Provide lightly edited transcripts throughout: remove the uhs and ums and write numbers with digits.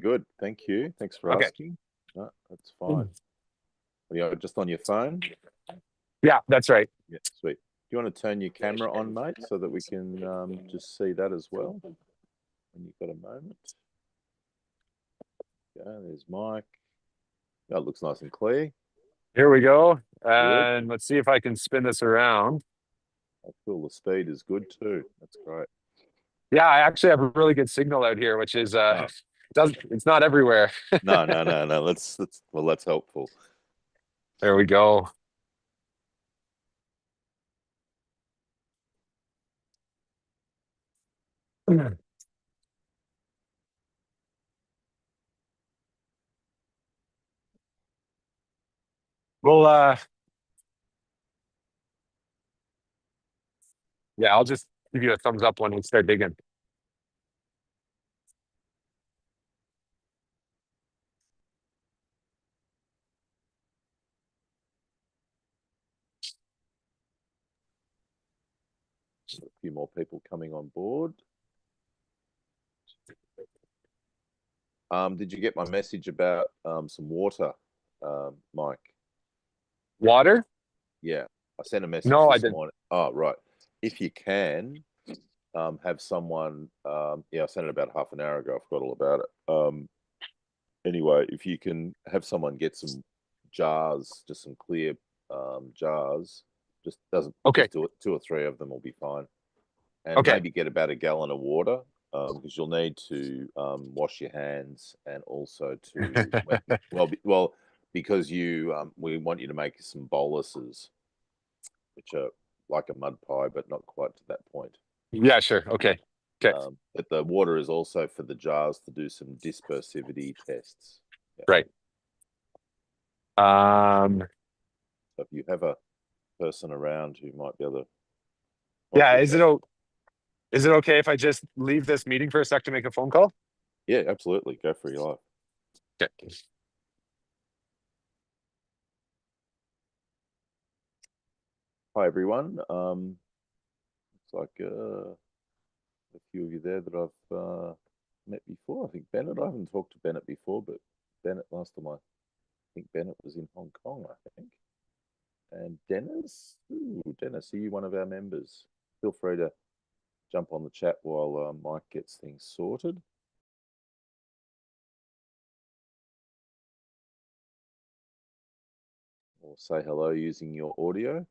good. Thank you. Thanks for Okay. asking. No, that's fine. Are you just on your phone? Yeah, that's right. Yeah, sweet. Do you want to turn your camera on, mate, so that we can just see that as well when you've got a moment? Yeah, there's Mike. Oh, it looks nice and clear. Here we go. And let's see if I can spin this around. Oh, cool. The speed is good too. That's great. Yeah, I actually have a really good signal out here, which is it's not everywhere. No. That's helpful. There we go. Well, yeah, I'll just give you a thumbs up when we start digging. A few more people coming on board. Did you get my message about some water, Mike? Water? Yeah, I sent a message No, I this didn't. morning. Oh, right. If you can, have someone. Yeah, I sent it about half an hour ago. I forgot all about it. Anyway, if you can have someone get some jars, just some clear jars, just doesn't. Okay. Just two or three of them will be fine, and Okay. maybe get about a gallon of water. Because you'll need to wash your hands and also to because we want you to make some boluses, which are like a mud pie, but not quite to that point. Yeah, sure. Okay. Okay. But the water is also for the jars to do some dispersivity tests. Yeah. Right. So if you have a person around who might be able to, Yeah, is it okay if I just leave this meeting for a sec to make a phone call? Yeah, absolutely. Go for your life. Okay. Hi everyone. Looks like a few of you there that I've met before. I think Bennett. I haven't talked to Bennett before, but Bennett last time I think Bennett was in Hong Kong, I think. And Dennis, Dennis, are you one of our members? Feel free to jump on the chat while Mike gets things sorted. Or say hello using your audio.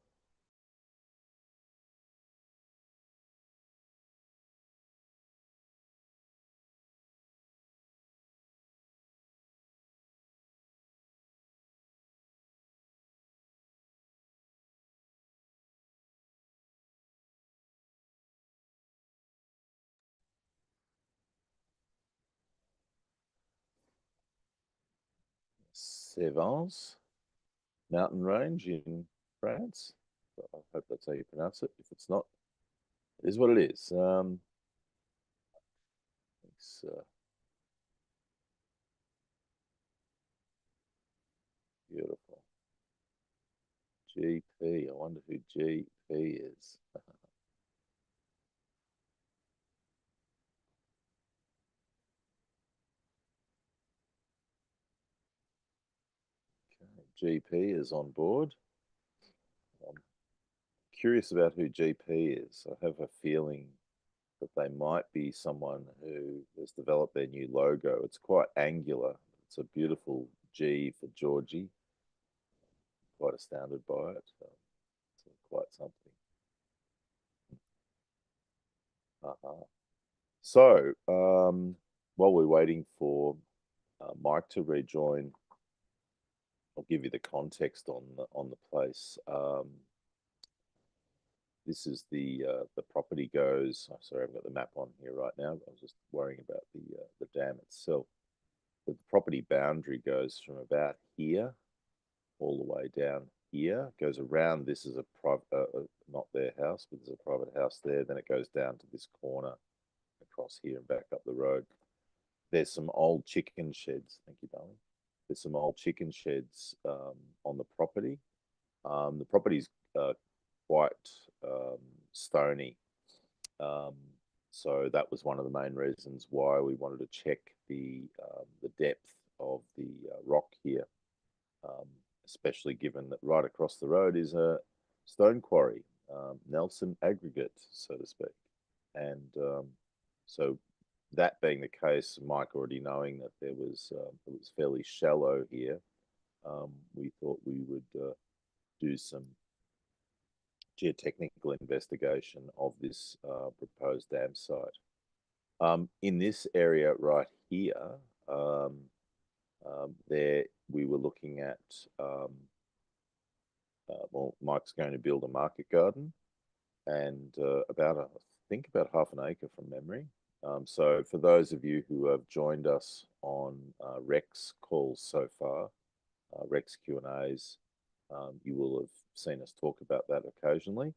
Sevens mountain range in France. I hope that's how you pronounce it. If it's not, it is what it is. It's beautiful. GP. I wonder who GP is. Okay, GP is on board. I'm curious about who GP is. I have a feeling that they might be someone who has developed their new logo. It's quite angular. It's a beautiful G for Georgie. Quite astounded by it. It's quite something. So, while we're waiting for Mike to rejoin, I'll give you the context on the place. This is the property goes. Oh, sorry, I've got the map on here right now. I was just worrying about the dam itself. The property boundary goes from about here all the way down here. Goes around. This is a private, not their house, but there's a private house there. Then it goes down to this corner, across here and back up the road. There's some old chicken sheds. Thank you, darling. There's some old chicken sheds on the property. The property's quite stony. So that was one of the main reasons why we wanted to check the depth of the rock here, especially given that right across the road is a stone quarry, Nelson Aggregate, so to speak. And so that being the case, Mike already knowing that it was fairly shallow here, we thought we would do some geotechnical investigation of this proposed dam site. In this area right here, there we were looking at, well, Mike's going to build a market garden, and I think about half an acre from memory. So for those of you who have joined us on Rex calls so far, Rex Q&As, you will have seen us talk about that occasionally,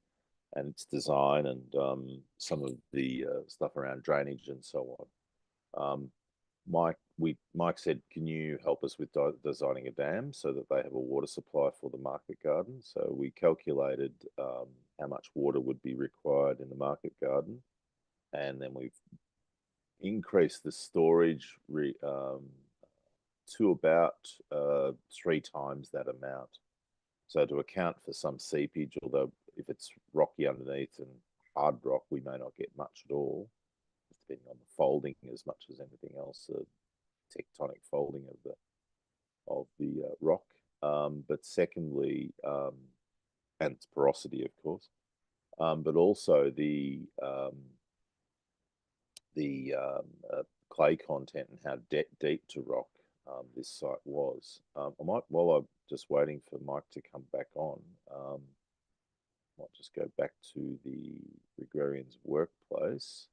and its design and some of the stuff around drainage and so on. Mike said, can you help us with designing a dam so that they have a water supply for the market garden? So we calculated how much water would be required in the market garden, and then we've increased the storage to about 3 times that amount. So to account for some seepage, although if it's rocky underneath and hard rock, we may not get much at all, depending on the folding as much as anything else, the tectonic folding of the rock. But secondly, and its porosity, of course, but also the clay content and how deep to rock this site was. While I'm just waiting for Mike to come back on, might just go back to the Regrarians workplace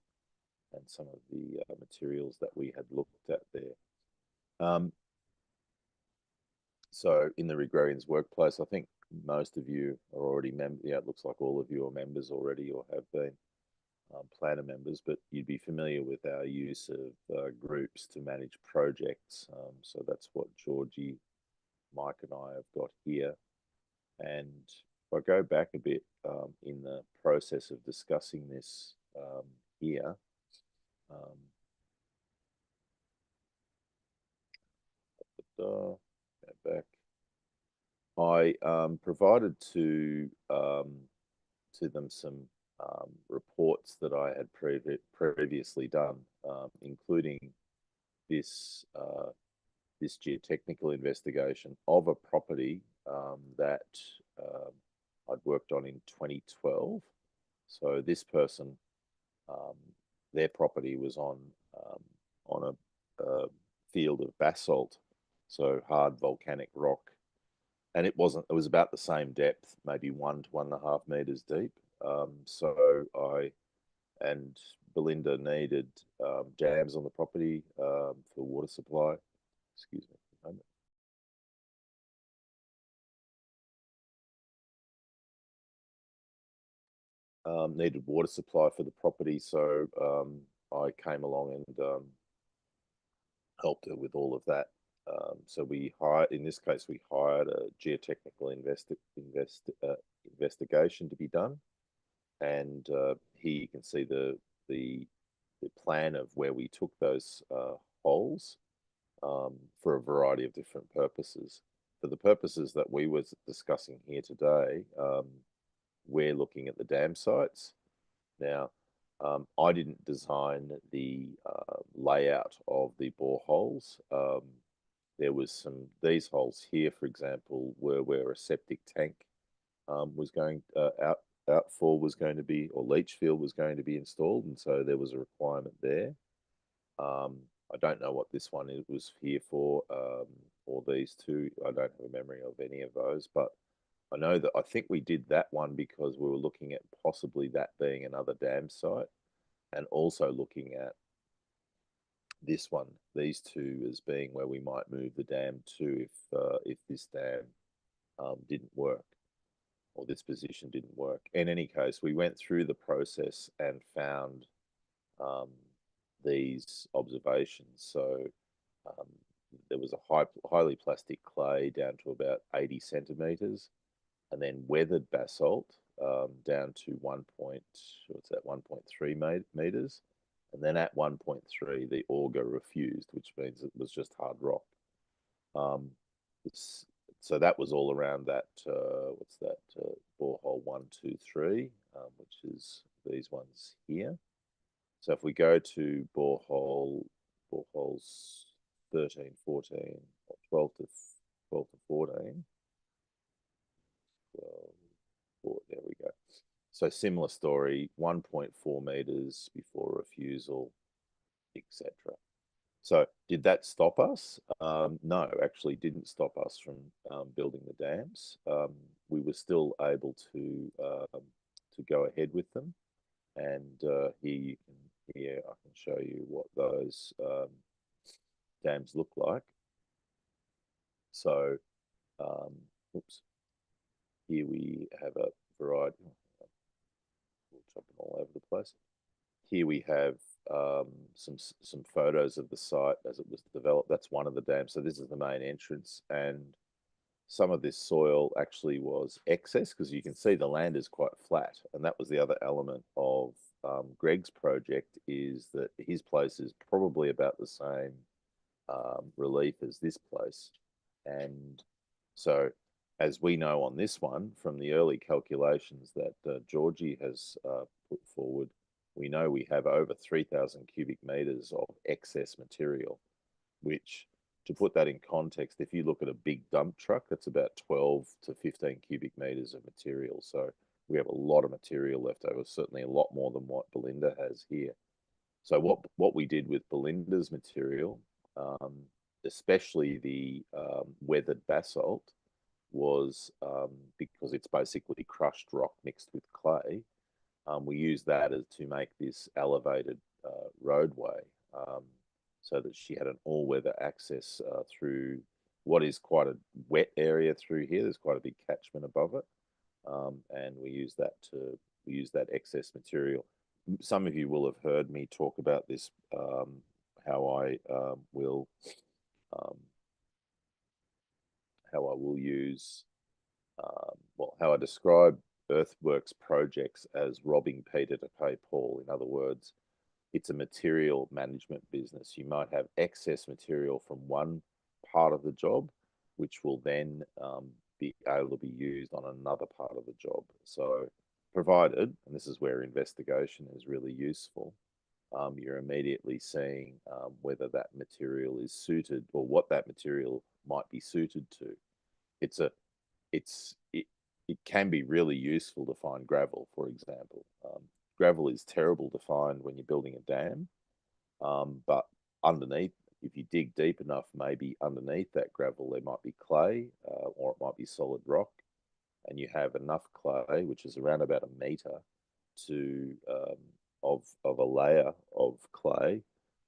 and some of the materials that we had looked at there. So in the Regrarians workplace, I think most of you are already members. Yeah, it looks like all of you are members already or have been planner members, but you'd be familiar with our use of groups to manage projects. So that's what Georgie, Mike and I have got here. And if I go back a bit in the process of discussing this here, go back. I provided to them some reports that I had previously done, including this this geotechnical investigation of a property that I'd worked on in 2012. So this person, their property was on a field of basalt, so hard volcanic rock, and it was about the same depth, maybe 1 to 1.5 meters deep. So I and Belinda needed dams on the property for water supply. Excuse me for a moment. Needed water supply for the property, so I came along and helped her with all of that. So we hired, in this case, we hired a geotechnical investigation to be done, and here you can see the plan of where we took those holes for a variety of different purposes. For the purposes that we were discussing here today, we're looking at the dam sites. Now, I didn't design the layout of the boreholes. There was these holes here, for example, were where a septic tank was going outfall was going to be, or leach field was going to be installed, and so there was a requirement there. I don't know what this one was here for, or these two. I don't have a memory of any of those, but I know that I think we did that one because we were looking at possibly that being another dam site, and also looking at this one, these two, as being where we might move the dam to if this dam didn't work, or this position didn't work. In any case, we went through the process and found these observations. So there was a highly plastic clay down to about 80 centimeters, and then weathered basalt down to 1.3 meters, And then at 1.3, the auger refused, which means it was just hard rock. Um, so that was all around that, what's that, borehole 123, which is these ones here. So if we go to boreholes 13, 14, or 12 to 14, 12, there we go. So similar story, 1.4 meters before refusal, etc. So did that stop us? No, actually didn't stop us from building the dams. We were still able to go ahead with them. And here I can show you what those dams look like. So, oops, here we have a variety. We're jumping all over the place. Here we have some photos of the site as it was developed. That's one of the dams. So this is the main entrance, and some of this soil actually was excess because you can see the land is quite flat, and that was the other element of Greg's project, is that his place is probably about the same relief as this place, and so as we know on this one from the early calculations that Georgie has put forward, we know we have over 3,000 cubic meters of excess material, which, to put that in context, if you look at a big dump truck, that's about 12 to 15 cubic meters of material. So we have a lot of material left over, certainly a lot more than what Belinda has here. So what we did with Belinda's material, especially the weathered basalt, was because it's basically crushed rock mixed with clay. We used that to make this elevated roadway, so that she had an all-weather access through what is quite a wet area through here. There's quite a big catchment above it, and we use that excess material. Some of you will have heard me talk about this, how I will use, how I describe earthworks projects as robbing Peter to pay Paul. In other words, it's a material management business. You might have excess material from one part of the job, which will then be able to be used on another part of the job. So, provided, and this is where investigation is really useful, you're immediately seeing whether that material is suited or what that material might be suited to. It can be really useful to find gravel, for example. Gravel is terrible to find when you're building a dam, but underneath, if you dig deep enough, maybe underneath that gravel there might be clay, or it might be solid rock, and you have enough clay, which is around about a meter, to of a layer of clay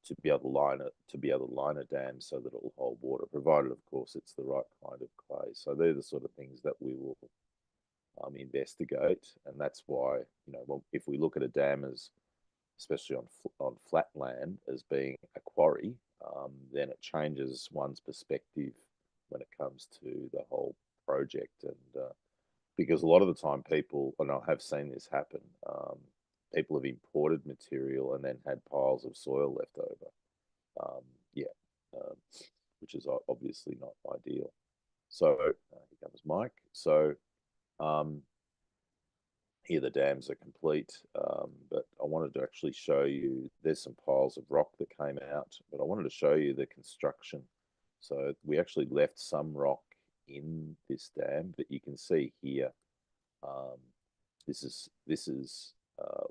to be able to line a dam so that it will hold water, provided, of course, it's the right kind of clay. So they're the sort of things that we will investigate, and that's why, if we look at a dam as, especially on flat land, as being a quarry, then it changes one's perspective when it comes to the whole project. And because a lot of the time people, and I have seen this happen, people have imported material and then had piles of soil left over. Yeah, which is obviously not ideal. So here comes Mike. So here the dams are complete, but I wanted to actually show you, there's some piles of rock that came out, but I wanted to show you the construction. So we actually left some rock in this dam, but you can see here, this is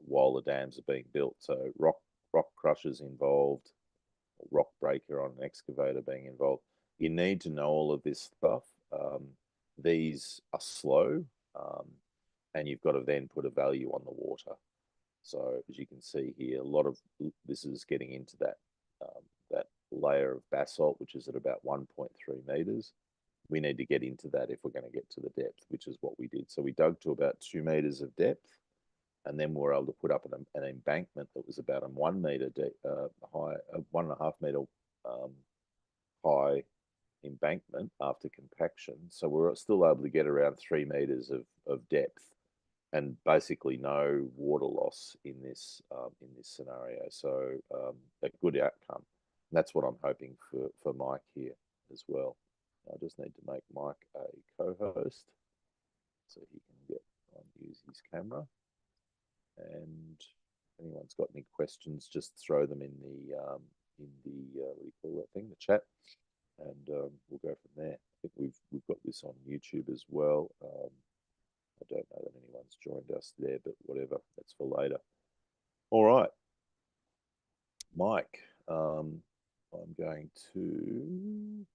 while the dams are being built. So rock crushers involved, rock breaker on an excavator being involved. You need to know all of this stuff. These are slow, and you've got to then put a value on the water. So as you can see here, a lot of this is getting into that layer of basalt, which is at about 1.3 meters. We need to get into that if we're going to get to the depth, which is what we did. So we dug to about 2 meters of depth, and then we were able to put up an embankment that was about a 1 meter high, a 1.5 meter high embankment after compaction. So we're still able to get around 3 meters of depth and basically no water loss in this scenario. So a good outcome. And that's what I'm hoping for Mike here as well. I just need to make Mike a co-host so he can use his camera. And if anyone's got any questions, just throw them in the what do you call that thing, the chat, and we'll go from there. I think we've got this on YouTube as well. I don't know that anyone's joined us there, but whatever, that's for later. All right, Mike, I'm going to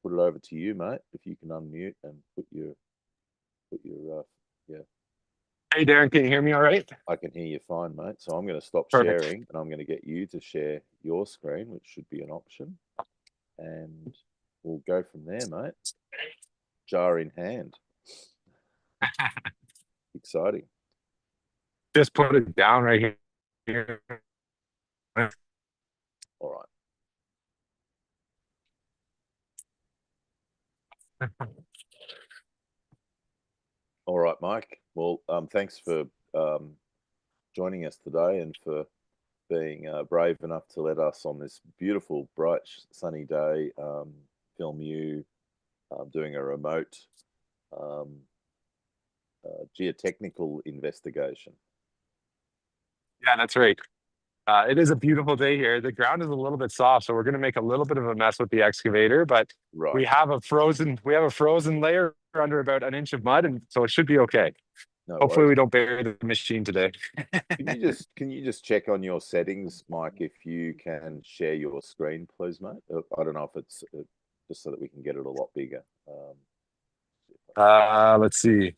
put it over to you, mate. If you can unmute and put your yeah. Hey, Darren, can you hear me all right? I can hear you fine, mate. So I'm going to stop Perfect. sharing and I'm going to get you to share your screen, which should be an option. And we'll go from there, mate. Jar in hand. Exciting. Just put it down right here. All right. All right, Mike. Well, thanks for joining us today and for being brave enough to let us on this beautiful, bright, sunny day film you doing a remote geotechnical investigation. Yeah, that's right. It is a beautiful day here. The ground is a little bit soft, so we're going to make a little bit of a mess with the excavator, but right. we have a frozen layer under about an inch of mud, and so it should be okay. No Hopefully worries. we don't bury the machine today. Can you just check on your settings, Mike, if you can share your screen, please, mate? I don't know if it's just so that we can get it a lot bigger. Let's see.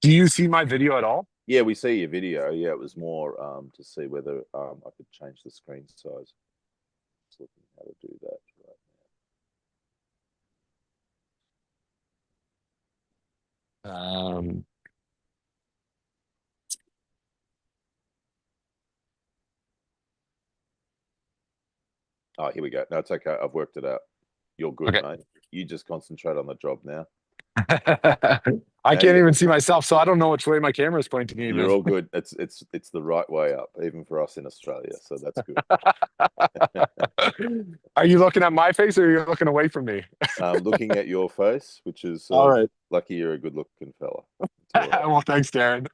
Do you see my video at all? Yeah, we see your video. Yeah, it was more to see whether I could change the screen size. Just looking how to do that right Um, now. Oh, here we go. No, it's okay. I've worked it out. You're good, okay. mate. You just concentrate on the job now. I can't even see myself, so I don't know which way my camera is pointing. You're all good. It's the right way up, even for us in Australia. So that's good. Are you looking at my face or are you looking away from me? Looking at your face, which is All right. lucky you're a good-looking fella. Right. Well, thanks, Darren.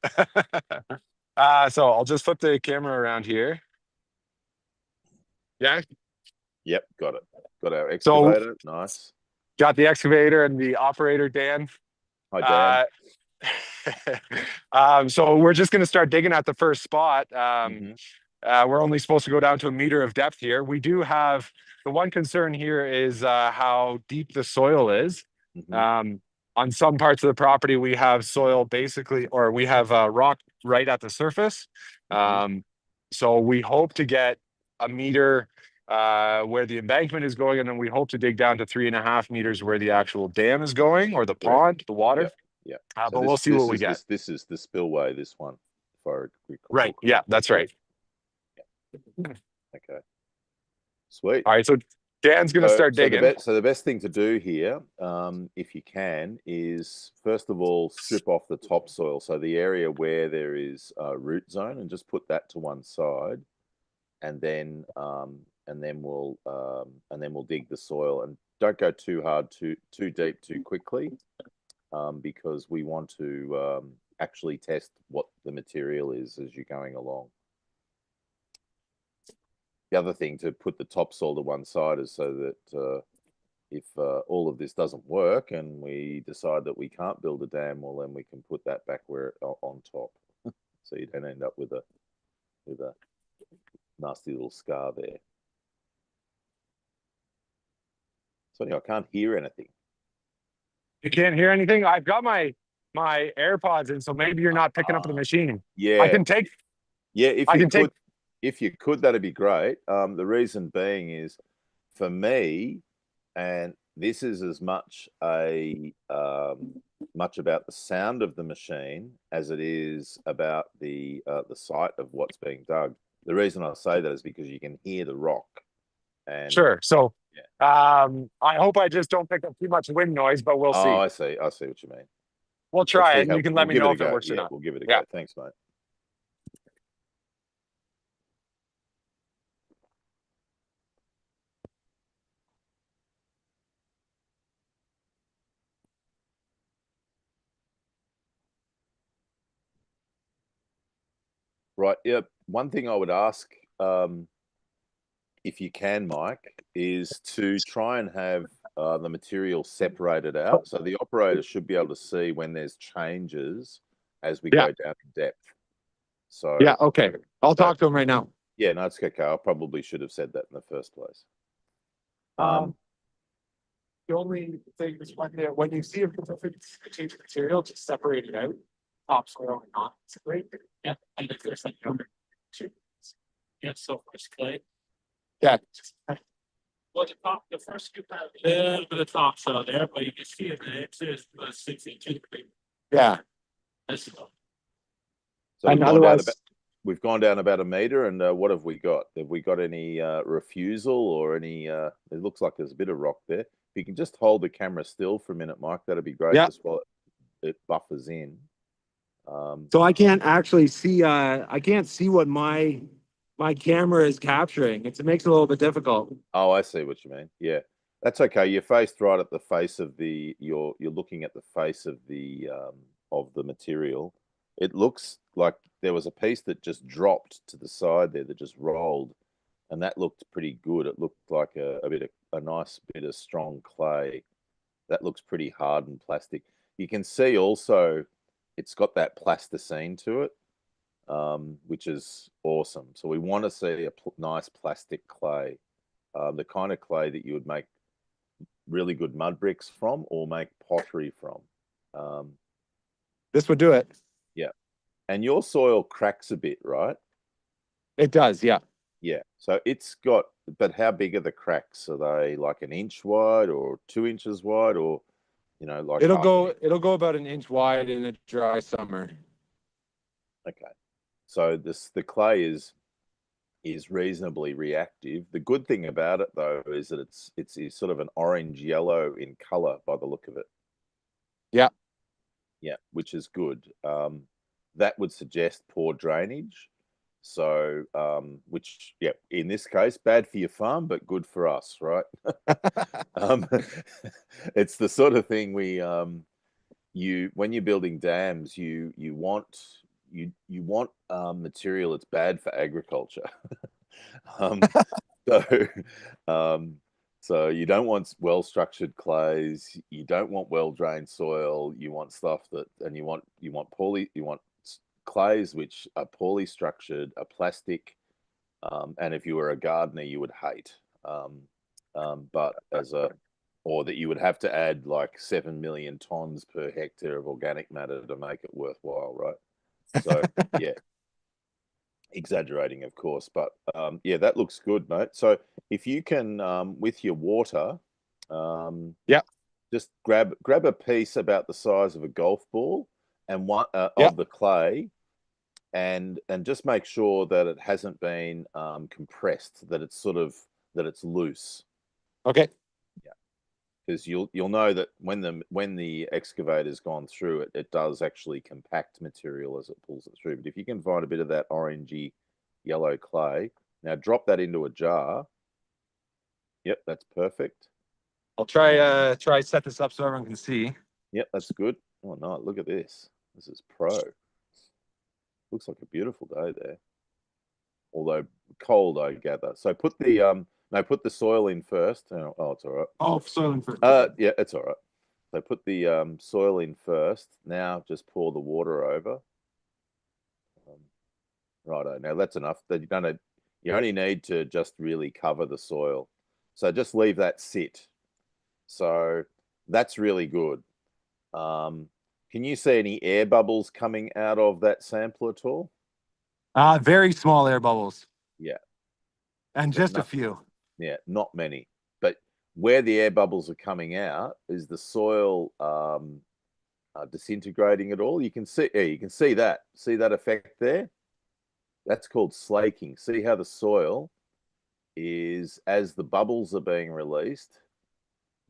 So I'll just flip the camera around here. Yeah. Yep, got it. Got our excavator. So, nice. Got the excavator and the operator, Dan. Hi, Dan. So we're just going to start digging at the first spot. We're only supposed to go down to a meter of depth here. We do have the one concern here is how deep the soil is. On some parts of the property, we have soil basically, or we have rock right at the surface. So we hope to get a meter where the embankment is going, and then we hope to dig down to 3.5 meters where the actual dam is going, or the pond, the water. Yeah. So but we'll see what we get. This is the spillway, this one. Right. Yeah, that's right. Yeah. Okay. Sweet. All right. So Dan's going to start digging. So the best thing to do here, if you can, is first of all strip off the topsoil. So the area where there is a root zone, and just put that to one side, and then we'll dig the soil. And don't go too hard, too deep, too quickly, because we want to actually test what the material is as you're going along. The other thing to put the topsoil to one side is so that if all of this doesn't work and we decide that we can't build a dam, well, then we can put that back where on top, so you don't end up with a nasty little scar there. So anyway, I can't hear anything. You can't hear anything? I've got my AirPods in, so maybe you're not picking up the machine. Yeah, I can take. Yeah, if you could, that'd be great. The reason being is, for me, and this is as much much about the sound of the machine as it is about the sight of what's being dug. The reason I say that is because you can hear the rock. And sure. So, I hope I just don't pick up too much wind noise, but we'll see. I see what you mean. We'll try it, and you can let me give it know a if it go. works or Yeah, not. we'll give it a Yeah. go. Thanks, mate. Right. Yep. One thing I would ask, if you can, Mike, is to try and have the material separated out. So the operator should be able to see when there's changes as we Yeah. go down in depth. So Yeah. Okay. I'll talk to him right now. yeah, no, it's okay. I probably should have said that in the first place. The only thing is when you see a change of material, just separate it out. Topsoil and not separate. Yeah. And if there's like yeah, so first clay. Yeah. Well, the first you have a little bit of topsoil there, but you can see it. It's 6 inches. Yeah. That's So we've gone down about a meter, and what have we got? Have we got any refusal or any? It looks like there's a bit of rock there. If you can just hold the camera still for a minute, Mike, that'd be great. Just while it buffers in. So I can't actually see. I can't see what my camera is capturing. It makes it a little bit difficult. Oh, I see what you mean. Yeah, that's okay. You're faced right at the face of the. You're looking at the face of the material. It looks like there was a piece that just dropped to the side there that just rolled, and that looked pretty good. It looked like a nice bit of strong clay. That looks pretty hard and plastic. You can see also it's got that plasticine to it, which is awesome. So we want to see a nice plastic clay, the kind of clay that you would make really good mud bricks from or make pottery from. This would do it. Yeah. And your soil cracks a bit, right? It does, yeah. Yeah. So it's got, but how big are the cracks? Are they like an inch wide or 2 inches wide, or, like it'll go about an inch wide in a dry summer. Okay. So the clay is reasonably reactive. The good thing about it though is that it's sort of an orange yellow in color by the look of it. Yeah. Yeah, which is good. That would suggest poor drainage. So, which, yeah, in this case, bad for your farm, but good for us, right? It's the sort of thing when you're building dams, you want material that's bad for agriculture. So, so you don't want well-structured clays. You don't want well-drained soil. You want stuff and you want clays which are poorly structured, are plastic, and if you were a gardener, you would hate. But or that you would have to add like 7 million tons per hectare of organic matter to make it worthwhile, right? So yeah, exaggerating, of course, but yeah, that looks good, mate. So if you can, with your water, yeah, just grab a piece about the size of a golf ball and one of the clay, and just make sure that it hasn't been compressed, that it's loose. Okay. Yeah, because you'll know that when the excavator's gone through it, it does actually compact material as it pulls it through. But if you can find a bit of that orangey yellow clay, now drop that into a jar. Yep, that's perfect. I'll try set this up so everyone can see. Yep, that's good. Oh no, look at this. This is pro. Looks like a beautiful day there. Although cold, I gather. So put the soil in first. Oh, it's all right. Oh, soil in first. Yeah, it's all right. So put the soil in first. Now just pour the water over. Righto. Now that's enough. You only need to just really cover the soil. So just leave that sit. So that's really good. Can you see any air bubbles coming out of that sample at all? Very small air bubbles. Yeah. And just a few. Yeah, not many. But where the air bubbles are coming out is the soil disintegrating at all. You can see that. See that effect there? That's called slaking. See how the soil is, as the bubbles are being released,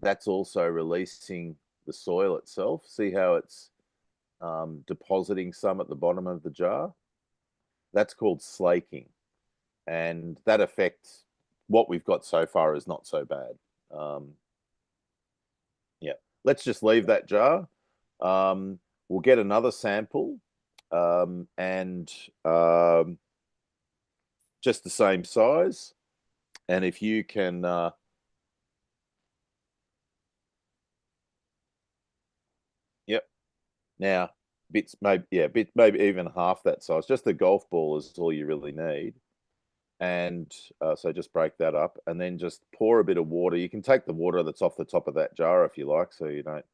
that's also releasing the soil itself. See how it's depositing some at the bottom of the jar. That's called slaking. And that affects what we've got so far is not so bad. Yeah, let's just leave that jar. We'll get another sample and just the same size. And if you can, yep. Now, bits maybe, yeah, maybe even half that size. Just a golf ball is all you really need. And so just break that up and then just pour a bit of water. You can take the water that's off the top of that jar if you like, so you don't.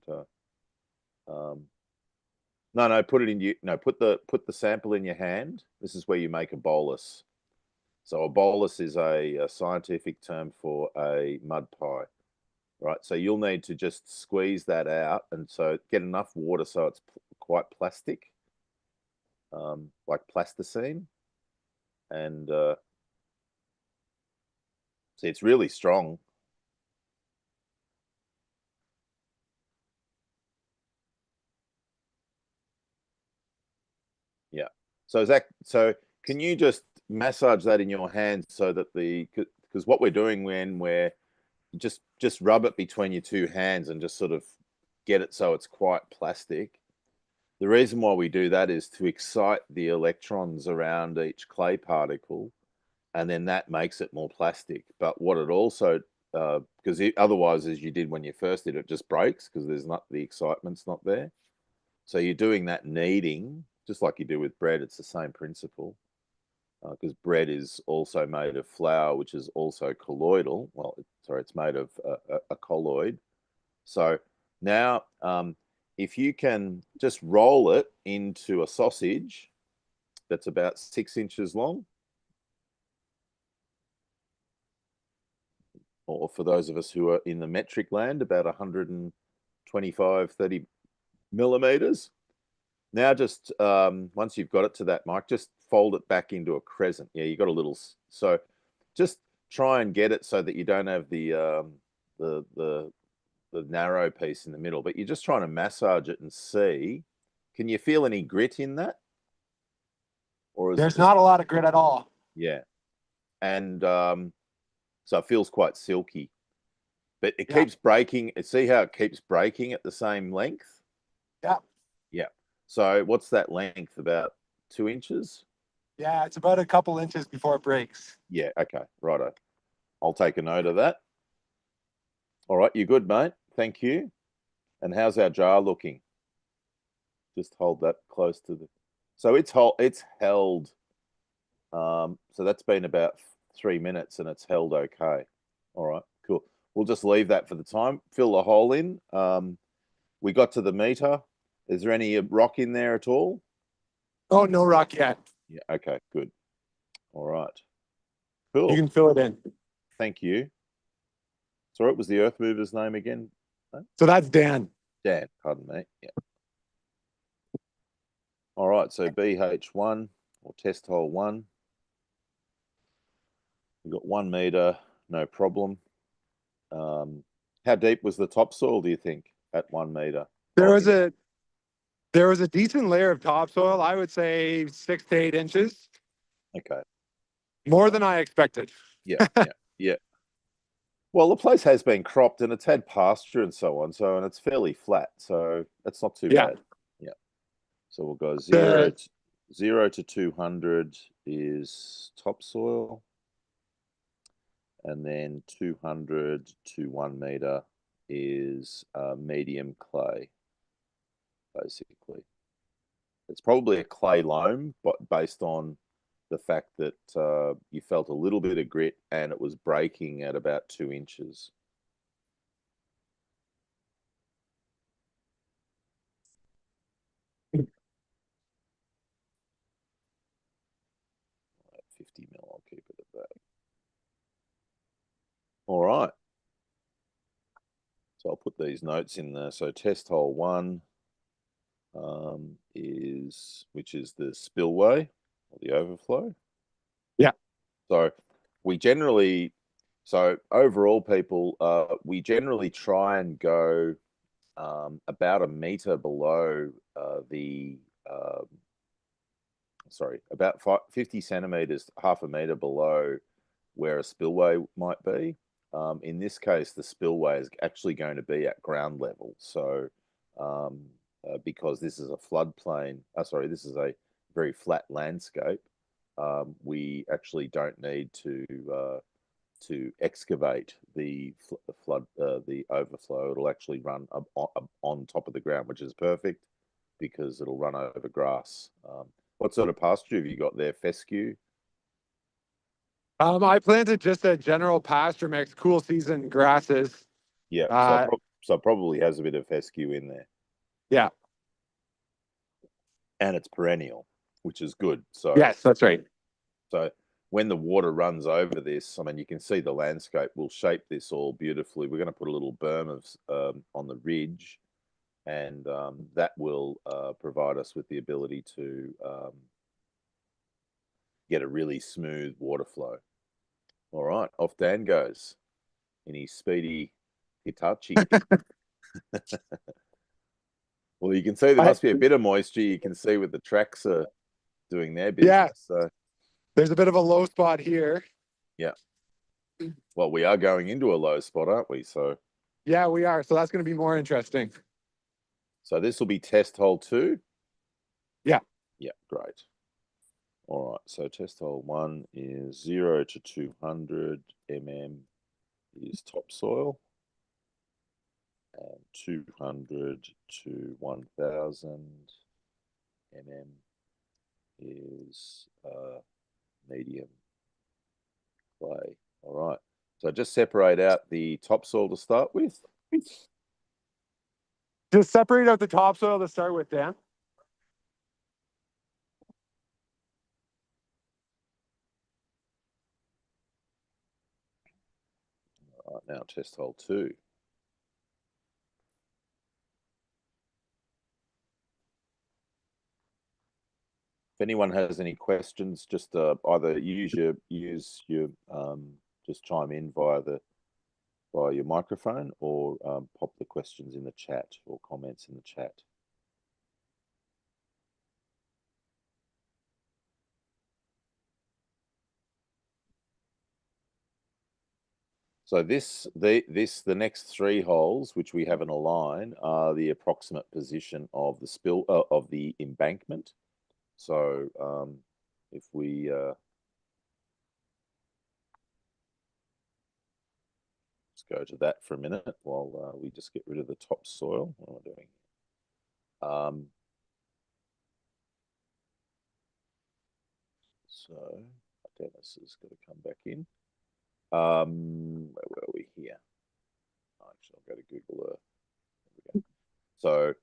No, put it in you. No, put the sample in your hand. This is where you make a bolus. So a bolus is a scientific term for a mud pie, right? So you'll need to just squeeze that out, and so get enough water so it's quite plastic, like plasticine, and see, it's really strong. Yeah. So Zach, so can you just massage that in your hand so that because what we're doing when we're just rub it between your two hands and just sort of get it so it's quite plastic. The reason why we do that is to excite the electrons around each clay particle, and then that makes it more plastic. But what it also, because otherwise, as you did when you first did it, just breaks because there's not the excitement's not there. So you're doing that kneading, just like you do with bread. It's the same principle, because bread is also made of flour, which is also colloidal. Well, sorry, it's made of a colloid. So now, if you can just roll it into a sausage that's about 6 inches long, or for those of us who are in the metric land, about 125, 30 millimeters. Now, just once you've got it to that mark, just fold it back into a crescent. Yeah, you got a little. So just try and get it so that you don't have the narrow piece in the middle, but you're just trying to massage it and see. Can you feel any grit in that? Or is it There's just, not a lot of grit at all. yeah. And so it feels quite silky, but it Yeah. keeps breaking. See how it keeps breaking at the same length? Yeah. Yeah. So what's that length? About 2 inches? Yeah, it's about a couple inches before it breaks. Yeah. Okay. Righto. I'll take a note of that. All right. You good, mate? Thank you. And how's our jar looking? Just hold that close to the. So it's held. So that's been about 3 minutes and it's held okay. All right, cool. We'll just leave that for the time. Fill the hole in. We got to the meter. Is there any rock in there at all? Oh, no rock yet. Yeah, okay, good. All right. You Cool. can fill it in. Thank you. So what was the earth mover's name again? So that's Dan. Dan, pardon me. Yeah. All right, so BH1 or test hole 1. We've got 1 meter, no problem. How deep was the topsoil, do you think, at 1 meter? There was a decent layer of topsoil. I would say 6 to 8 inches. Okay. More than I expected. Yeah, yeah. Well, the place has been cropped and it's had pasture and so on, and it's fairly flat, so that's not too bad. Yeah. So we'll go 0 to 200 is topsoil, and then 200 to 1 meter is medium clay, basically. It's probably a clay loam, but based on the fact that you felt a little bit of grit and it was breaking at about 2 inches. At 50 mil, I'll keep it at that. All right. So I'll put these notes in there. So test hole 1 which is the spillway or the overflow. Yeah. So overall, people, we generally try and go about a meter below the sorry, about 50 centimeters, half a meter below where a spillway might be. In this case, the spillway is actually going to be at ground level. So, because this is a floodplain, sorry, this is a very flat landscape, we actually don't need to excavate the flood, the overflow. It'll actually run on top of the ground, which is perfect because it'll run over grass. What sort of pasture have you got there? Fescue? I planted just a general pasture mix, cool season grasses. Yeah, Uh, so probably has a bit of fescue in there, yeah. and it's perennial, which is good. So Yes, that's right. so when the water runs over this, I mean, you can see the landscape will shape this all beautifully. We're going to put a little berm of on the ridge, and that will provide us with the ability to get a really smooth water flow. All right, off Dan goes in his speedy Hitachi. Well, you can see there I, must be a bit of moisture. You can see with the tracks doing their yeah, business. So, there's a bit of a low spot here. yeah. Well, we are going into a low spot, aren't we? Yeah, we are. So that's going to be more interesting. So this will be test hole 2. Yeah. Yeah, great. All right. So test hole 1 is 0 to 200 mm is topsoil, and 200 to 1000 mm is medium clay. All right. So just separate out the topsoil to start with. Just separate out the topsoil to start with, Dan. All right, now test hole 2. If anyone has any questions, just either use your just chime in via your microphone, or pop the questions in the chat or comments in the chat. So the next 3 holes, which we have in a line, are the approximate position of the of the embankment. So if we let's go to that for a minute while we just get rid of the topsoil. What am I doing? So Dennis has got to come back in. Where were we here? Actually, I'll go to Google Earth. There we go. So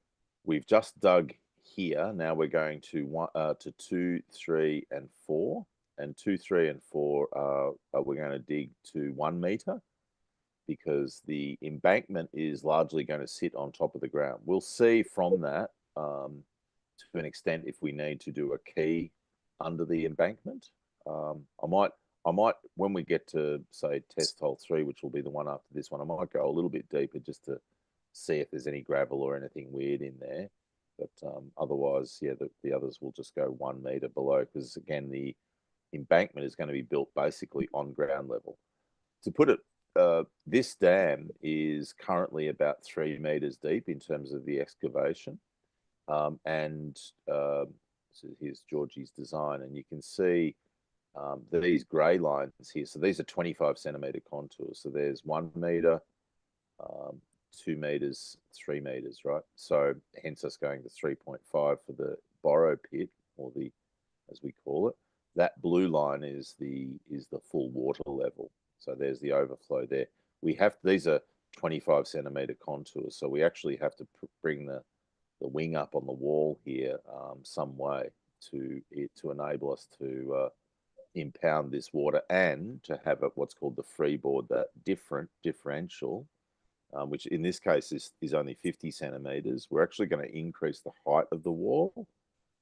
we've just dug here. Now we're going to 2, 3, and 4. And 2, 3, and 4 we're going to dig to 1 meter, because the embankment is largely going to sit on top of the ground. We'll see from that to an extent if we need to do a key under the embankment. I might, when we get to say test hole 3, which will be the one after this one, I might go a little bit deeper just to see if there's any gravel or anything weird in there. But otherwise, yeah, the others will just go 1 meter below, because again, the embankment is going to be built basically on ground level. To put it, this dam is currently about 3 meters deep in terms of the excavation. And so here's Georgie's design, and you can see these grey lines here. So these are 25 centimeter contours. So there's 1 meter, 2 meters, 3 meters, right? So hence us going to 3.5 for the borrow pit, or the, as we call it. That blue line is the full water level. So there's the overflow there. These are 25 centimeter contours, so we actually have to bring the wing up on the wall here some way to enable us to impound this water, and to have what's called the freeboard, that differential, which in this case is only 50 centimeters. We're actually going to increase the height of the wall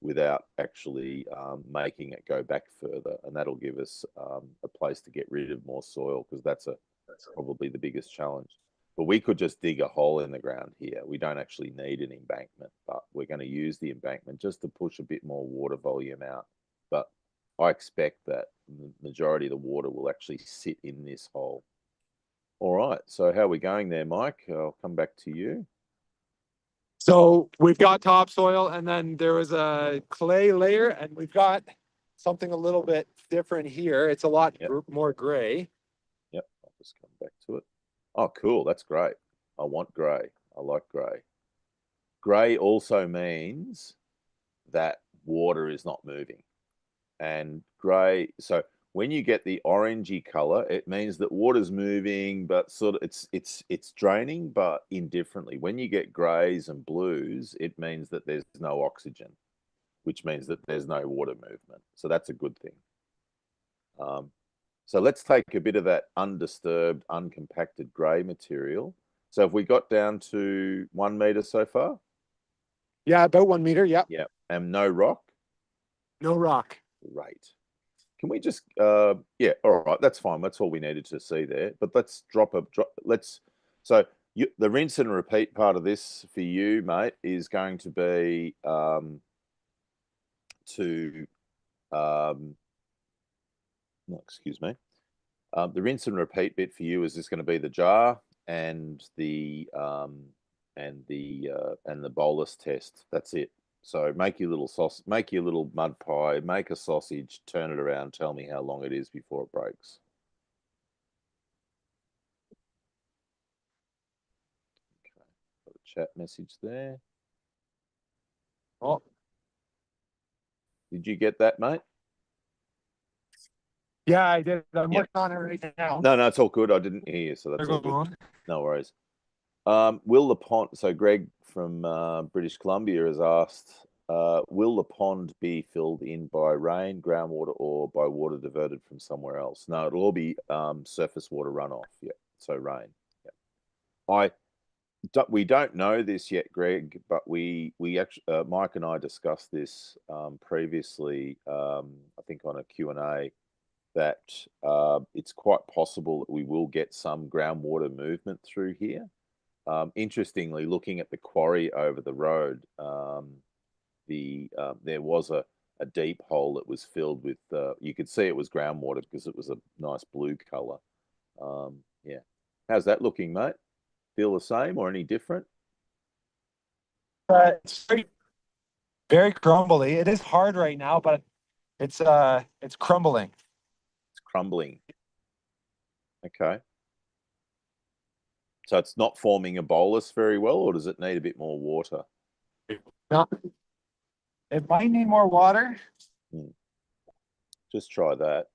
without actually making it go back further, and that'll give us a place to get rid of more soil, because that's probably the biggest challenge. But we could just dig a hole in the ground here. We don't actually need an embankment, but we're going to use the embankment just to push a bit more water volume out. But I expect that the majority of the water will actually sit in this hole. All right, so how are we going there, Mike? I'll come back to you. So we've got topsoil, and then there was a clay layer, and we've got something a little bit different here. It's a lot more gray. Yep, I'll just come back to it. Oh, cool. That's great. I want gray. I like gray. Gray also means that water is not moving. And gray, so when you get the orangey color, it means that water's moving, but sort of it's draining, but indifferently. When you get grays and blues, it means that there's no oxygen, which means that there's no water movement. So that's a good thing. So let's take a bit of that undisturbed, uncompacted gray material. So have we got down to 1 meter so far? Yeah, about 1 meter. Yeah. Yeah. And no rock? No rock. Great. Can we just, yeah, all right, that's fine. That's all we needed to see there. But let's so the rinse and repeat part of this for you, mate, is going to be no, excuse me. The rinse and repeat bit for you is just going to be the jar and the bolus test. That's it. So make your little sauce, make your little mud pie, make a sausage, turn it around, tell me how long it is before it breaks. Okay, got a chat message there. Oh, did you get that, mate? Yeah, I did. I'm working on it right now. No, it's all good. I didn't hear you, so that's all good. No worries. Will the pond, so Greg from British Columbia has asked, will the pond be filled in by rain, groundwater, or by water diverted from somewhere else? No, it'll all be surface water runoff. Yeah, so rain. Yeah. We don't know this yet, Greg, but we actually Mike and I discussed this previously. I think on a Q&A that it's quite possible that we will get some groundwater movement through here. Interestingly, looking at the quarry over the road, there was a deep hole that was filled with. You could see it was groundwater because it was a nice blue color. Yeah, how's that looking, mate? Feel the same or any different? It's very crumbly. It is hard right now, but it's crumbling. It's crumbling. Okay. So it's not forming a bolus very well, or does it need a bit more water? No, it might need more water. Just try that.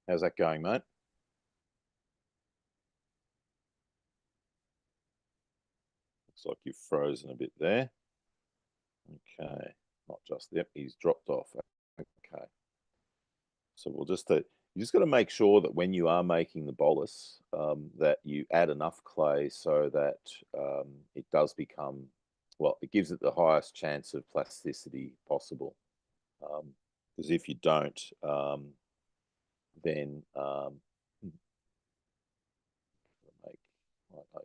How's that going, mate? Looks like you've frozen a bit there. Okay, not just, yep, he's dropped off. Okay. So we'll just, you just got to make sure that when you are making the bolus, that you add enough clay so that it does become, well, it gives it the highest chance of plasticity possible. Because if you don't, then might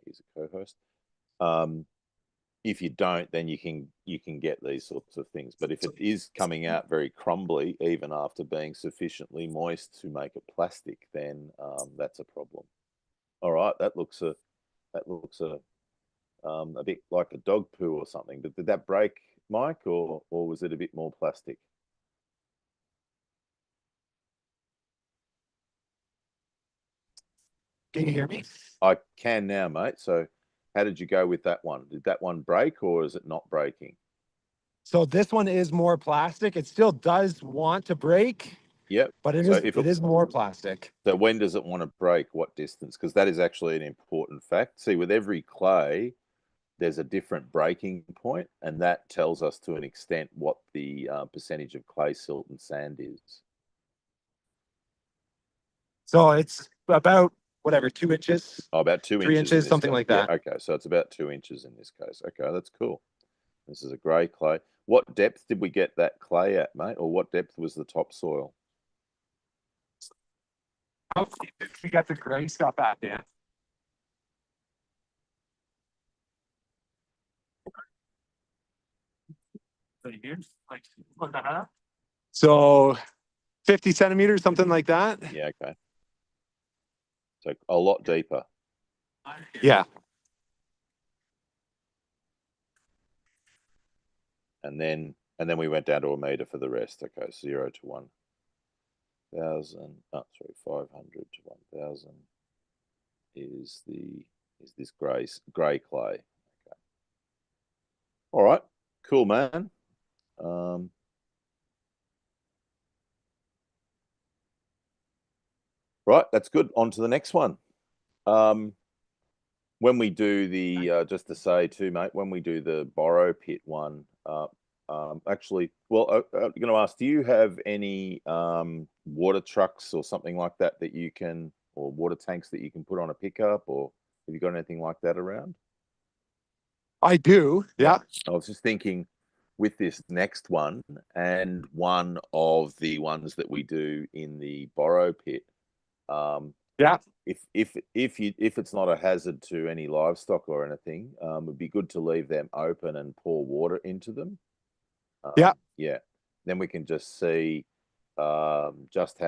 use a co-host. If you don't, then you can get these sorts of things. But if it is coming out very crumbly, even after being sufficiently moist to make it plastic, then that's a problem. All right, that looks a bit like a dog poo or something. But did that break, Mike, or was it a bit more plastic? Can you hear me? I can now, mate. So how did you go with that one? Did that one break or is it not breaking? So this one is more plastic. It still does want to break, Yep. but So it is more plastic. So when does it want to break? What distance? Because that is actually an important fact. See, with every clay, there's a different breaking point, and that tells us to an extent what the percentage of clay, silt, and sand is. So it's about whatever, 2 inches, Oh, about 2 3 inches in inches, this something case. like Yeah, that. okay. So it's about 2 inches in this case. Okay, that's cool. This is a grey clay. What depth did we get that clay at, mate? Or what depth was the topsoil? How deep did we get the gray stuff at, Dan? So 50 centimeters, something like that. Yeah, okay. So a lot deeper. Yeah. And then we went down to a meter for the rest. Okay, 0 to 1,000. Oh, sorry, 500 to 1,000 is this grey clay. Okay. All right, cool, man. Right, that's good. On to the next one. When we do the just to say too, mate, when we do the borrow pit one, actually, well, I'm going to ask, do you have any water trucks or something like that that you can, or water tanks that you can put on a pickup, or have you got anything like that around? I do. Yeah. I was just thinking with this next one and one of the ones that we do in the borrow pit, Yeah. if it's not a hazard to any livestock or anything, it'd be good to leave them open and pour water into them. Yeah. Yeah. Then we can just see just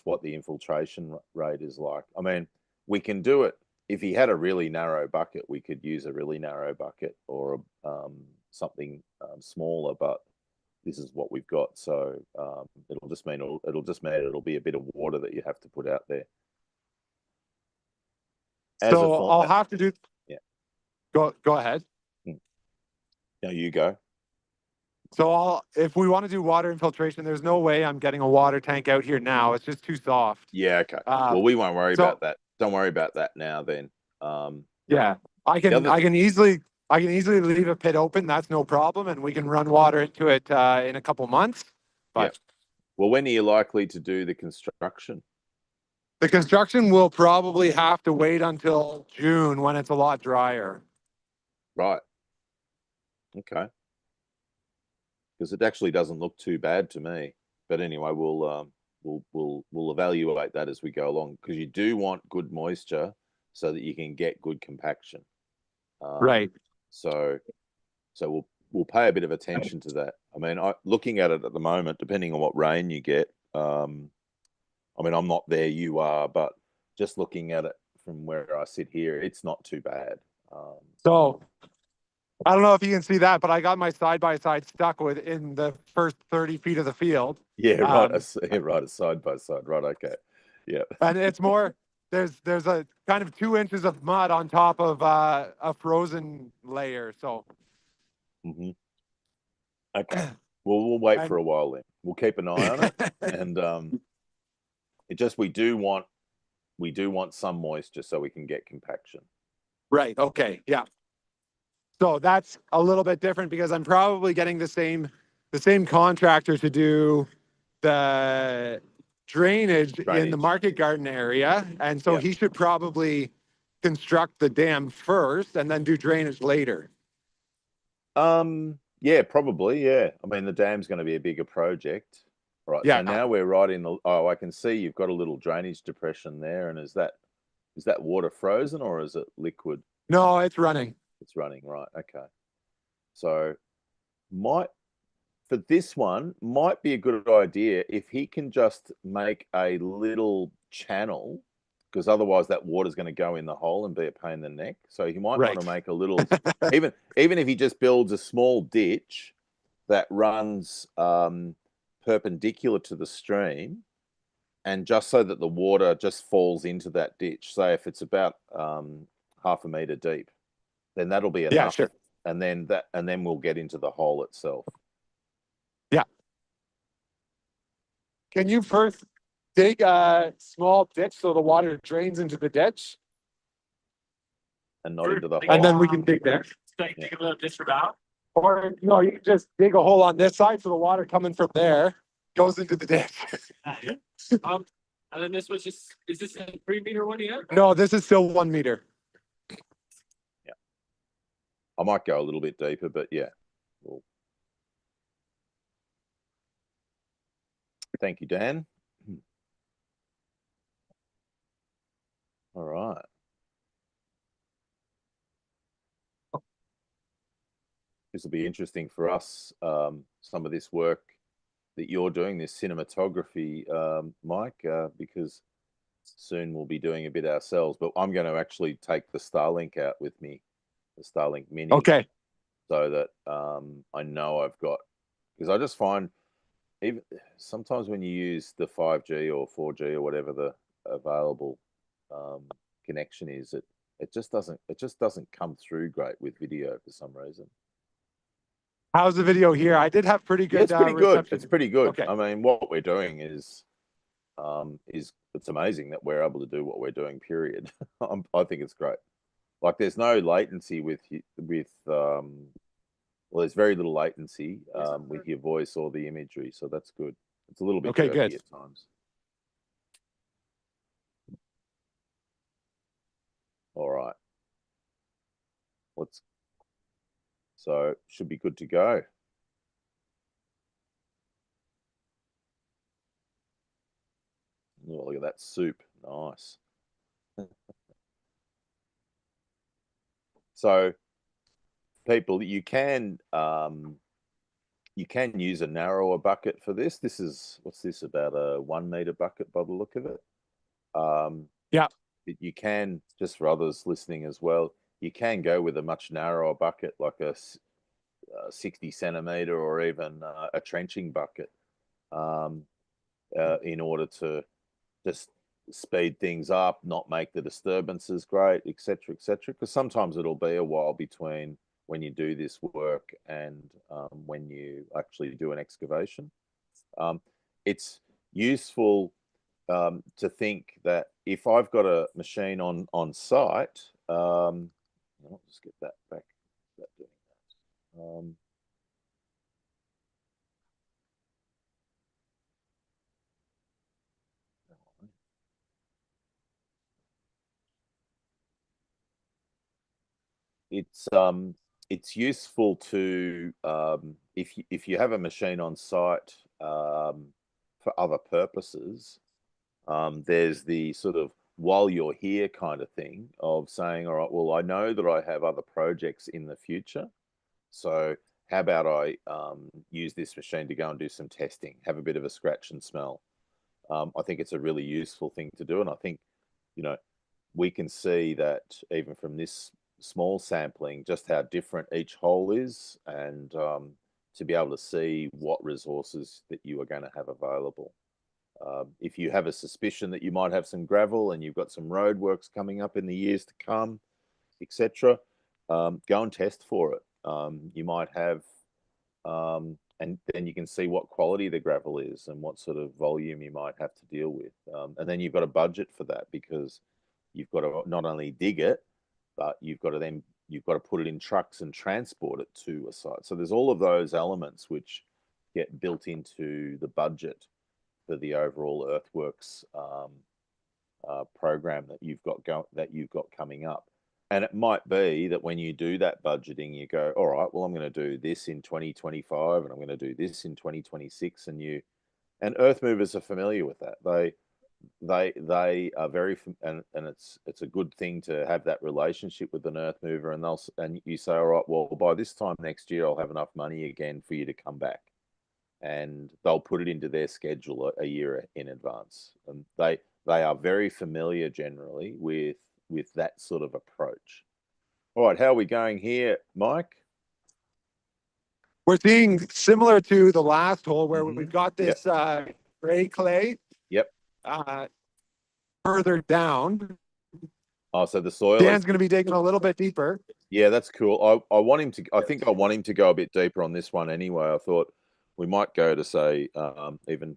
what the infiltration rate is like. I mean, we can do it if he had a really narrow bucket. We could use a really narrow bucket or something smaller, but this is what we've got. So it'll just mean it'll be a bit of water that you have to put out there. As a So form, I'll have to do. yeah. Go ahead. No, you go. So if we want to do water infiltration, there's no way I'm getting a water tank out here now. It's just too soft. Yeah, okay. Well, we won't worry so about that. Don't worry about that now then. Yeah, I can easily leave a pit open. That's no problem, and we can run water into it in a couple months. But yeah. Well, when are you likely to do the construction? the construction will probably have to wait until June when it's a lot drier. Right. Okay. Because it actually doesn't look too bad to me. But anyway, we'll evaluate that as we go along, because you do want good moisture so that you can get good compaction. Right. So we'll pay a bit of attention to that. I mean, looking at it at the moment, depending on what rain you get, I mean, I'm not there, you are, but just looking at it from where I sit here, it's not too bad. So I don't know if you can see that, but I got my side-by-side stuck in the first 30 feet of the field. Yeah, right. Right, a side by side. Right, okay. Yeah. And it's more, there's a kind of 2 inches of mud on top of a frozen layer. So Mm-hmm. Okay. Well, we'll wait for a while then. We'll keep an eye on it, and it just we do want some moisture so we can get compaction. Right. Okay. Yeah. So that's a little bit different because I'm probably getting the same contractor to do the drainage in the market garden area, and so he should probably construct the dam first and then do drainage later. Yeah, probably. Yeah. I mean, the dam's going to be a bigger project. Right. Yeah. So now we're right in the. Oh, I can see you've got a little drainage depression there, and is that water frozen or is it liquid? No, it's running. It's running, right? Okay. So for this one might be a good idea if he can just make a little channel, because otherwise that water's going to go in the hole and be a pain in the neck. So he might want to make a little, even if he just builds a small ditch that runs perpendicular to the stream, and just so that the water just falls into that ditch. Say if it's about half a meter deep, then that'll be enough. Yeah, sure. And then we'll get into the hole itself. can you first dig a small ditch so the water drains into the ditch? And not into the hole. And then we can dig there. Yeah. Dig a little ditch about. Or no, you can just dig a hole on this side so the water coming from there goes into the ditch. And then this was just, is this a 3 meter one yet? No, this is still 1 meter. Yeah. I might go a little bit deeper, but yeah. Well, thank you, Dan. All right. This will be interesting for us. Some of this work that you're doing, this cinematography, Mike, because soon we'll be doing a bit ourselves. But I'm going to actually take the Starlink out with me, the Starlink Mini. Okay. So that I know I've got, because I just find even sometimes when you use the 5G or 4G or whatever the available connection is, it just doesn't come through great with video for some reason. How's the video here? I did have pretty good. Yeah, it's pretty good. Reception. It's pretty good. Okay. I mean, what we're doing is it's amazing that we're able to do what we're doing. Period. I think it's great. Like there's no latency with well, there's very little latency with your voice or the imagery, so that's good. It's a little bit okay, jerky good. at times. All right. So should be good to go. Oh, look at that soup. Nice. So people, you can use a narrower bucket for this. This is, what's this, about a 1 meter bucket by the look of it. Yeah. You can, just for others listening as well, you can go with a much narrower bucket, like a 60 centimeter or even a trenching bucket, in order to just speed things up, not make the disturbances great, etc., etc. Because sometimes it'll be a while between when you do this work and when you actually do an excavation. It's useful to think that if I've got a machine on site, I'll just get that back. Doing that. It's useful to if you have a machine on site for other purposes, there's the sort of while you're here kind of thing of saying, all right, well, I know that I have other projects in the future, so how about I use this machine to go and do some testing, have a bit of a scratch and smell. I think it's a really useful thing to do, and I think, you know, we can see that even from this small sampling, just how different each hole is, and to be able to see what resources that you are going to have available. If you have a suspicion that you might have some gravel and you've got some road works coming up in the years to come, etc., go and test for it. You might have, and then you can see what quality the gravel is and what sort of volume you might have to deal with. And then you've got a budget for that, because you've got to not only dig it, but you've got to put it in trucks and transport it to a site. So there's all of those elements which get built into the budget for the overall earthworks program that you've got coming up. And it might be that when you do that budgeting, you go, all right, well, I'm going to do this in 2025 and I'm going to do this in 2026. And earth movers are familiar with that. They are very, and it's a good thing to have that relationship with an earth mover, and you say, all right, well, by this time next year, I'll have enough money again for you to come back, and they'll put it into their schedule a year in advance. And they are very familiar generally with that sort of approach. All right, how are we going here, Mike? We're seeing similar to the last hole where we've got this gray clay. Yep. Further down. Oh, so the soil. Dan's going to be digging a little bit deeper. Yeah, that's cool. I want him to. I think I want him to go a bit deeper on this one anyway. I thought we might go to say even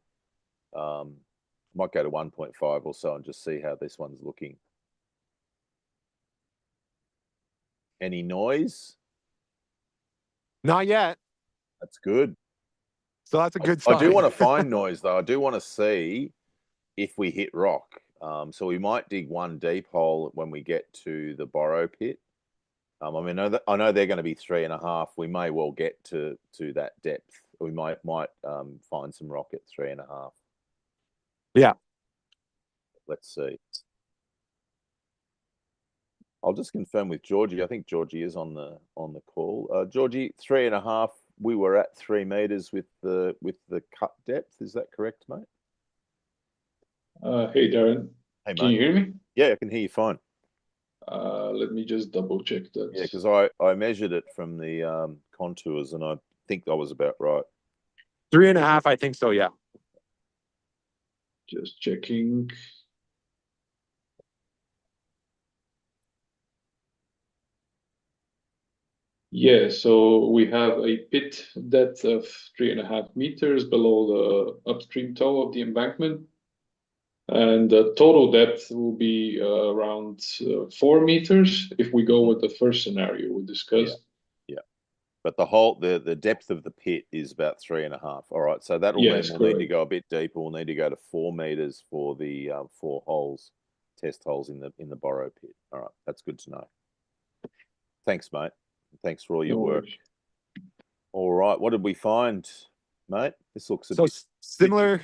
Might go to 1.5 or so and just see how this one's looking. Any noise? Not yet. That's good. So that's a good I sign. do want to find noise though. I do want to see if we hit rock. So we might dig one deep hole when we get to the borrow pit. I mean, I know they're going to be 3.5. We may well get to that depth. We might find some rock at 3.5. Yeah. Let's see. I'll just confirm with Georgie. I think Georgie is on the call. Georgie, 3.5. We were at 3 meters with the cut depth. Is that correct, mate? Hey, Darren. Hey, mate. Can you hear me? Yeah, I can hear you fine. Let me just double check that. Yeah, because I measured it from the contours, and I think I was about right. 3.5, I think so, yeah. Just checking. Yeah, so we have a pit depth of 3.5 meters below the upstream toe of the embankment. And the total depth will be around 4 meters if we go with the first scenario we discussed. Yeah. But the depth of the pit is about 3.5. All right, so that'll mean we'll need to go a bit deeper. We'll need to go to 4 meters for the 4 holes, test holes in the borrow pit. All right, that's good to know. Thanks, mate. Thanks for all your work. All right, what did we find, mate? This looks a bit similar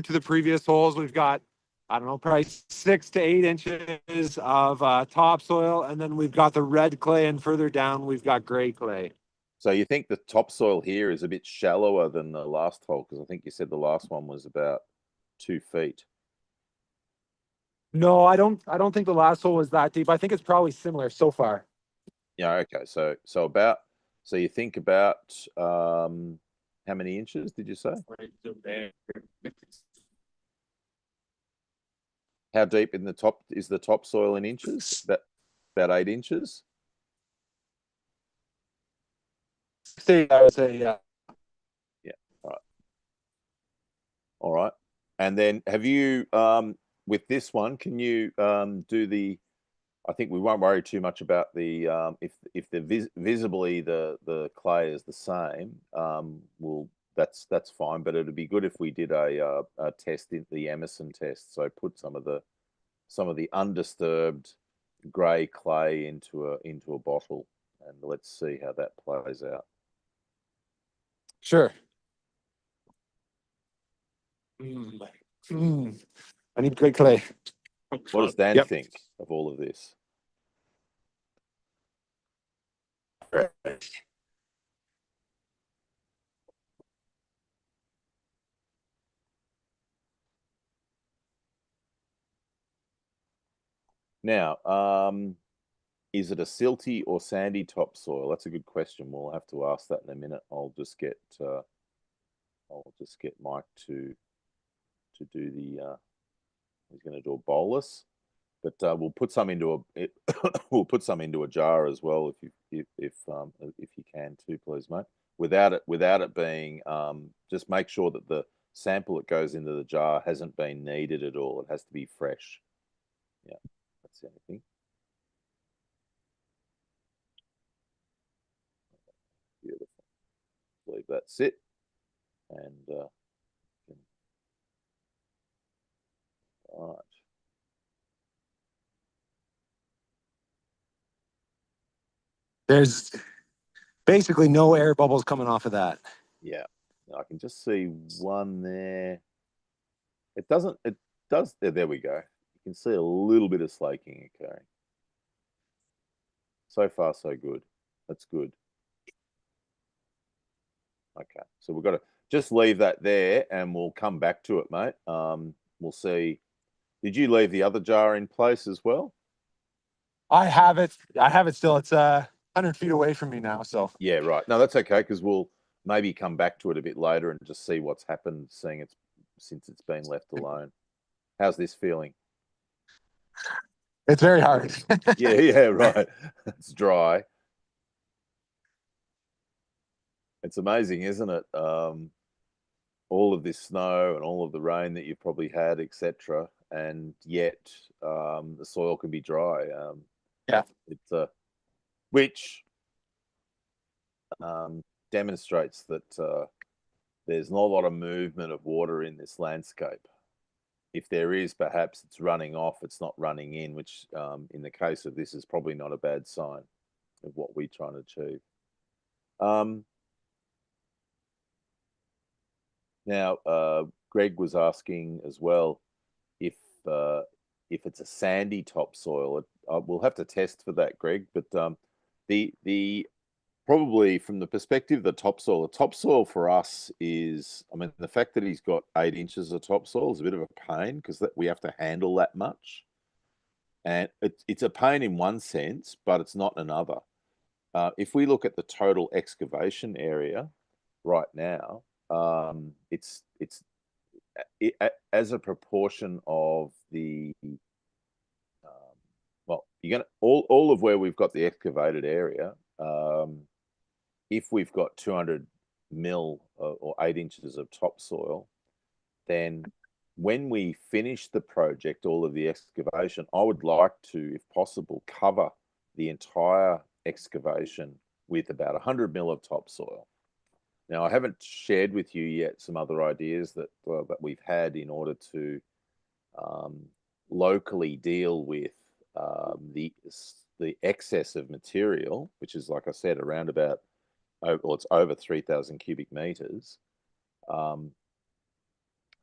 to the previous holes. We've got, I don't know, probably 6 to 8 inches of topsoil, and then we've got the red clay, and further down we've got gray clay. So you think the topsoil here is a bit shallower than the last hole? Because I think you said the last one was about 2 feet. No, I don't think the last hole was that deep. I think it's probably similar so far. Yeah, okay. So you think about how many inches did you say? How deep in the top is the topsoil in inches? About 8 inches? I would say, yeah. Yeah. All right. And then have you with this one, can you do the, I think we won't worry too much about the if the visibly the clay is the same, that's fine, but it'd be good if we did a test in the Emerson test. So put some of the undisturbed grey clay into a bottle, and let's see how that plays out. Sure. I need great clay. What does Dan think of all of this? Now, is it a silty or sandy topsoil? That's a good question. We'll have to ask that in a minute. I'll just get Mike to do the. He's going to do a bolus, but we'll put some into a jar as well if you can too, please, mate. Without it being just make sure that the sample that goes into the jar hasn't been kneaded at all. It has to be fresh. Yeah, that's the only thing. Beautiful. Leave that sit, and all right. There's basically no air bubbles coming off of that. Yeah, I can just see one there. It does. There we go. You can see a little bit of slaking occurring. So far, so good. That's good. Okay, so we've got to just leave that there, and we'll come back to it, mate. We'll see. Did you leave the other jar in place as well? I have it still. It's 100 feet away from me now. So yeah, right. No, that's okay, because we'll maybe come back to it a bit later and just see what's happened, since it's been left alone. How's this feeling? It's very hard. yeah, right. It's dry. It's amazing, isn't it? all of this snow and all of the rain that you've probably had, etc., and yet the soil can be dry. Yeah. It's which demonstrates that there's not a lot of movement of water in this landscape. If there is, perhaps it's running off, it's not running in, which in the case of this is probably not a bad sign of what we're trying to achieve. Now, Greg was asking as well if it's a sandy topsoil. We'll have to test for that, Greg. But the probably from the perspective of the topsoil for us is, I mean, the fact that he's got 8 inches of topsoil is a bit of a pain because we have to handle that much, and it's a pain in one sense, but it's not in another. If we look at the total excavation area right now, it's as a proportion of the well, you're gonna all of where we've got the excavated area. If we've got 200 mil or 8 inches of topsoil, then when we finish the project, all of the excavation, I would like to, if possible, cover the entire excavation with about 100 mil of topsoil. Now, I haven't shared with you yet some other ideas that we've had in order to locally deal with the excess of material, which is, like I said, around about, well, it's over 3,000 cubic meters.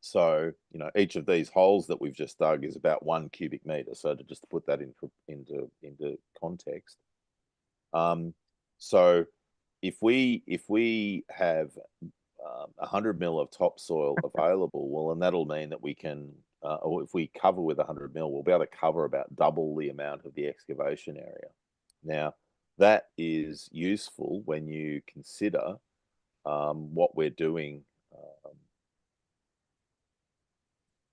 So, you know, each of these holes that we've just dug is about 1 cubic meter. So to just put that into context. So if we have 100 mil of topsoil available, well, and that'll mean that we can, or if we cover with 100 mil, we'll be able to cover about double the amount of the excavation area. Now, that is useful when you consider what we're doing.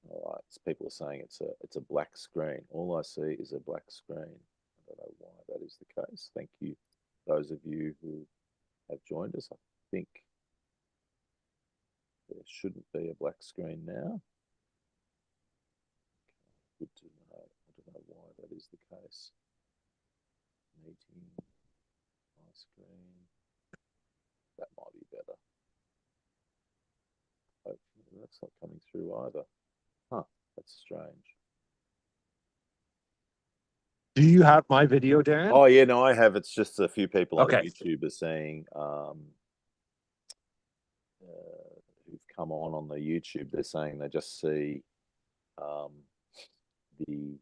All right, so people are saying it's a black screen. All I see is a black screen. I don't know why that is the case. Thank you, those of you who have joined us. I think there shouldn't be a black screen now. Good to know. I don't know why that is the case. Meeting, my screen. That might be better. Hopefully that's not coming through either. Huh, that's strange. Do you have my video, Darren? Oh yeah, no, I have. It's just a few people on Okay. YouTube are saying who've come on the YouTube. They're saying they just see the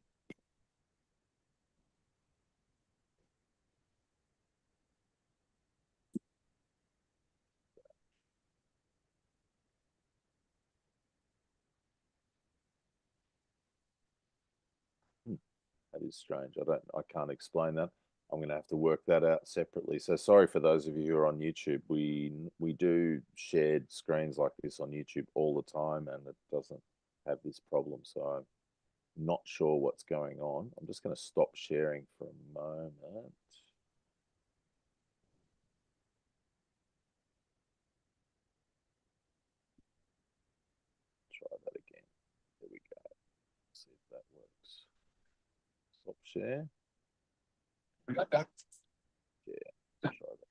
that is strange. I can't explain that. I'm going to have to work that out separately. So sorry for those of you who are on YouTube. We do shared screens like this on YouTube all the time, and it doesn't have this problem. So I'm not sure what's going on. I'm just going to stop sharing for a moment. Try that again. There we go. See if that works. Stop share. We got that. Yeah, try that.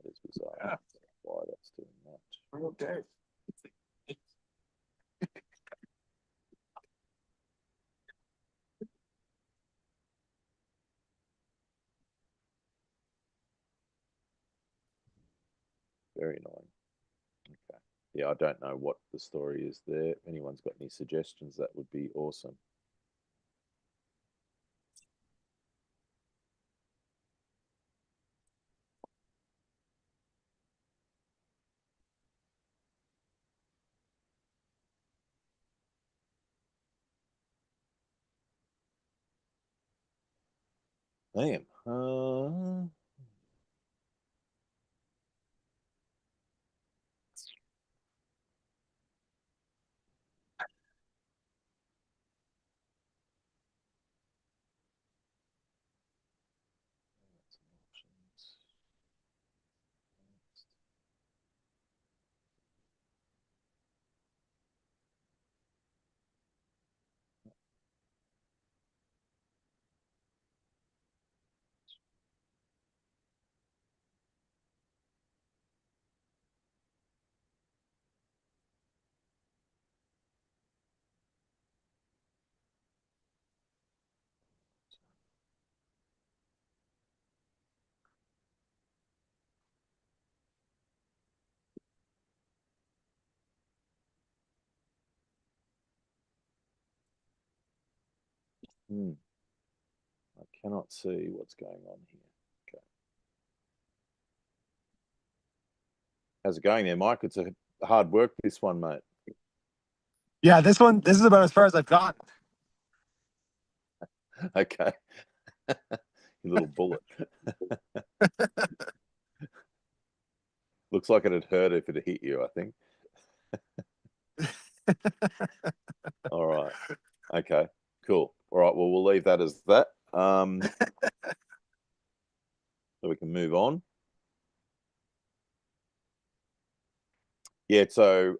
That is bizarre. Yeah. Why that's doing that. We're okay. Very annoying. Okay. Yeah, I don't know what the story is there. If anyone's got any suggestions, that would be awesome. Damn. I cannot see what's going on here. Okay. How's it going there, Mike? It's a hard work, this one, mate. Yeah, this is about as far as I've got. Okay. You little bullet. Looks like it'd hurt if it hit you, I think. All right. Okay, cool. All right, well, we'll leave that as that. So we can move on. Yeah, so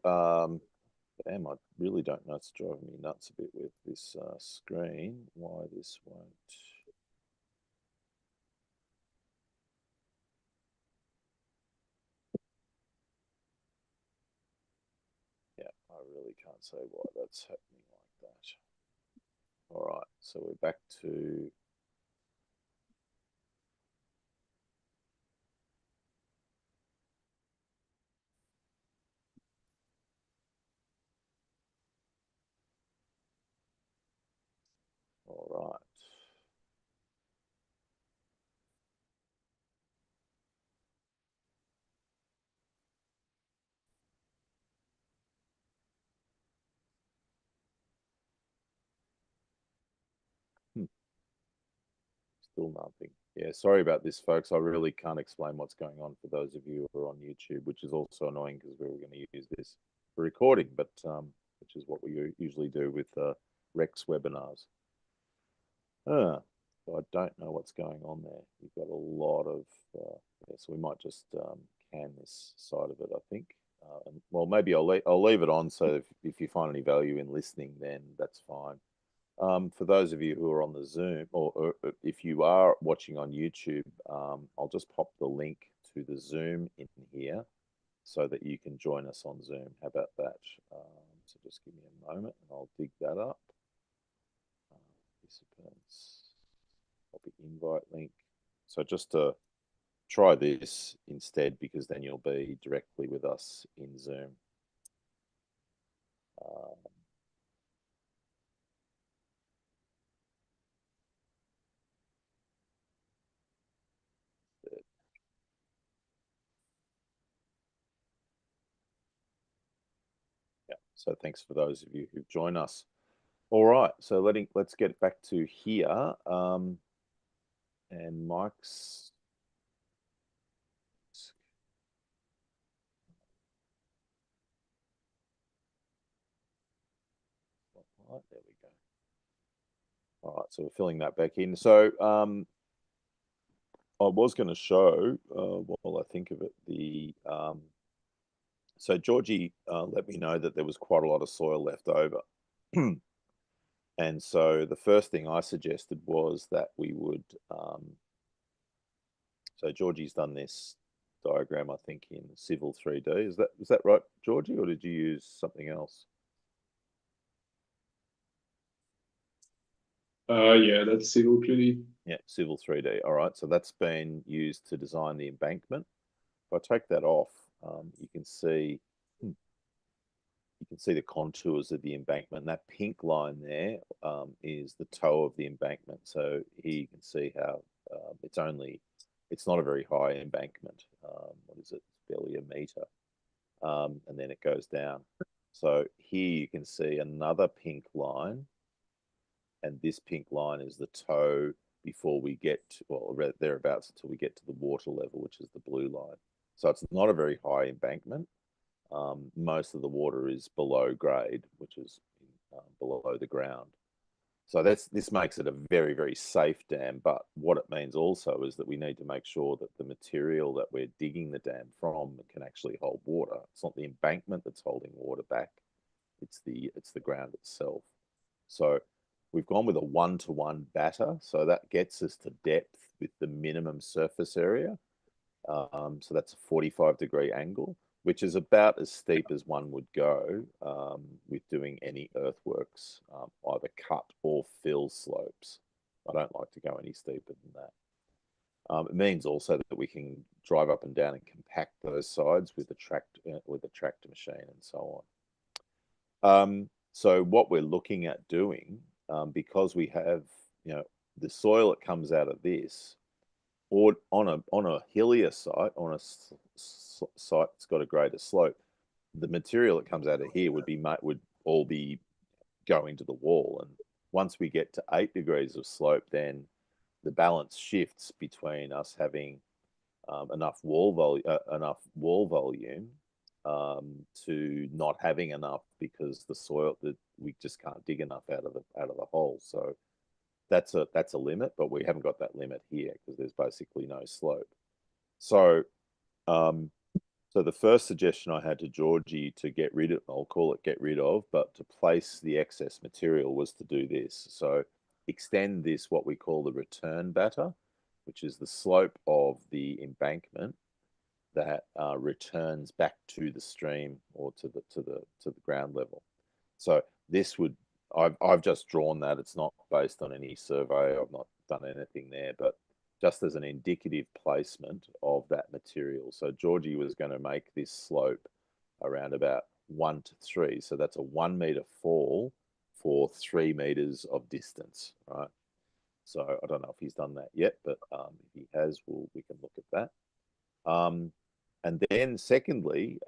damn, I really don't know. It's driving me nuts a bit with this screen. Why this won't. Yeah, I really can't say why that's happening like that. All right, so we're back to. All right. Still nothing. Yeah, sorry about this, folks. I really can't explain what's going on for those of you who are on YouTube, which is also annoying because we were going to use this for recording, but which is what we usually do with Rex webinars. So I don't know what's going on there. You've got a lot of, yeah, so we might just can this side of it, I think. And, well, maybe I'll leave it on, so if you find any value in listening, then that's fine. For those of you who are on the Zoom, or if you are watching on YouTube, I'll just pop the link to the Zoom in here so that you can join us on Zoom. How about that? So just give me a moment and I'll dig that up. Participants, copy invite link. So just to try this instead, because then you'll be directly with us in Zoom. Yeah, so thanks for those of you who've joined us. All right, so let's get back to here. And Mike's. Right, there we go. All right, so we're filling that back in. So I was going to show, while I think of it, so Georgie let me know that there was quite a lot of soil left over. And so the first thing I suggested was that we would, so Georgie's done this diagram, I think, in Civil 3D. Is that right, Georgie, or did you use something else? Yeah, that's Civil 3D. Yeah, Civil 3D. All right, so that's been used to design the embankment. If I take that off, you can see the contours of the embankment. And that pink line there is the toe of the embankment. So here you can see how it's not a very high embankment. What is it? It's barely a meter. And then it goes down. So here you can see another pink line. And this pink line is the toe before we get to, well, thereabouts until we get to the water level, which is the blue line. So it's not a very high embankment. Most of the water is below grade, which is below the ground. So this makes it a very, very safe dam. But what it means also is that we need to make sure that the material that we're digging the dam from can actually hold water. It's not the embankment that's holding water back. It's the ground itself. So we've gone with a 1-to-1 batter. So that gets us to depth with the minimum surface area. So that's a 45-degree angle, which is about as steep as one would go with doing any earthworks, either cut or fill slopes. I don't like to go any steeper than that. It means also that we can drive up and down and compact those sides with a tractor machine and so on. So what we're looking at doing, because we have you know, the soil that comes out of this, or on a hillier site, on a site that's got a greater slope, the material that comes out of here would all be going to the wall. And once we get to 8 degrees of slope, then the balance shifts between us having enough wall volume to not having enough, because the soil, that we just can't dig enough out of the hole. So that's a limit, but we haven't got that limit here because there's basically no slope. So so the first suggestion I had to Georgie to get rid of, I'll call it get rid of, but to place the excess material, was to do this. So extend this, what we call the return batter, which is the slope of the embankment that returns back to the stream or to the ground level. So this would, I've just drawn that. It's not based on any survey. I've not done anything there, but just as an indicative placement of that material. So Georgie was going to make this slope around about 1 to 3. So that's a 1 meter fall for 3 meters of distance, right? So I don't know if he's done that yet, but if he has, we can look at that. And then secondly,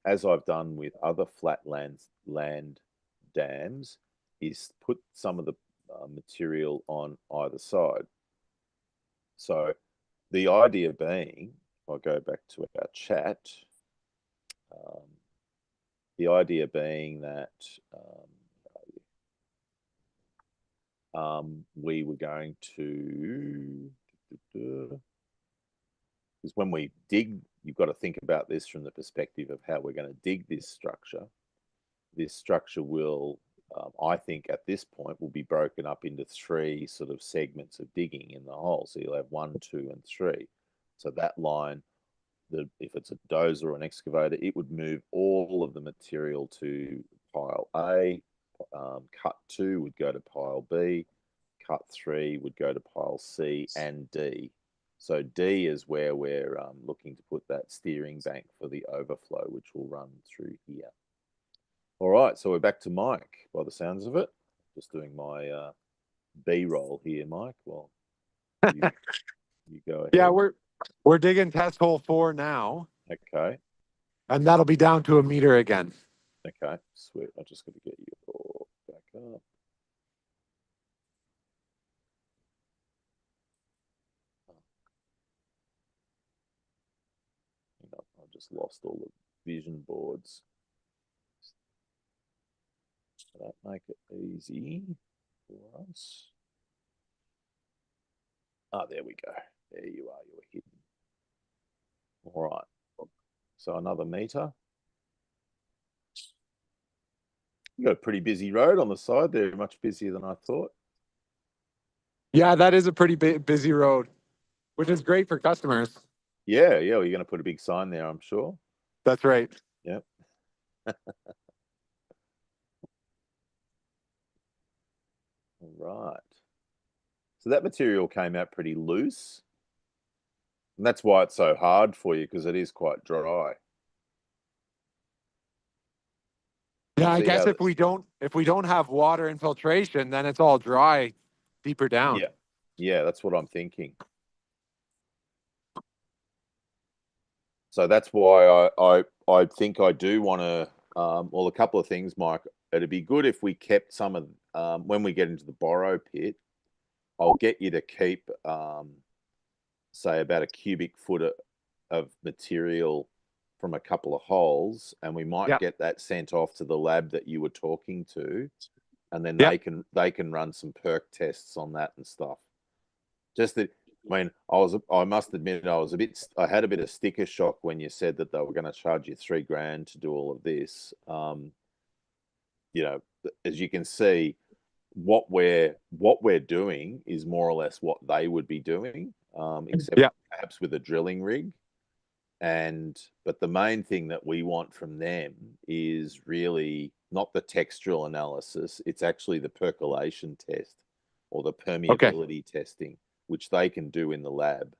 as I've done with other flatland dams, is put some of the material on either side. So the idea being, if I go back to our chat, the idea being that we were going to, because when we dig, you've got to think about this from the perspective of how we're going to dig this structure. This structure will, I think at this point, will be broken up into 3 sort of segments of digging in the hole. So you'll have 1, 2, and 3. So that line, if it's a dozer or an excavator, it would move all of the material to pile A. Cut 2 would go to pile B. Cut 3 would go to pile C and D. So D is where we're looking to put that steering bank for the overflow, which will run through here. All right, so we're back to Mike by the sounds of it. Just doing my B-roll here, Mike. Well, you go ahead. Yeah, we're digging test hole 4 now. Okay. And that'll be down to 1 meter again. Okay, sweet. I just got to get you all back up. I've just lost all the vision boards. So that make it easy for us. Ah, there we go. There you are. You were hidden. All right. So another meter. You got a pretty busy road on the side there, much busier than I thought. Yeah, that is a pretty busy road, which is great for customers. Yeah. Well, you're going to put a big sign there, I'm sure. That's right. Yep. All right. So that material came out pretty loose. And that's why it's so hard for you, because it is quite dry. Yeah, I guess if we don't have water infiltration, then it's all dry deeper down. Yeah, that's what I'm thinking. So that's why I think I do want to, well, a couple of things, Mike. It'd be good if we kept some of, when we get into the borrow pit, I'll get you to keep, say, about a cubic foot of material from a couple of holes, and we might get that sent off to the lab that you were talking to, and then they can run some perk tests on that and stuff. Just that, I mean, I must admit I had a bit of sticker shock when you said that they were going to charge you $3,000 to do all of this. You know, as you can see, what we're doing is more or less what they would be doing, except perhaps with a drilling rig. But the main thing that we want from them is really not the textural analysis. It's actually the percolation test or the permeability testing, which they can do in the lab.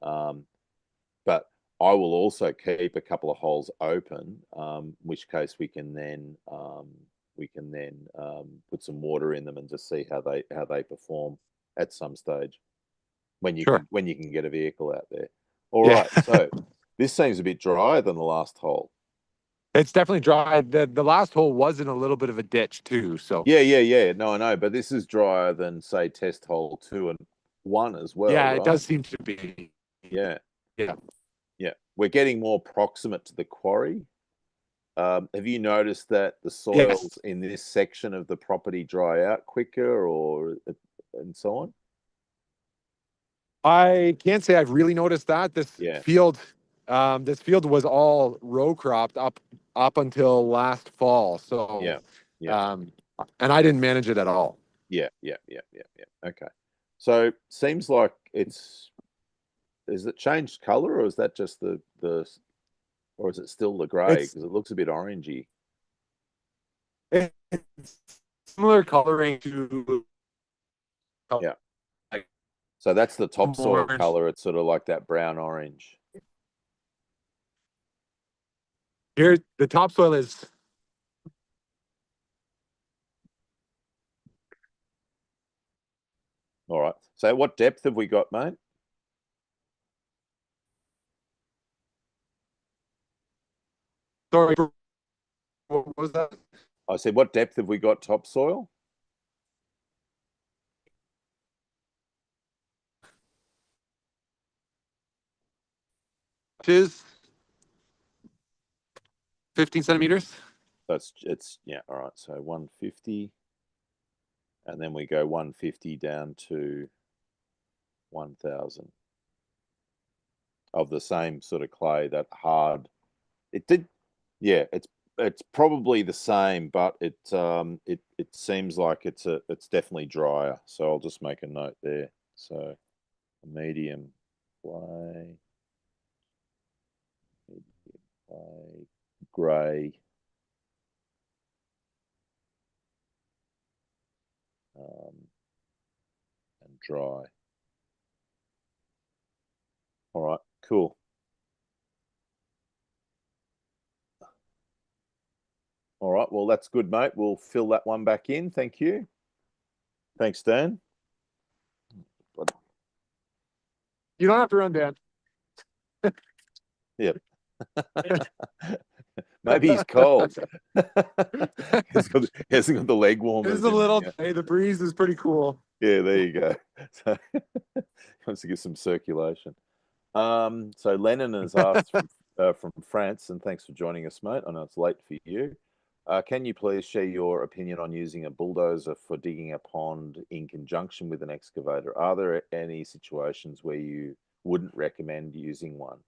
But I will also keep a couple of holes open, in which case we can then we can then put some water in them and just see how they perform at some stage when you Sure. can get a vehicle out there. All Yeah. right, so this seems a bit drier than the last hole. It's definitely dry. The last hole was in a little bit of a ditch too. So Yeah. No, I know, but this is drier than say test hole 2 and 1 as well. yeah, right? it does seem to be. Yeah. Yeah. Yeah. We're getting more proximate to the quarry. Have you noticed that the soils in this section of the property dry out quicker and so on? I can't say I've really noticed that. This field was all row cropped up until last fall. So and I didn't manage it at all. Yeah. Okay. So seems like is it changed color, or is that just or is it still the gray? Because it looks a bit orangey. It's similar coloring to So that's the topsoil color. It's sort of like that brown orange. Here, the topsoil is. All right. So what depth have we got, mate? Sorry, what was that? I said, what depth have we got topsoil? Is 15 centimeters. It's yeah. All right. So 150, and then we go 150 down to 1,000 of the same sort of clay, that hard. It did, yeah. It's probably the same, but it seems like it's definitely drier. So I'll just make a note there. So medium clay, grey, and dry. All right, cool. All right, well, that's good, mate. We'll fill that one back in. Thank you. Thanks, Dan. You don't have to run, Dan. Yep. Maybe he's cold. he hasn't got the leg warmers. It's a little day. The breeze is pretty cool. Yeah, there you go. So he wants to get some circulation. So Lennon has asked from France, and thanks for joining us, mate. I know it's late for you. Can you please share your opinion on using a bulldozer for digging a pond in conjunction with an excavator? Are there any situations where you wouldn't recommend using one?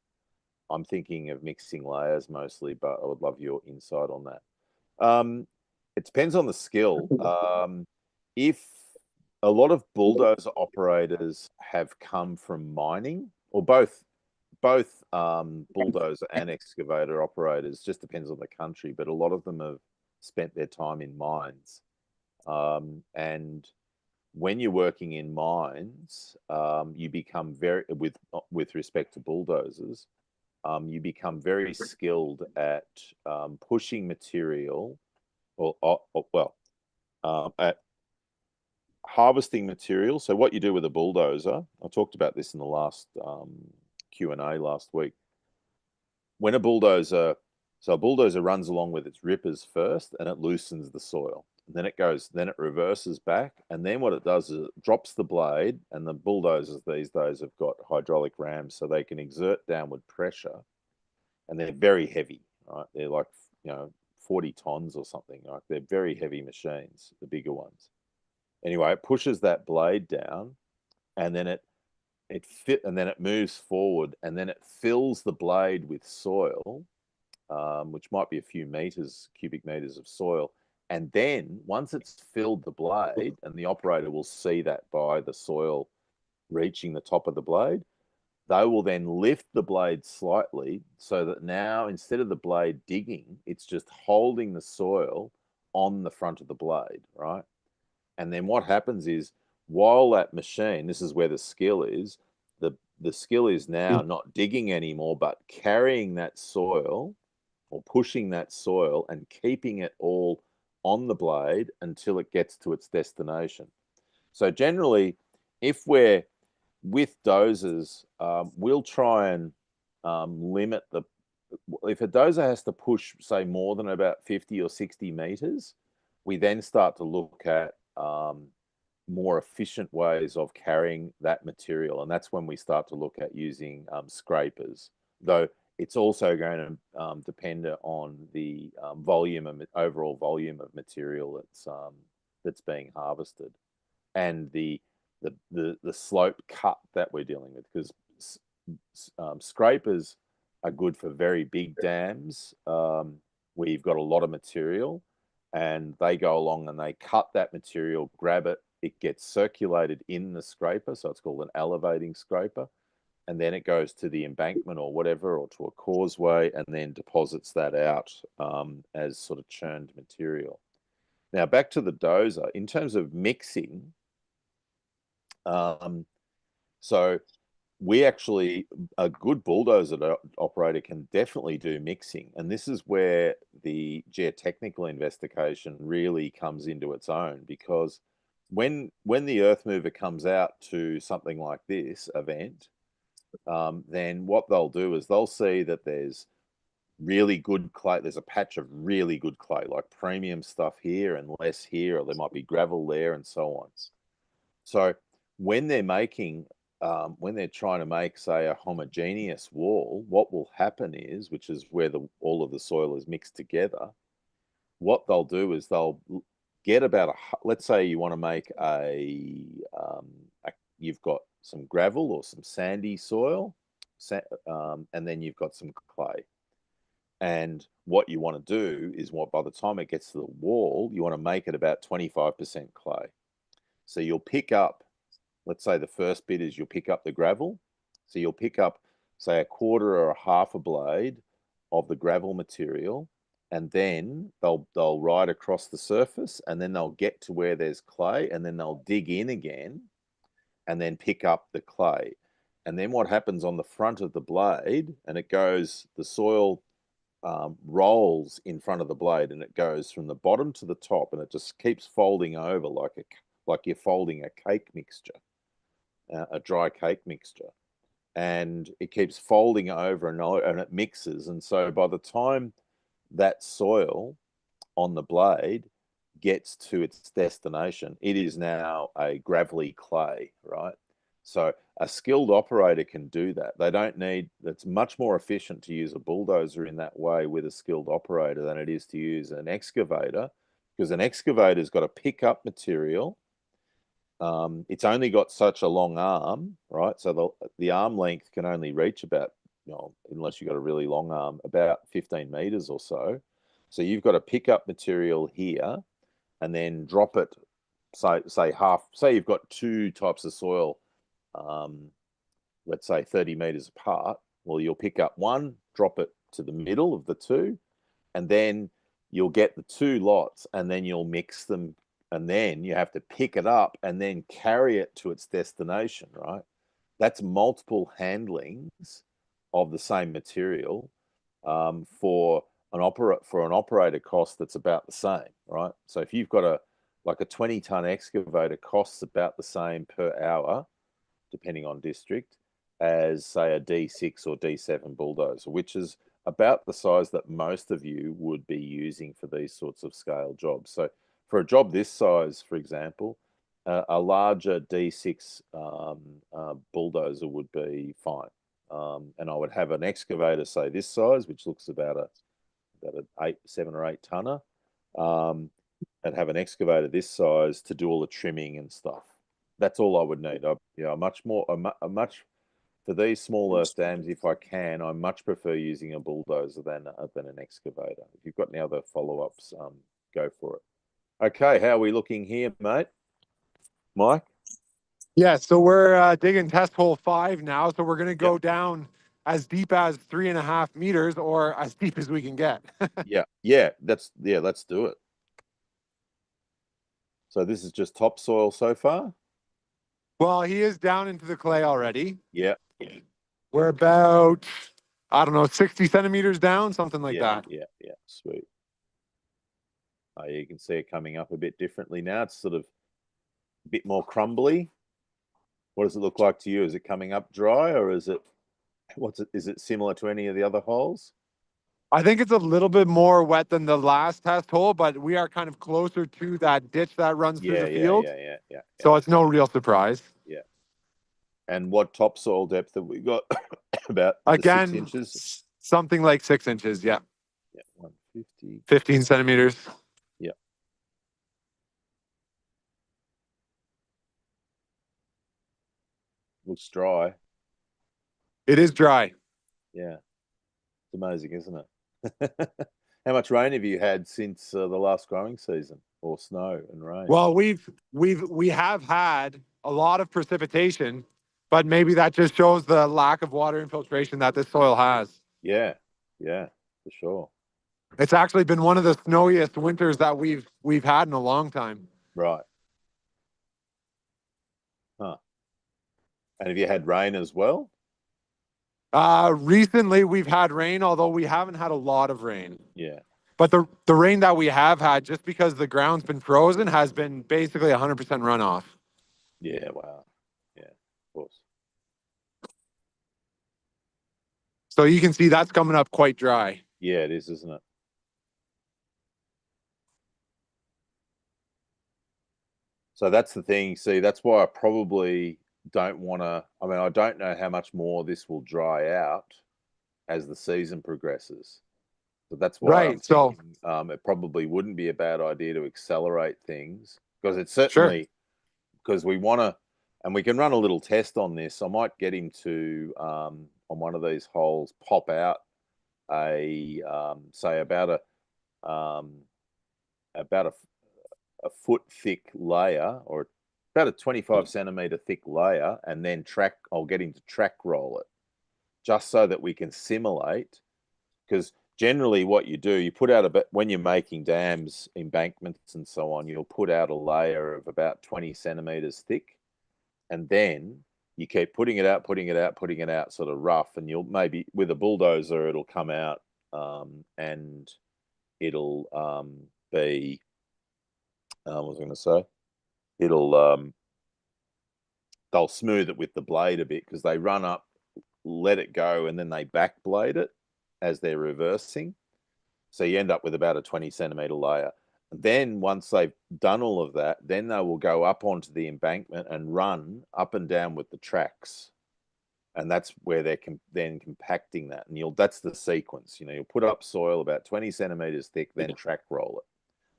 I'm thinking of mixing layers mostly, but I would love your insight on that. It depends on the skill. If a lot of bulldozer operators have come from mining, or both bulldozer and excavator operators, just depends on the country, but a lot of them have spent their time in mines. And when you're working in mines, you become with respect to bulldozers, you become very skilled at pushing material, at harvesting material. So what you do with a bulldozer, I talked about this in the last Q&A last week. When a bulldozer runs along with its rippers first, and it loosens the soil. And then it reverses back, and then what it does is it drops the blade, and the bulldozers these days have got hydraulic rams, so they can exert downward pressure, and they're very heavy, right? They're like 40 tons or something. Like they're very heavy machines, the bigger ones. Anyway, it pushes that blade down, and then it moves forward, and then it fills the blade with soil, which might be a few cubic meters of soil. And then once it's filled the blade, and the operator will see that by the soil reaching the top of the blade, they will then lift the blade slightly so that now instead of the blade digging, it's just holding the soil on the front of the blade, right? And then what happens is, while that machine, this is where the skill is, the skill is now not digging anymore, but carrying that soil or pushing that soil and keeping it all on the blade until it gets to its destination. So generally, if we're with dozers, we'll try and limit the, if a dozer has to push, say, more than about 50 or 60 meters, we then start to look at more efficient ways of carrying that material. And that's when we start to look at using scrapers, though it's also going to depend on the volume of overall volume of material that's being harvested, and the slope cut that we're dealing with, because scrapers are good for very big dams where you've got a lot of material, and they go along and they cut that material, grab it, it gets circulated in the scraper, so it's called an elevating scraper, and then it goes to the embankment or whatever, or to a causeway, and then deposits that out as sort of churned material. Now, back to the dozer, in terms of mixing, so we actually, a good bulldozer operator can definitely do mixing. And this is where the geotechnical investigation really comes into its own, because when the earth mover comes out to something like this event, then what they'll do is they'll see that there's really good clay, there's a patch of really good clay, like premium stuff here and less here, or there might be gravel there and so on. So when they're making, when they're trying to make, say, a homogeneous wall, what will happen is, which is where all of the soil is mixed together, what they'll do is they'll get about let's say you want to make you've got some gravel or some sandy soil, and then you've got some clay. And what you want to do is, by the time it gets to the wall, you want to make it about 25% clay. So you'll pick up, let's say the first bit is you'll pick up the gravel. So you'll pick up, say, a quarter or a half a blade of the gravel material, and then they'll ride across the surface, and then they'll get to where there's clay, and then they'll dig in again and then pick up the clay. And then what happens on the front of the blade, and it goes, the soil rolls in front of the blade, and it goes from the bottom to the top, and it just keeps folding over like you're folding a cake mixture, a dry cake mixture, and it keeps folding over and it mixes. And so by the time that soil on the blade gets to its destination, it is now a gravelly clay, right? So a skilled operator can do that. They don't need, it's much more efficient to use a bulldozer in that way with a skilled operator than it is to use an excavator, because an excavator's got to pick up material. It's only got such a long arm, right? So the arm length can only reach about, unless you've got a really long arm, about 15 meters or so. So you've got to pick up material here and then drop it, say you've got two types of soil, let's say 30 meters apart. Well, you'll pick up one, drop it to the middle of the two, and then you'll get the two lots, and then you'll mix them, and then you have to pick it up and then carry it to its destination, right? That's multiple handlings of the same material for an operator cost that's about the same, right? So if you've got a 20-ton excavator, costs about the same per hour, depending on district, as, say, a D6 or D7 bulldozer, which is about the size that most of you would be using for these sorts of scale jobs. So for a job this size, for example, a larger D6 bulldozer would be fine. And I would have an excavator, say, this size, which looks about a 7 or 8 tonner, and have an excavator this size to do all the trimming and stuff. That's all I would need. For these small earth dams, if I can, I much prefer using a bulldozer than an excavator. If you've got any other follow-ups, go for it. Okay, how are we looking here, mate? Mike? Yeah, so we're digging test hole 5 now. So we're going to go down as deep as 3.5 meters, or as deep as we can get. Let's do it. So this is just topsoil so far? Well, he is down into the clay already. Yeah. We're about, I don't know, 60 centimeters down, something like that. Yeah, sweet. You can see it coming up a bit differently now. It's sort of a bit more crumbly. What does it look like to you? Is it coming up dry, or is it is it similar to any of the other holes? I think it's a little bit more wet than the last test hole, but we are kind of closer to that ditch that runs through the field. Yeah. So it's no real surprise. Yeah. And what topsoil depth have we got? About Again, 6 inches? something like 6 inches. Yeah. Yeah, 150. 15 centimeters. Yeah. Looks dry. It is dry. Yeah. It's amazing, isn't it? How much rain have you had since the last growing season, or snow and rain? Well, we have had a lot of precipitation, but maybe that just shows the lack of water infiltration that this soil has. Yeah, for sure. It's actually been one of the snowiest winters that we've had in a long time. Right. Huh. And have you had rain as well? Recently we've had rain, although we haven't had a lot of rain. Yeah. But the rain that we have had, just because the ground's been frozen, has been basically 100% runoff. Yeah, wow. Yeah, of course. So you can see that's coming up quite dry. Yeah, it is, isn't it? So that's the thing. See, that's why I probably don't want to. I mean, I don't know how much more this will dry out as the season progresses. So that's why I'm thinking, it probably wouldn't be a bad idea to accelerate things, because it's certainly, because we want to, and we can run a little test on this. I might get him to, on one of these holes, pop out a, say about a foot thick layer, or about a 25 centimeter thick layer, and then I'll get him to track roll it, just so that we can simulate. Because generally what you do, you put out a bit, when you're making dams, embankments and so on, you'll put out a layer of about 20 centimeters thick, and then you keep putting it out sort of rough, and you'll maybe, with a bulldozer, it'll come out, and it'll be, what was I going to say? They'll smooth it with the blade a bit, because they run up, let it go, and then they back blade it as they're reversing. So you end up with about a 20 centimeter layer. And then once they've done all of that, then they will go up onto the embankment and run up and down with the tracks. And that's where they're then compacting that. And that's the sequence. You'll put up soil about 20 centimeters thick, then track roll it.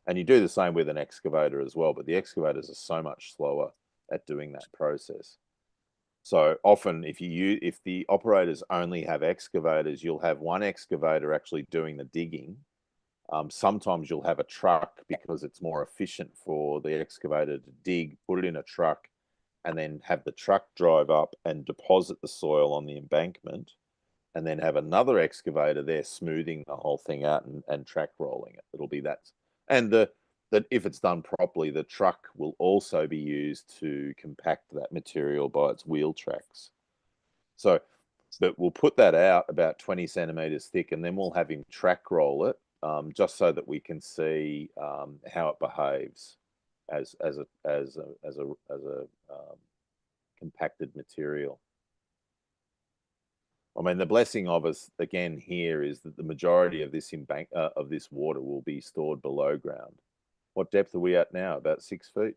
And you do the same with an excavator as well, but the excavators are so much slower at doing that process. So often, if the operators only have excavators, you'll have one excavator actually doing the digging. Sometimes you'll have a truck, because it's more efficient for the excavator to dig, put it in a truck, and then have the truck drive up and deposit the soil on the embankment, and then have another excavator there smoothing the whole thing out and track rolling it. It'll be that. And that if it's done properly, the truck will also be used to compact that material by its wheel tracks. So, but we'll put that out about 20 centimeters thick, and then we'll have him track roll it, just so that we can see how it behaves as a compacted material. I mean, the blessing of us again here is that the majority of this water will be stored below ground. What depth are we at now? About 6 feet?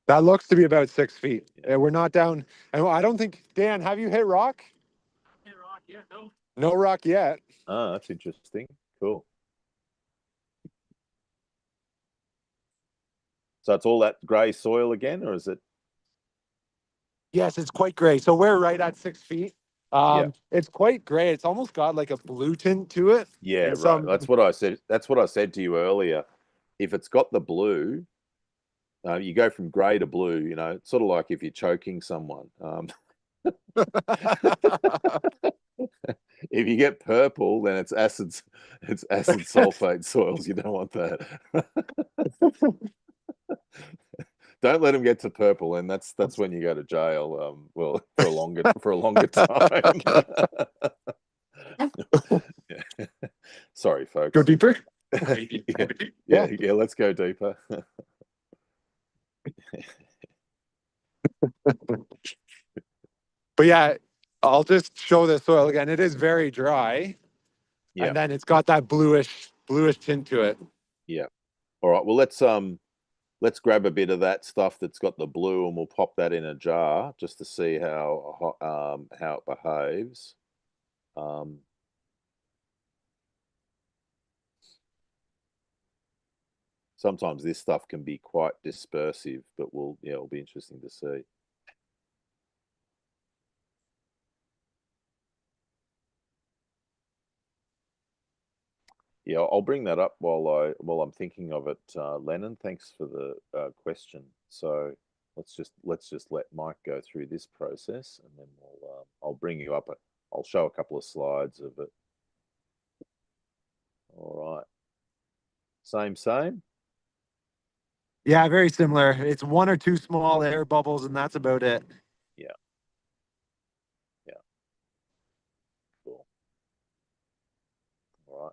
That looks to be about 6 feet. Yeah. We're not down. And I don't think, Dan, have you hit rock? Hit rock, yeah, no. No rock yet. Oh, that's interesting. Cool. So it's all that grey soil again, or is it? Yes, it's quite grey. So we're right at 6 feet. It's quite grey. It's almost got like a blue tint to it. Yeah, right. That's what I said. That's what I said to you earlier. If it's got the blue, you go from grey to blue. It's sort of like if you're choking someone. If you get purple, then it's acid sulfate soils. You don't want that. Don't let them get to purple, and that's when you go to jail. Well, for a longer time. Sorry, folks. Go deeper. Yeah. Let's go deeper. But yeah, I'll just show the soil again. It is very dry. Yeah. And then it's got that bluish tint to it. Yeah. All right. Well, let's grab a bit of that stuff that's got the blue, and we'll pop that in a jar just to see how it behaves. Sometimes this stuff can be quite dispersive, but it'll be interesting to see. Yeah, I'll bring that up while I'm thinking of it, Lennon. Thanks for the question. So let's just let Mike go through this process, and then I'll bring you up. I'll show a couple of slides of it. All right. Same. Yeah, very similar. It's one or two small air bubbles, and that's about it. Yeah. Cool. All right.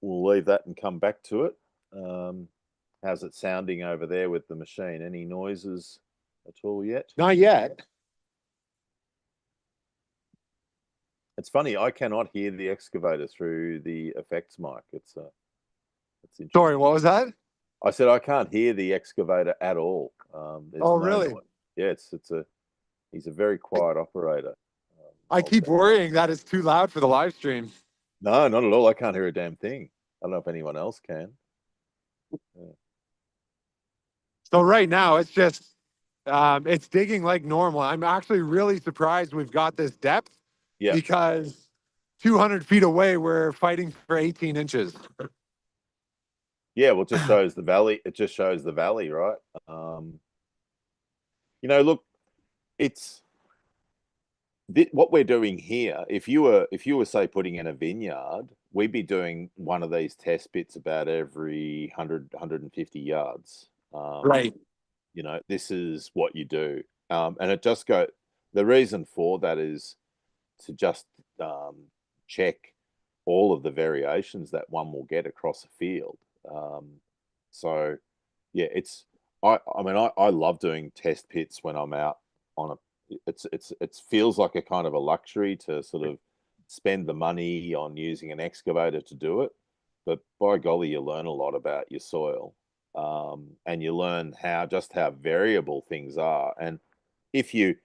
We'll leave that and come back to it. How's it sounding over there with the machine? Any noises at all yet? Not yet. It's funny, I cannot hear the excavator through the effects mic. It's interesting. Sorry, what was that? I said I can't hear the excavator at all. Oh, really? Yeah, he's a very quiet operator. I keep worrying that it's too loud for the live stream. No, not at all. I can't hear a damn thing. I don't know if anyone else can. Yeah. So right now it's just it's digging like normal. I'm actually really surprised we've got this depth. Yeah. Because 200 feet away we're fighting for 18 inches. Yeah, well, it just shows the valley. It just shows the valley, right? Look, it's what we're doing here. If you were say putting in a vineyard, we'd be doing one of these test bits about every 150 yards. Right. This is what you do. And the reason for that is to just check all of the variations that one will get across a field. So yeah, I love doing test pits when I'm out on it feels like a kind of a luxury to sort of spend the money on using an excavator to do it, but by golly, you learn a lot about your soil, and you learn how variable things are. And if you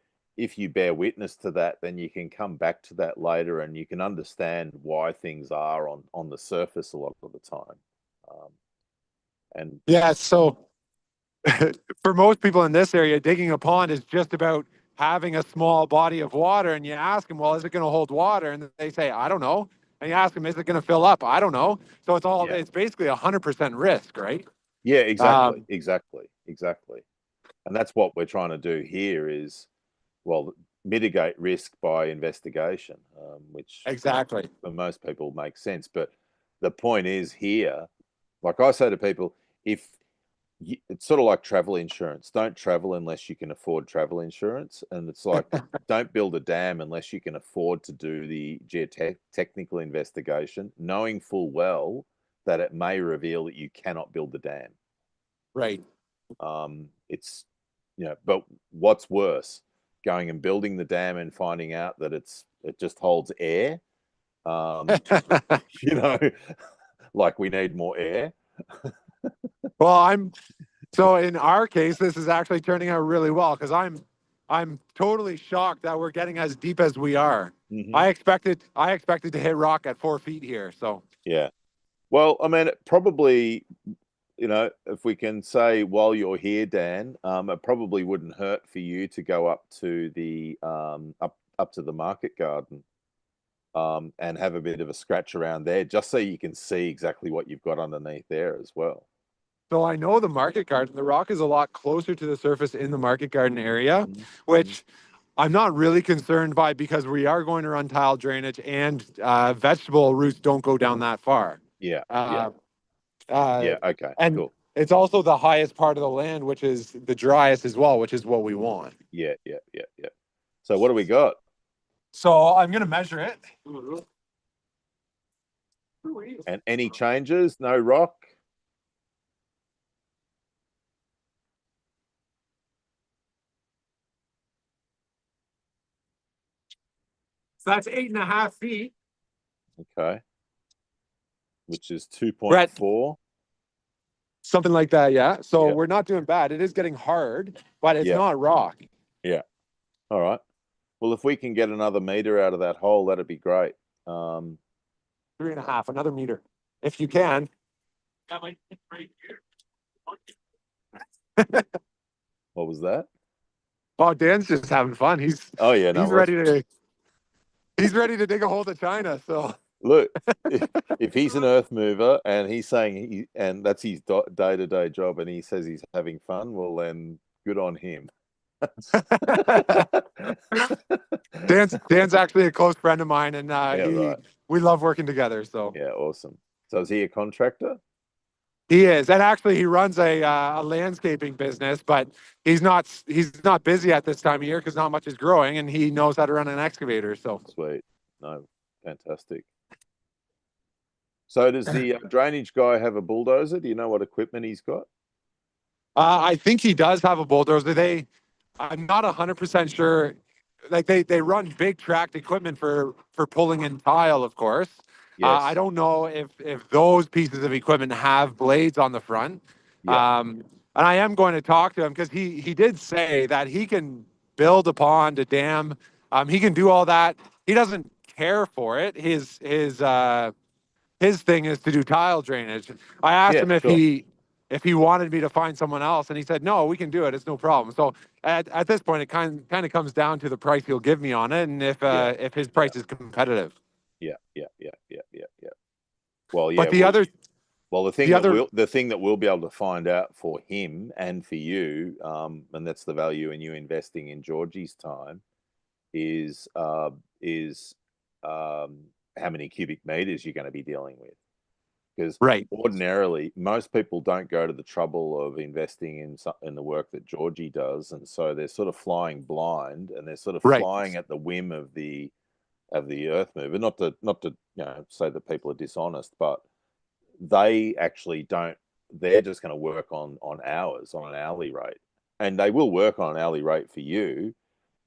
bear witness to that, then you can come back to that later, and you can understand why things are on the surface a lot of the time. And yeah, so for most people in this area, digging a pond is just about having a small body of water, and you ask them, well, is it going to hold water? And they say, I don't know. And you ask them, is it going to fill up? I don't know. So it's basically 100% risk, right? Yeah, exactly. And that's what we're trying to do here is, well, mitigate risk by investigation, which exactly for most people makes sense. But the point is here, like I say to people, it's sort of like travel insurance. Don't travel unless you can afford travel insurance. And it's like, don't build a dam unless you can afford to do the geotechnical investigation, knowing full well that it may reveal that you cannot build the dam. Right. But what's worse, going and building the dam and finding out that it just holds air? Like we need more air. Well, so in our case, this is actually turning out really well, because I'm totally shocked that we're getting as deep as we are. Mm-hmm. I expected to hit rock at 4 feet here. So yeah, well, I mean, it probably, if we can say while you're here, Dan, it probably wouldn't hurt for you to go up to the up to the market garden, and have a bit of a scratch around there, just so you can see exactly what you've got underneath there as well. So I know the market garden, the rock is a lot closer to the surface in the market garden area, Mm-hmm. which I'm not really concerned by, because we are going to run tile drainage, and vegetable roots don't go down that far. Yeah. Okay. And cool. It's also the highest part of the land, which is the driest as well, which is what we want. Yeah. So what do we got? So I'm going to measure it. And any changes? No rock? So that's 8.5 feet. Okay. Which is Brett. 2.4. Something like that, yeah. So Yeah. we're not doing bad. It is getting hard, but it's Yeah. not rock. Yeah. All right. Well, if we can get another meter out of that hole, that'd be great. 3.5, another meter, if you can. Got my tip right here. What was that? Oh, Dan's just having fun. He's Oh yeah, no. he's ready to dig a hole to China. So Look, if he's an earth mover and he's saying and that's his day-to-day job, and he says he's having fun, well then, good on him. Dan's actually a close friend of mine, and right. we love working together. So Yeah, awesome. So is he a contractor? he is, and actually he runs a landscaping business, but he's not busy at this time of year because not much is growing, and he knows how to run an excavator. So Sweet. No, fantastic. So does the drainage guy have a bulldozer? Do you know what equipment he's got? I think he does have a bulldozer. I'm not 100% sure. Like they run big tracked equipment for pulling in tile, of course. Yes. I don't know if those pieces of equipment have blades on the front. Yeah. And I am going to talk to him because he did say that he can build a pond, a dam. He can do all that. He doesn't care for it. His thing is to do tile drainage. I asked him if he wanted me to find someone else, and he said no, we can do it. It's no problem. So at this point, it kind of comes down to the price he'll give me on it, and if his price is competitive. Yeah. Well, yeah. But the thing that we'll be able to find out for him and for you, and that's the value in you investing in Georgie's time, is how many cubic meters you're going to be dealing with. Because ordinarily, most people don't go to the trouble of investing in the work that Georgie does, and so they're sort of flying blind, and they're sort of flying at the whim of the earth mover. Not to say that people are dishonest, but they actually don't. They're just going to work on hours, on an hourly rate, and they will work on an hourly rate for you,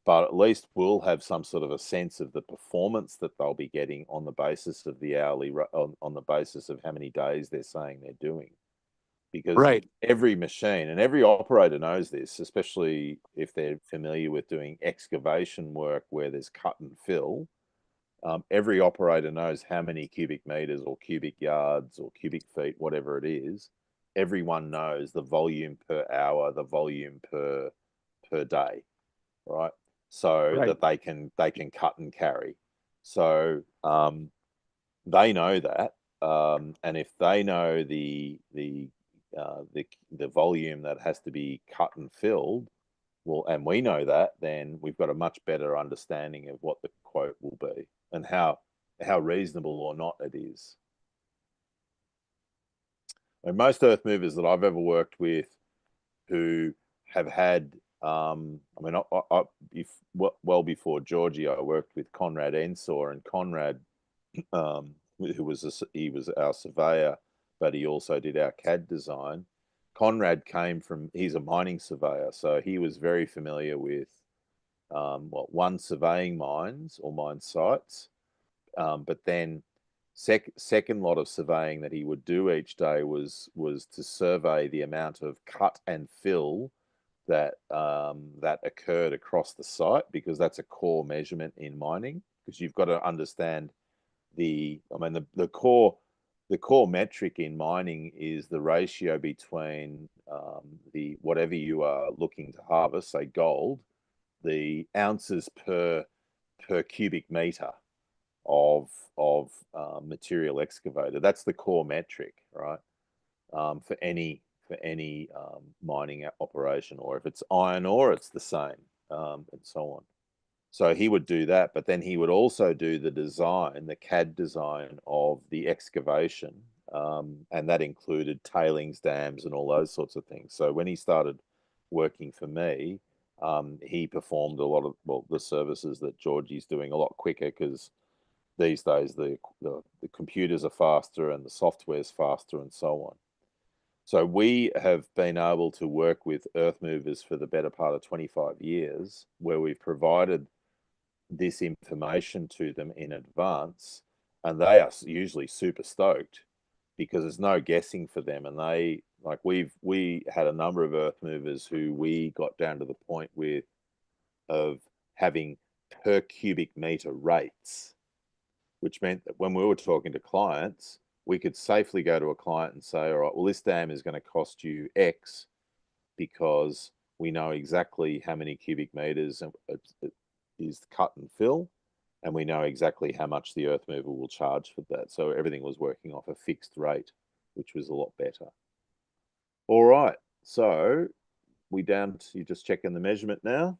but at least we'll have some sort of a sense of the performance that they'll be getting on the basis of the hourly on the basis of how many days they're saying they're doing. Because every machine and every operator knows this, especially if they're familiar with doing excavation work where there's cut and fill. Every operator knows how many cubic meters or cubic yards or cubic feet, whatever it is. Everyone knows the volume per hour, the volume per day, right? So that they can cut and carry. So they know that, and if they know the volume that has to be cut and filled, well, and we know that, then we've got a much better understanding of what the quote will be and how reasonable or not it is. And most earth movers that I've ever worked with who have had, well before Georgie, I worked with Conrad Ensor, and Conrad, he was our surveyor, but he also did our CAD design. Conrad he's a mining surveyor, so he was very familiar with surveying mines or mine sites, but then second lot of surveying that he would do each day was to survey the amount of cut and fill that occurred across the site, because that's a core measurement in mining, because you've got to understand the core metric in mining is the ratio between the whatever you are looking to harvest, say gold, the ounces per cubic meter of material excavated. That's the core metric, right? For any mining operation, or if it's iron ore, it's the same, and so on. So he would do that, but then he would also do the design, the CAD design of the excavation, and that included tailings dams and all those sorts of things. So when he started working for me, he performed a lot of the services that Georgie's doing a lot quicker, because these days the computers are faster and the software's faster and so on. So we have been able to work with earth movers for the better part of 25 years, where we've provided this information to them in advance, and they are usually super stoked because there's no guessing for them. And they, like, we had a number of earth movers who we got down to the point with of having per cubic meter rates, which meant that when we were talking to clients, we could safely go to a client and say, all right, well, this dam is going to cost you X because we know exactly how many cubic meters it is cut and fill, and we know exactly how much the earth mover will charge for that. So everything was working off a fixed rate, which was a lot better. All right, so we down to, you just checking the measurement now.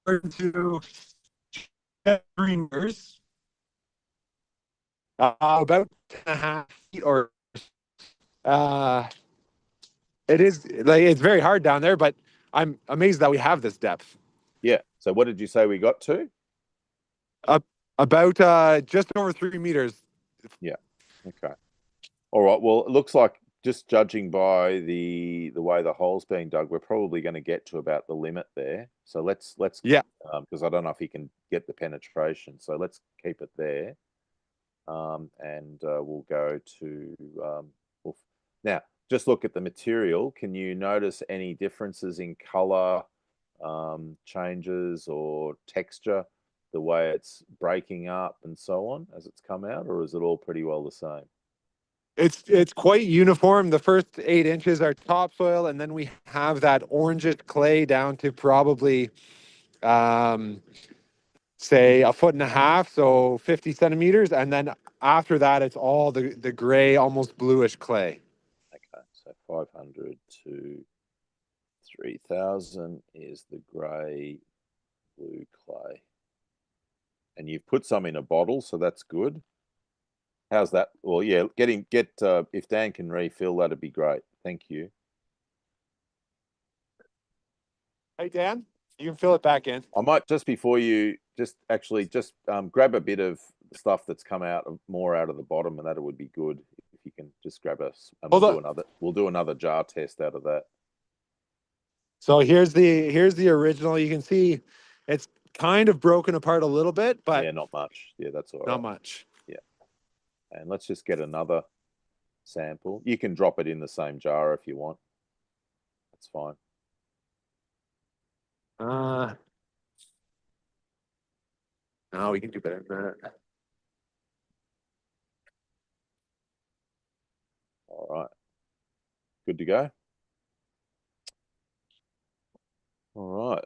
To 3 meters, about 10.5 feet, or it is like, it's very hard down there, but I'm amazed that we have this depth. Yeah. So what did you say we got to? About just over 3 meters. Yeah. Okay. All right. Well, it looks like, just judging by the way the hole's being dug, we're probably going to get to about the limit there. So let's Yeah, because I don't know if he can get the penetration. So let's keep it there, and we'll go to now. Just look at the material. Can you notice any differences in color, changes, or texture, the way it's breaking up and so on as it's come out, or is it all pretty well the same? it's quite uniform. The first 8 inches are topsoil, and then we have that orangish clay down to probably say 1.5 feet, so 50 centimeters, and then after that it's all the gray, almost bluish clay. Okay, so 500 to 3,000 is the grey blue clay, and you've put some in a bottle, so that's good. How's that? Well, yeah, if Dan can refill, that'd be great. Thank you. Hey Dan, you can fill it back in. I might, just before you, just grab a bit of stuff that's come out more out of the bottom, and that would be good if you can just grab us, and we'll do another jar test out of that. So here's the original. You can see it's kind of broken apart a little bit, but yeah, not much. Yeah, that's all right. not much. Yeah, and let's just get another sample. You can drop it in the same jar if you want. That's fine. No, we can do better than that. All right. Good to go. All right.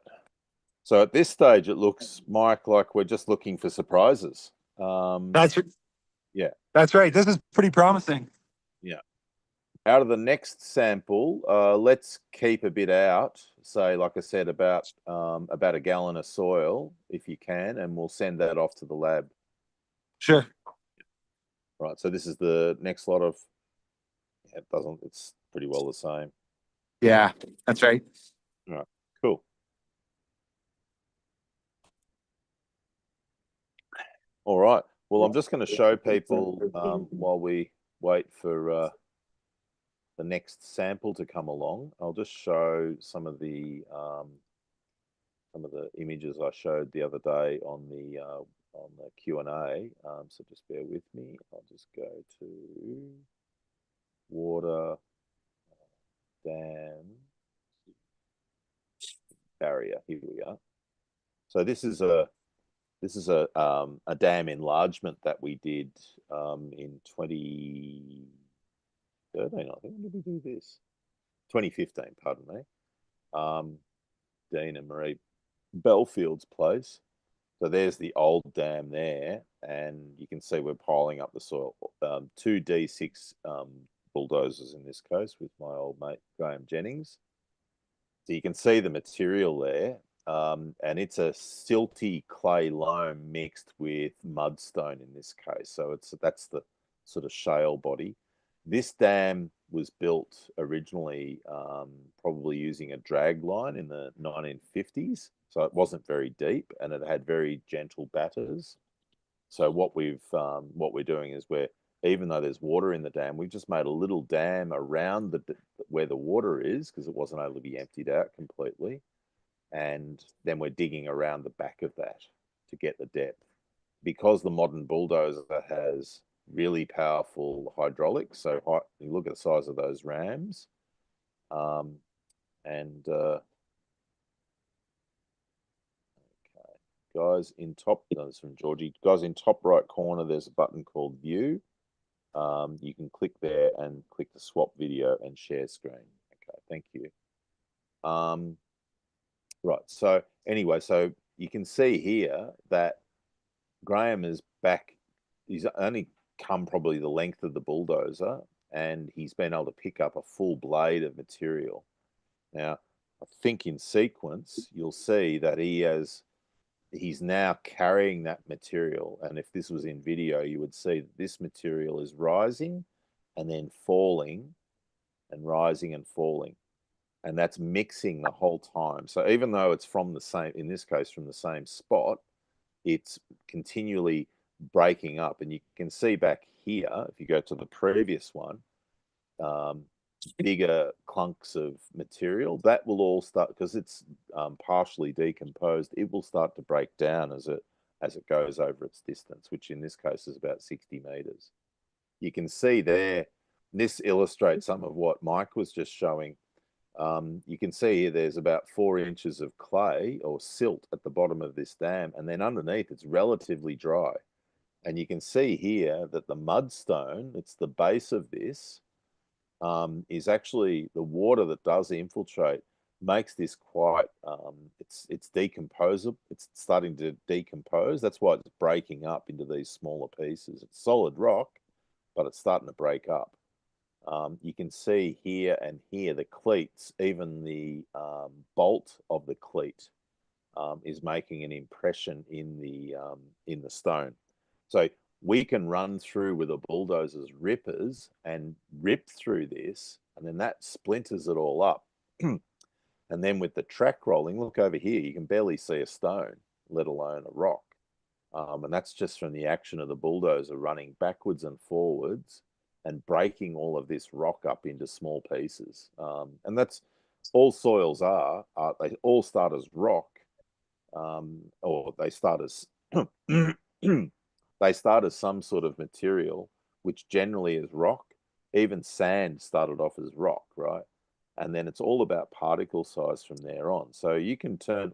So at this stage, it looks, Mike, like we're just looking for surprises. Yeah. That's right. This is pretty promising. Yeah. Out of the next sample, let's keep a bit out. Say, like I said, about a gallon of soil, if you can, and we'll send that off to the lab. Sure. Right. So this is the next lot of. Yeah, it's pretty well the same. Yeah, that's right. All right. Cool. All right. Well, I'm just going to show people while we wait for the next sample to come along. I'll just show some of the images I showed the other day on the Q&A. So just bear with me. I'll just go to water, dam, barrier. Here we are. So this is a dam enlargement that we did in 2013. I think. When did we do this? 2015. Pardon me. Dean and Marie Belfield's place. So there's the old dam there, and you can see we're piling up the soil. 2 D6 bulldozers in this case with my old mate Graham Jennings. So you can see the material there, and it's a silty clay loam mixed with mudstone in this case. So that's the sort of shale body. This dam was built originally probably using a drag line in the 1950s. So it wasn't very deep, and it had very gentle batters. So what we're doing is even though there's water in the dam, we've just made a little dam around where the water is, because it wasn't able to be emptied out completely. And then we're digging around the back of that to get the depth. Because the modern bulldozer has really powerful hydraulics, so you look at the size of those rams, guys in top, this is from Georgie, guys in top right corner, there's a button called view. You can click there and click the swap video and share screen. Okay, thank you. Right, so anyway, so you can see here that Graham is back. He's only come probably the length of the bulldozer, and he's been able to pick up a full blade of material. Now, I think in sequence, you'll see that he's now carrying that material. And if this was in video, you would see that this material is rising and then falling and rising and falling. And that's mixing the whole time. So even though it's from the same, in this case, from the same spot, it's continually breaking up. And you can see back here, if you go to the previous one, bigger clunks of material that will all start, because it's partially decomposed, it will start to break down as it goes over its distance, which in this case is about 60 meters. You can see there, this illustrates some of what Mike was just showing. You can see here there's about 4 inches of clay or silt at the bottom of this dam, and then underneath it's relatively dry. And you can see here that the mudstone, it's the base of this, is actually the water that does infiltrate, makes this quite, it's decomposable. It's starting to decompose. That's why it's breaking up into these smaller pieces. It's solid rock, but it's starting to break up. You can see here and here the cleats, even the bolt of the cleat is making an impression in the stone. So we can run through with a bulldozer's rippers and rip through this, and then that splinters it all up. And then with the track rolling, look over here, you can barely see a stone, let alone a rock. And that's just from the action of the bulldozer running backwards and forwards and breaking all of this rock up into small pieces. And that's all soils are. They all start as rock, or they start as they start as some sort of material, which generally is rock. Even sand started off as rock, right? And then it's all about particle size from there on. So you can turn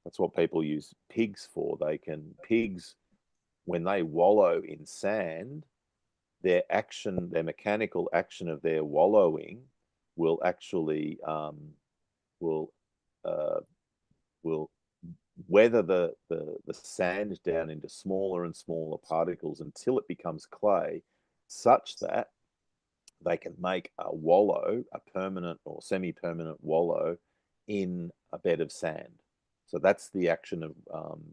that's what people use pigs for. Pigs, when they wallow in sand, their mechanical action of their wallowing will actually will weather the sand down into smaller and smaller particles until it becomes clay, such that they can make a wallow, a permanent or semi-permanent wallow in a bed of sand. So that's the action of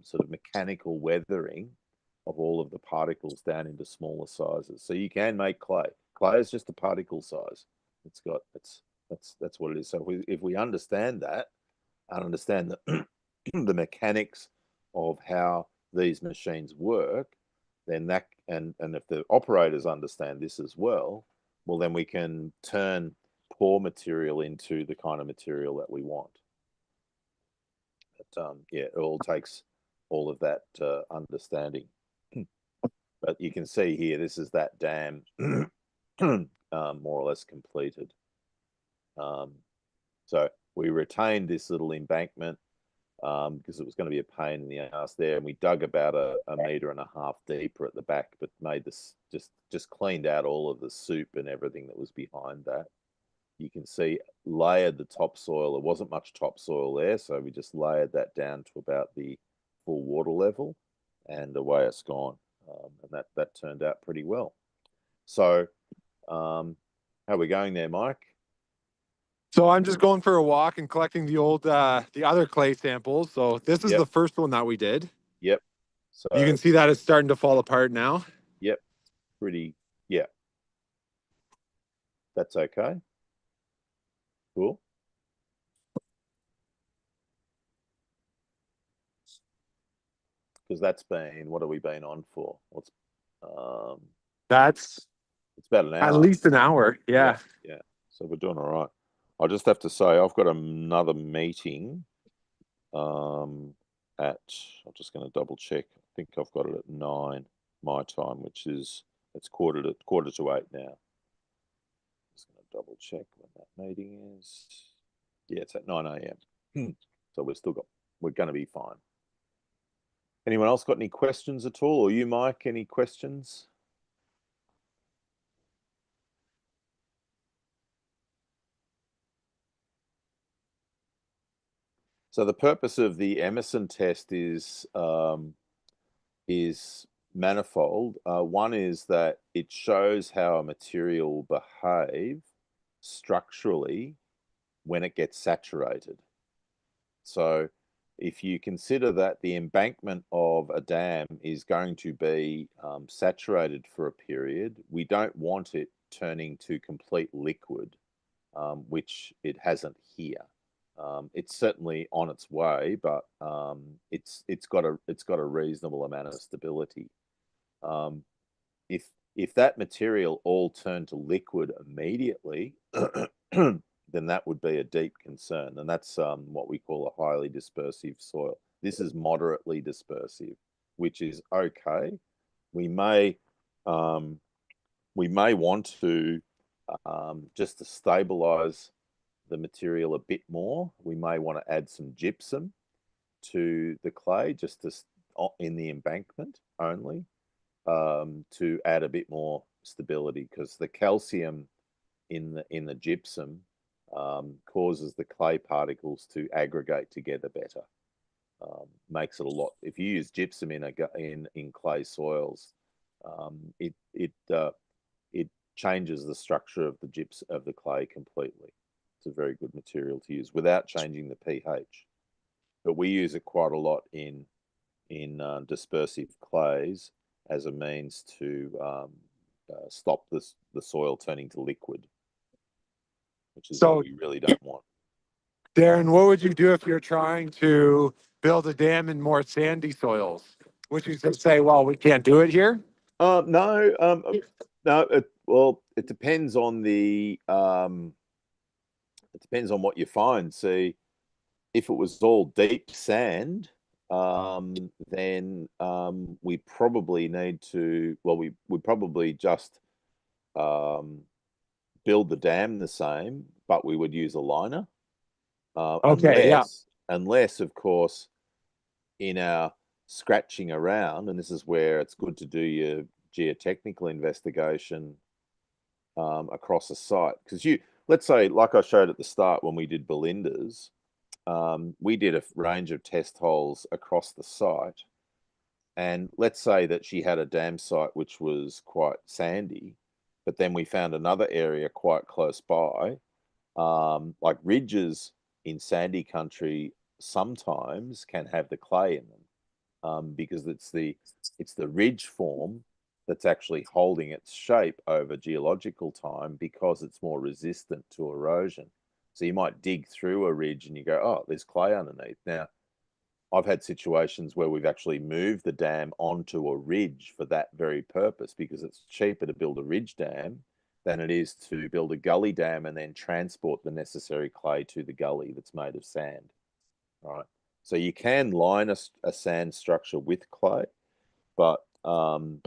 sort of mechanical weathering of all of the particles down into smaller sizes. So you can make clay. Clay is just a particle size. That's what it is. So if we understand that and understand that the mechanics of how these machines work, then and if the operators understand this as well, then we can turn poor material into the kind of material that we want. But yeah, it all takes all of that understanding. But you can see here, this is that dam more or less completed. So we retained this little embankment because it was going to be a pain in the ass there, and we dug about a 1.5 meters deeper at the back, but made this just cleaned out all of the soup and everything that was behind that. You can see layered the topsoil. There wasn't much topsoil there, so we just layered that down to about the full water level, and away it's gone. And that turned out pretty well. So how are we going there, Mike? So I'm just going for a walk and collecting the other clay samples. So this is the first one that we did. Yep. So you can see that it's starting to fall apart now. Yep. Yeah. That's okay. Cool. because that's been, what have we been on for? What's That's it's about an hour. at least an hour. Yeah. Yeah. So we're doing all right. I just have to say I've got another meeting. I'm just going to double check. I think I've got it at 9 my time, which is it's quarter to 8 now. Just going to double check when that meeting is. Yeah, it's at 9 a.m. So we're going to be fine. Anyone else got any questions at all? Or you, Mike, any questions? So the purpose of the Emerson test is manifold. One is that it shows how a material will behave structurally when it gets saturated. So if you consider that the embankment of a dam is going to be saturated for a period, we don't want it turning to complete liquid, which it hasn't here. It's certainly on its way, but it's got a reasonable amount of stability. If that material all turned to liquid immediately, then that would be a deep concern, and that's what we call a highly dispersive soil. This is moderately dispersive, which is okay. We may want to just to stabilize the material a bit more. We may want to add some gypsum to the clay just to in the embankment only to add a bit more stability, because the calcium in the gypsum causes the clay particles to aggregate together better. Makes it a lot. If you use gypsum in clay soils, it changes the structure of the clay completely. It's a very good material to use without changing the pH. But we use it quite a lot in dispersive clays as a means to stop the soil turning to liquid, which is what we really don't want. Darren, what would you do if you're trying to build a dam in more sandy soils? Would you just say, well, we can't do it here? No. It depends on what you find. See, if it was all deep sand, then we probably need to. Well, we would probably just build the dam the same, but we would use a liner. Unless, of course, in our scratching around, and this is where it's good to do your geotechnical investigation across a site, because let's say, like I showed at the start when we did Belinda's, we did a range of test holes across the site, and let's say that she had a dam site which was quite sandy, but then we found another area quite close by, like ridges in sandy country sometimes can have the clay in them, because it's the ridge form that's actually holding its shape over geological time, because it's more resistant to erosion. So you might dig through a ridge and you go, oh, there's clay underneath. Now, I've had situations where we've actually moved the dam onto a ridge for that very purpose, because it's cheaper to build a ridge dam than it is to build a gully dam and then transport the necessary clay to the gully that's made of sand. Right. So you can line a sand structure with clay, but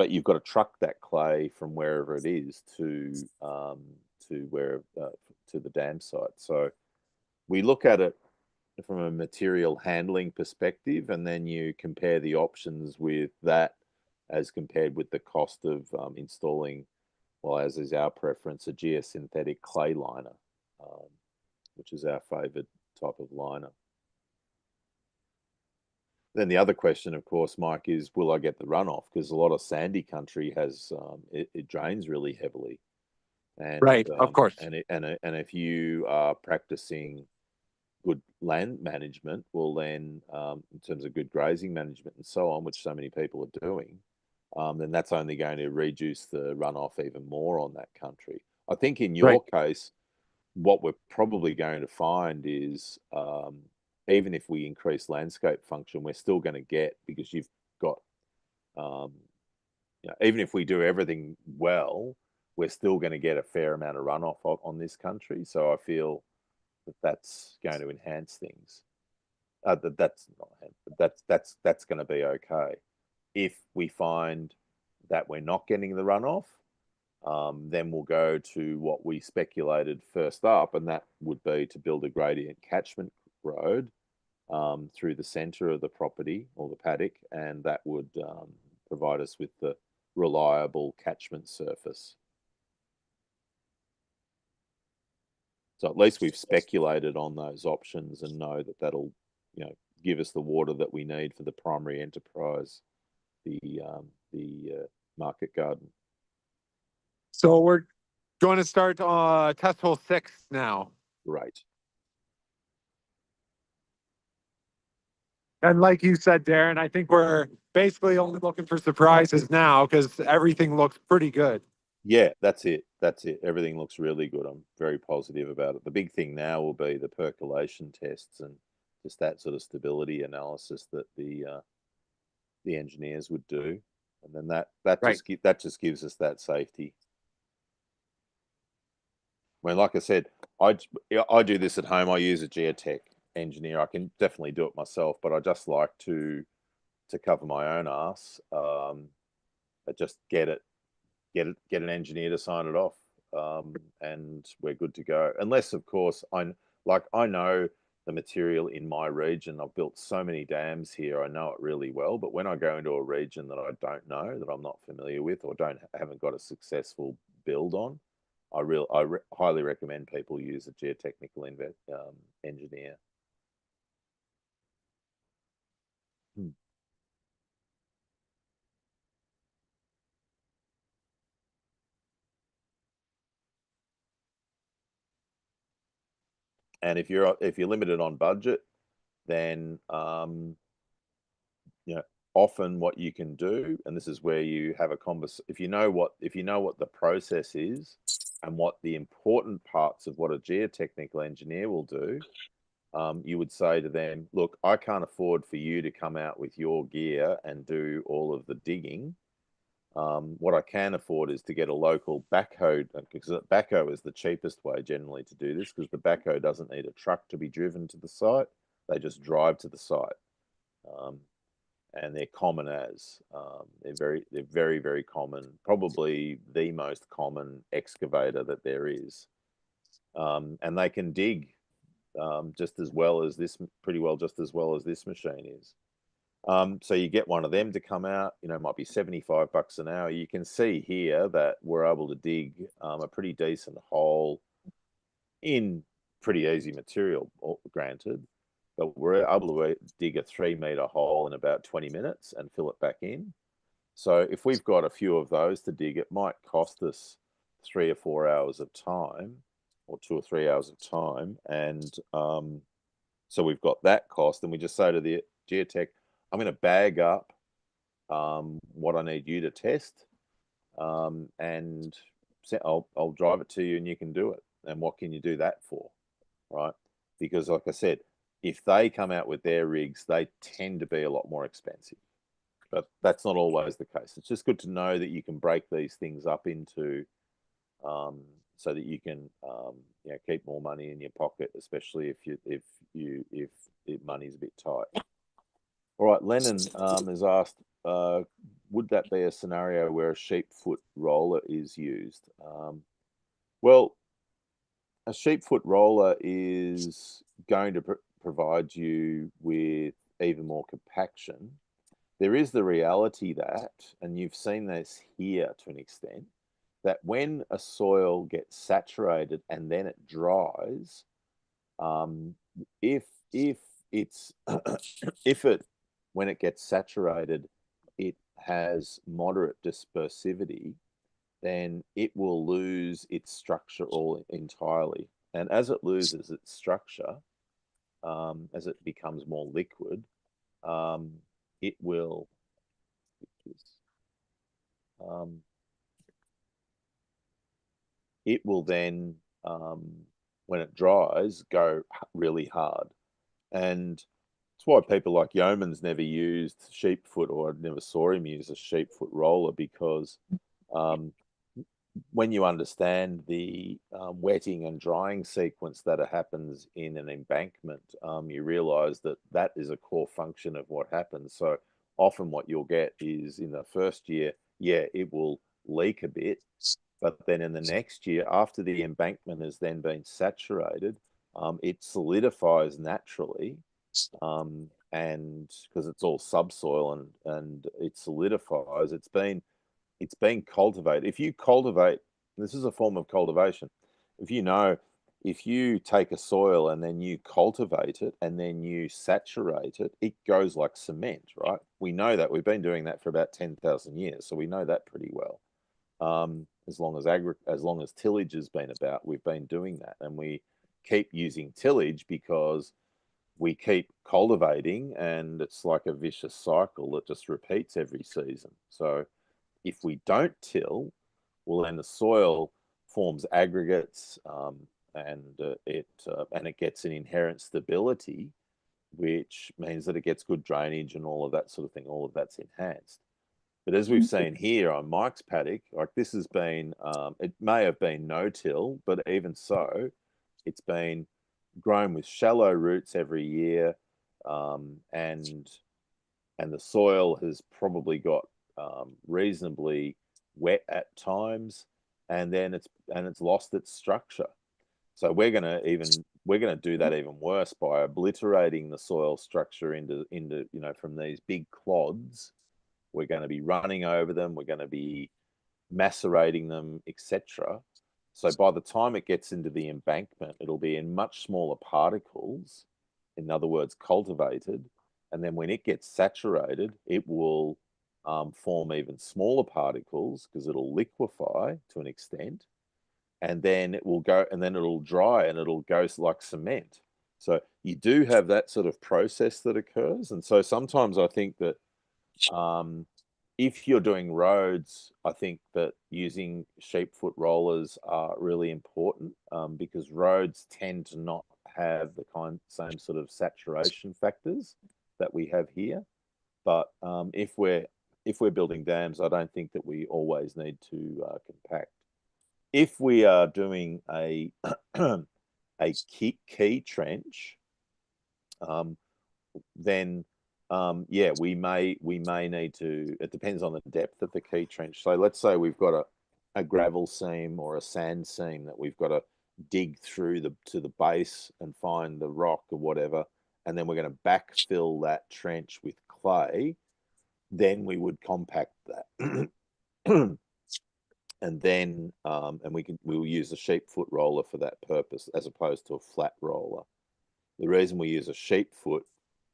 you've got to truck that clay from wherever it is to the dam site. So we look at it from a material handling perspective, and then you compare the options with that as compared with the cost of installing, well, as is our preference, a geosynthetic clay liner, which is our favored type of liner. Then the other question, of course, Mike, is will I get the runoff? Because a lot of sandy country has it drains really heavily, and right, of course. And if you are practicing good land management, well, then in terms of good grazing management and so on, which so many people are doing, then that's only going to reduce the runoff even more on that country. I think in your case, what we're probably going to find is even if we increase landscape function, we're still going to get, because got, even if we do everything well, we're still going to get a fair amount of runoff on this country. So I feel that that's going to enhance things. That's going to be okay. If we find that we're not getting the runoff, then we'll go to what we speculated first up, and that would be to build a gradient catchment road through the center of the property or the paddock, and that would provide us with the reliable catchment surface. So at least we've speculated on those options and know that that'll, give us the water that we need for the primary enterprise, the market garden. So we're going to start test hole 6 now. Great. And like you said, Darren, I think we're basically only looking for surprises now because everything looks pretty good. Yeah, that's it. That's it. Everything looks really good. I'm very positive about it. The big thing now will be the percolation tests and just that sort of stability analysis that the engineers would do, and then that just gives us that safety. I mean, like I said, I do this at home. I use a geotech engineer. I can definitely do it myself, but I just like to cover my own ass. But just get an engineer to sign it off, and we're good to go. Unless, of course, I know the material in my region. I've built so many dams here. I know it really well. But when I go into a region that I don't know, that I'm not familiar with, or haven't got a successful build on, I highly recommend people use a geotechnical engineer. And if you're limited on budget, then often what you can do, and this is where you have a conversation. If you know what the process is and what the important parts of what a geotechnical engineer will do, you would say to them, "Look, I can't afford for you to come out with your gear and do all of the digging. What I can afford is to get a local backhoe, because backhoe is the cheapest way generally to do this, because the backhoe doesn't need a truck to be driven to the site. They just drive to the site. And they're common as. They're very, very common. Probably the most common excavator that there is. And they can dig just as well as this machine is. So you get one of them to come out, it might be $75 an hour. You can see here that we're able to dig a pretty decent hole in pretty easy material, granted, but we're able to dig a 3-meter hole in about 20 minutes and fill it back in. So if we've got a few of those to dig, it might cost us 3 or 4 hours of time, or 2 or 3 hours of time. And so we've got that cost, and we just say to the geotech, I'm going to bag up what I need you to test, and I'll drive it to you and you can do it. And what can you do that for, right? Because like I said, if they come out with their rigs, they tend to be a lot more expensive. But that's not always the case. It's just good to know that you can break these things up into, so that you can keep more money in your pocket, especially if money's a bit tight. All right, Lennon has asked, would that be a scenario where a sheep foot roller is used? Well, a sheep foot roller is going to provide you with even more compaction. There is the reality that, and you've seen this here to an extent, that when a soil gets saturated and then it dries, if it's when it gets saturated, it has moderate dispersivity, then it will lose its structure all entirely. And as it loses its structure, as it becomes more liquid, it will then, when it dries, go really hard. And It's why people like Yeoman's never used sheepfoot, or I never saw him use a sheepfoot roller, because when you understand the wetting and drying sequence that happens in an embankment, you realize that that is a core function of what happens. So often what you'll get is in the first year, yeah, it will leak a bit, but then in the next year, after the embankment has then been saturated, it solidifies naturally, and because it's all subsoil and it solidifies, it's been cultivated. If you cultivate, this is a form of cultivation. If you take a soil and then you cultivate it and then you saturate it, it goes like cement, right? We know that. We've been doing that for about 10,000 years, so we know that pretty well. As long as tillage has been about, we've been doing that, and we keep using tillage because we keep cultivating, and it's like a vicious cycle that just repeats every season. So if we don't till, well, then the soil forms aggregates, and it gets an inherent stability, which means that it gets good drainage and all of that sort of thing. All of that's enhanced. But as we've seen here on Mike's paddock, like this has been, it may have been no-till, but even so, it's been grown with shallow roots every year, and the soil has probably got reasonably wet at times, and then it's lost its structure. So we're gonna do that even worse by obliterating the soil structure into from these big clods. We're going to be running over them. We're going to be macerating them, etc. So by the time it gets into the embankment, it'll be in much smaller particles, in other words, cultivated. And then when it gets saturated, it will form even smaller particles because it'll liquefy to an extent. And then it will go, and then it'll dry and it'll go like cement. So you do have that sort of process that occurs. And so sometimes I think that if you're doing roads, I think that using sheepfoot rollers are really important, because roads tend to not have the same sort of saturation factors that we have here. But if we're building dams, I don't think that we always need to compact. If we are doing a key trench, then yeah, we may need to. It depends on the depth of the key trench. So let's say we've got a gravel seam or a sand seam that we've got to dig through to the base and find the rock or whatever, and then we're going to backfill that trench with clay. Then we would compact that, and then we'll use a sheepfoot roller for that purpose as opposed to a flat roller. The reason we use a sheepfoot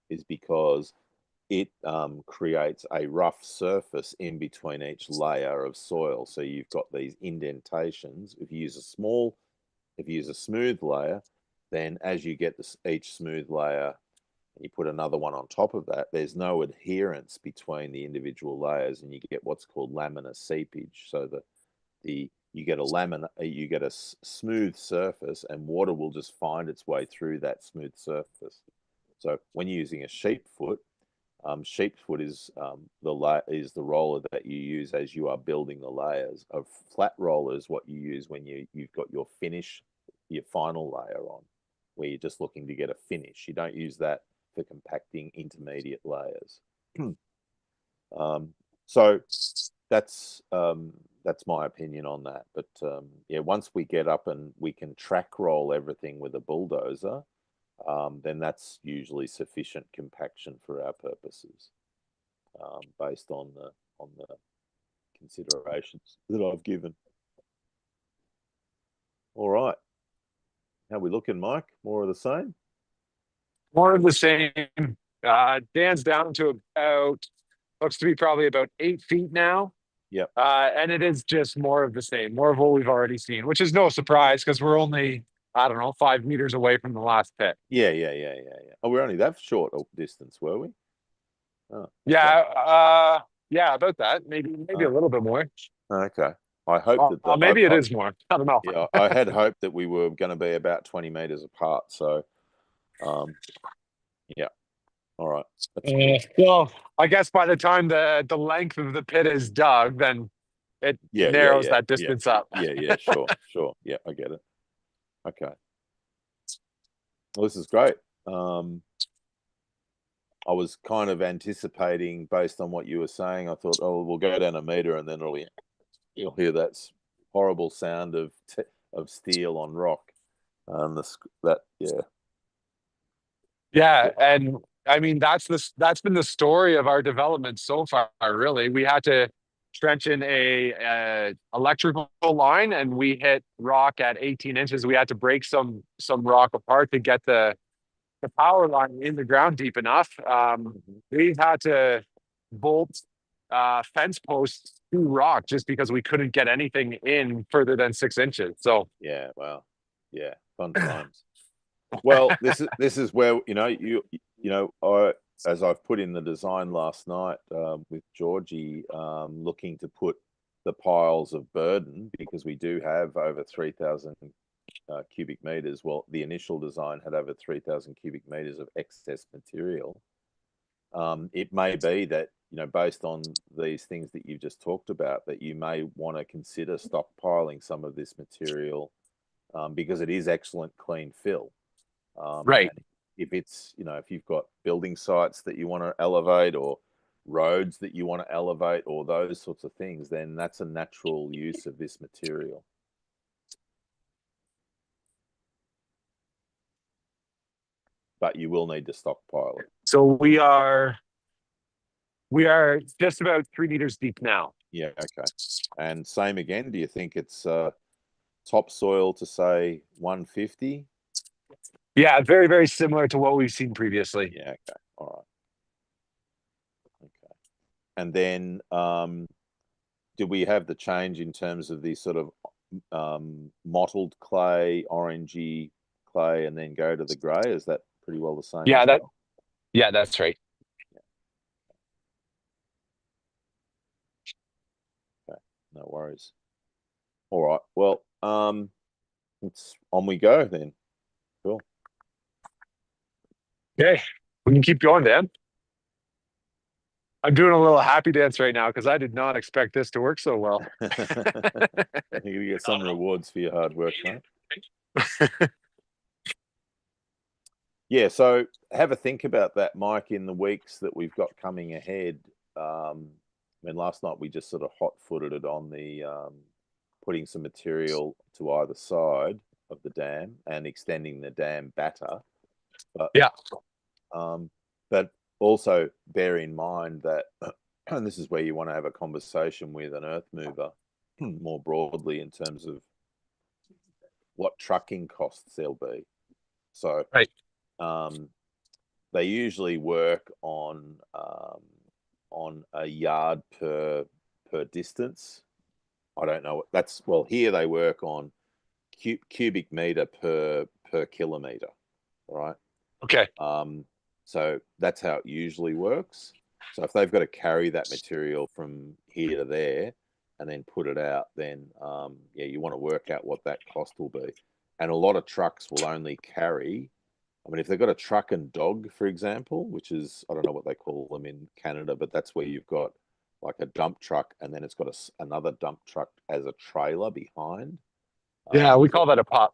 is because it creates a rough surface in between each layer of soil. So you've got these indentations. If you use a smooth layer, then as you get each smooth layer, and you put another one on top of that, there's no adherence between the individual layers, and you get what's called laminar seepage. So you get a smooth surface, and water will just find its way through that smooth surface. So when you're using a sheepfoot, sheepfoot is the roller that you use as you are building the layers. A flat roller is what you use when you've got your final layer on, where you're just looking to get a finish. You don't use that for compacting intermediate layers. So that's my opinion on that. But yeah, once we get up and we can track roll everything with a bulldozer, then that's usually sufficient compaction for our purposes, based on the considerations that I've given. All right, how we looking, Mike? More of the same? More of the same. Dan's down to about, looks to be probably about 8 feet now. Yep. And it is just more of the same, more of what we've already seen, which is no surprise because we're only, I don't know, 5 meters away from the last pit. Yeah. Oh, we're only that short a distance, were we? Oh, yeah. Yeah, about that. Maybe a little bit more. Okay. I hope that maybe it is more. I don't know. Yeah, I had hoped that we were going to be about 20 meters apart. So, yeah. All right. That's cool. Well, I guess by the time the length of the pit is dug, then it Yeah, narrows that distance up. Yeah, sure. Yeah, I get it. Okay. Well, this is great. I was kind of anticipating, based on what you were saying, I thought, oh, we'll go down a meter and then you'll hear that horrible sound of steel on rock. Yeah, and I mean that's been the story of our development so far. Really, we had to trench in a electrical line, and we hit rock at 18 inches. We had to break some rock apart to get the power line in the ground deep enough. We've had to bolt fence posts to rock just because we couldn't get anything in further than 6 inches. So yeah, well, yeah, fun times. Well, this is where as I've put in the design last night with Georgie, looking to put the piles of burden, because we do have over 3,000 cubic meters. Well, the initial design had over 3,000 cubic meters of excess material. It may be that, based on these things that you've just talked about, that you may want to consider stockpiling some of this material because it is excellent clean fill. right. If it's, if you've got building sites that you want to elevate, or roads that you want to elevate, or those sorts of things, then that's a natural use of this material. But you will need to stockpile it. So we are just about 3 meters deep now. Yeah, okay. And same again, do you think it's topsoil to say 150? Yeah, very, very similar to what we've seen previously. Yeah, okay. All right. Okay. And then do we have the change in terms of the sort of mottled clay, orangey clay, and then go to the grey? Is that pretty well the same? Yeah, as well? that's right. Okay, no worries. All right. Well, it's on we go then. Cool. Okay, we can keep going, Dan. I'm doing a little happy dance right now because I did not expect this to work so well. You get some rewards for your hard work, mate. Yeah, so have a think about that, Mike, in the weeks that we've got coming ahead. I mean, last night we just sort of hot-footed it on the putting some material to either side of the dam and extending the dam batter. But, yeah. But also bear in mind that, and this is where you want to have a conversation with an earth mover more broadly in terms of what trucking costs there'll be. So, right. They usually work on a yard per distance. I don't know. Here they work on cubic meter per kilometer, right? Okay. So that's how it usually works. So if they've got to carry that material from here to there and then put it out, then you want to work out what that cost will be. And a lot of trucks will only carry, I mean, if they've got a truck and dog, for example, which is, I don't know what they call them in Canada, but that's where you've got like a dump truck and then it's got another dump truck as a trailer behind. Yeah, we call that a pup.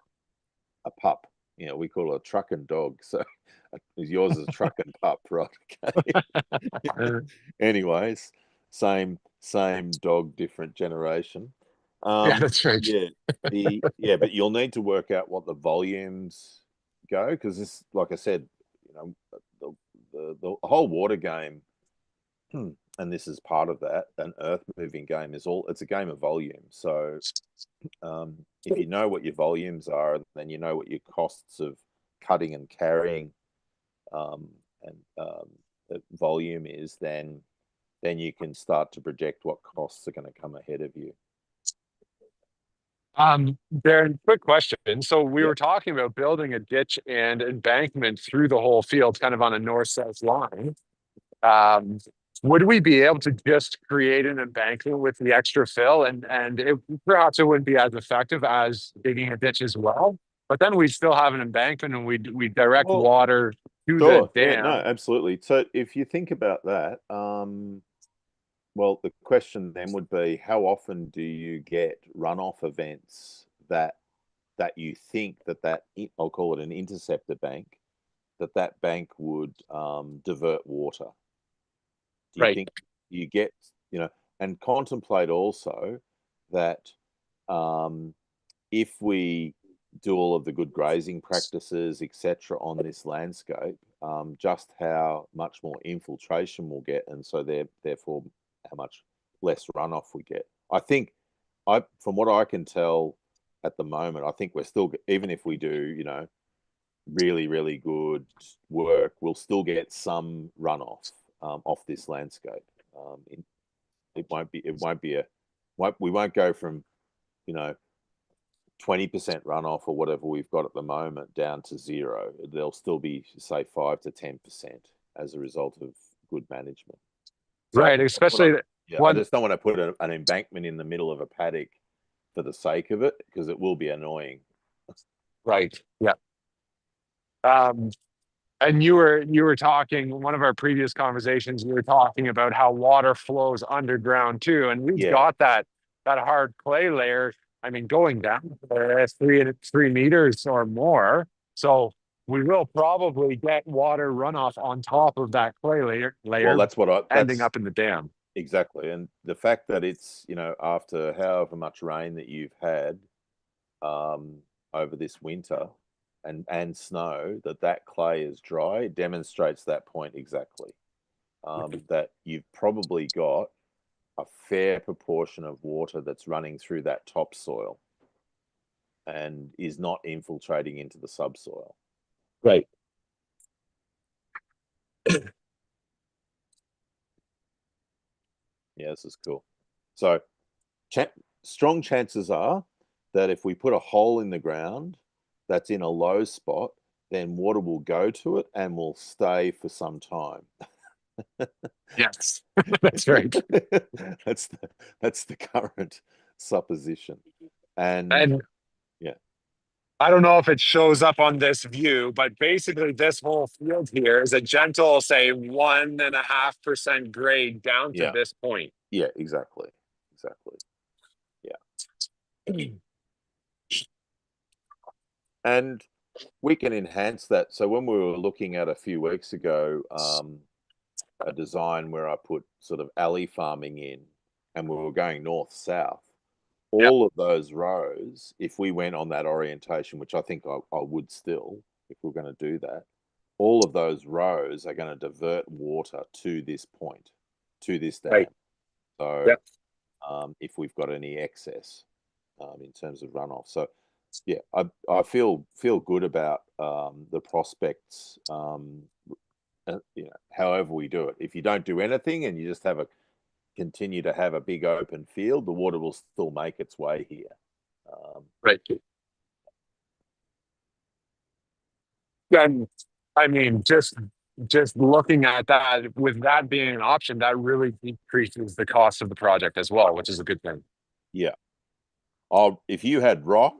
A pup. Yeah, we call it a truck and dog. So yours is truck and pup, right? Okay. Anyways, same dog, different generation. Yeah, that's right. Yeah, but you'll need to work out what the volumes go, because this, like I said, the whole water game, and this is part of that, an earth moving game it's a game of volume. So if you know what your volumes are, then you know what your costs of cutting and carrying the volume is, then you can start to project what costs are going to come ahead of you. Darren, quick question. So we were talking about building a ditch and embankment through the whole field, kind of on a north-south line. Would we be able to just create an embankment with the extra fill, and perhaps it wouldn't be as effective as digging a ditch as well? But then we still have an embankment, and we direct water to Sure. the Yeah, dam. no, absolutely. So if you think about that, well, the question then would be, how often do you get runoff events that you think that I'll call it an interceptor bank, that bank would divert water? Do you Right. think you get, and contemplate also that if we do all of the good grazing practices, etc., on this landscape, just how much more infiltration we'll get, and so therefore how much less runoff we get. I think, from what I can tell at the moment, I think we're still, even if we do, really, really good work, we'll still get some runoff off this landscape. We won't go from, 20% runoff or whatever we've got at the moment down to zero. There'll still be, say, 5 to 10% as a result of good management. So Right. Especially I just don't want to put an embankment in the middle of a paddock for the sake of it, because it will be annoying. Right. Yeah. And you were talking, one of our previous conversations, you were talking about how water flows underground too. And we've got that hard clay layer, I mean, going down 3 meters or more. So we will probably get water runoff on top of that clay layer Well, that's ending up in the dam. Exactly. And the fact that it's, after however much rain that you've had over this winter, and snow, that clay is dry, demonstrates that point exactly. That you've probably got a fair proportion of water that's running through that topsoil and is not infiltrating into the subsoil. Right. Yeah, this is cool. So strong chances are that if we put a hole in the ground that's in a low spot, then water will go to it and will stay for some time. Yes, that's right. that's the current supposition. And yeah, I don't know if it shows up on this view, but basically this whole field here is a gentle, say, 1.5% grade down to this point. Yeah, exactly. Yeah. And we can enhance that. So when we were looking at a few weeks ago, a design where I put sort of alley farming in, and we were going north-south, all of those rows, if we went on that orientation, which I think I would still, if we're going to do that, all of those rows are going to divert water to this point, to this dam. Right. So if we've got any excess in terms of runoff. So yeah, I feel good about the prospects, however we do it. If you don't do anything and you just continue to have a big open field, the water will still make its way here. Right. And I mean, just looking at that, with that being an option, that really decreases the cost of the project as well, which is a good thing. Yeah. If you had rock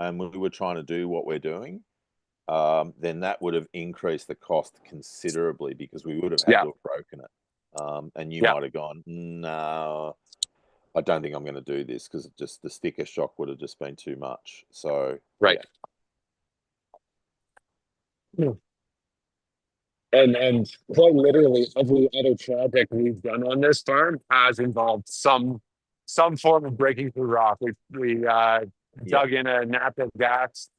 and we were trying to do what we're doing, then that would have increased the cost considerably, because we would have had to have broken it. And you might have gone, no, I don't think I'm going to do this, because just the sticker shock would have just been too much. So right. Yeah. And quite literally every other project we've done on this farm has involved some form of breaking through rock. We dug in a natural gas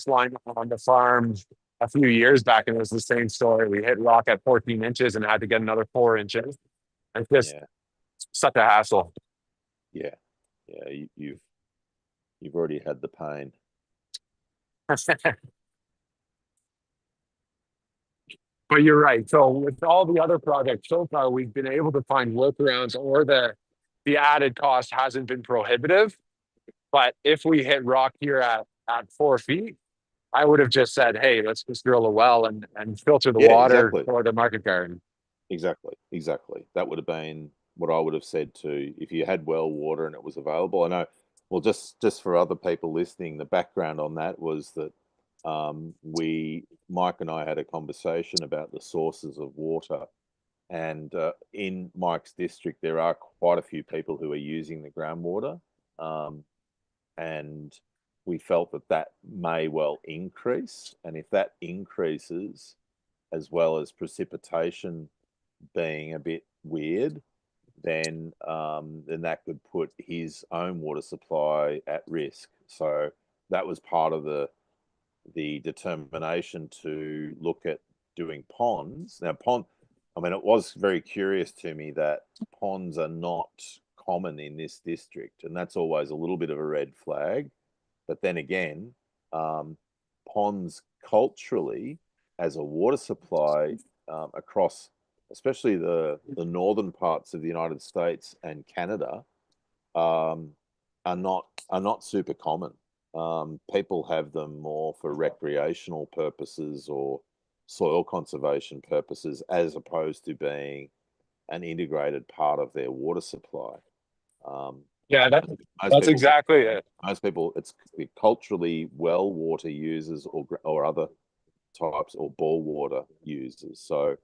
line on the farm a few years back, and it was the same story. We hit rock at 14 inches and had to get another 4 inches. And just such a hassle. Yeah, you've already had the pain. But you're right. So with all the other projects so far, we've been able to find workarounds, or the added cost hasn't been prohibitive. But if we hit rock here at 4 feet, I would have just said, hey, let's just drill a well and filter the water for the market garden. Exactly. That would have been what I would have said too, if you had well water and it was available. I know, well, just for other people listening, the background on that was that Mike and I had a conversation about the sources of water. And in Mike's district, there are quite a few people who are using the groundwater. And we felt that that may well increase. And if that increases, as well as precipitation being a bit weird, then that could put his own water supply at risk. So that was part of the determination to look at doing ponds. Now, it was very curious to me that ponds are not common in this district, and that's always a little bit of a red flag. But then again, ponds culturally as a water supply across, especially the northern parts of the United States and Canada, are not super common. People have them more for recreational purposes or soil conservation purposes, as opposed to being an integrated part of their water supply. Yeah, that's exactly it. Most people, it's culturally well water users or other types or bore water users. So,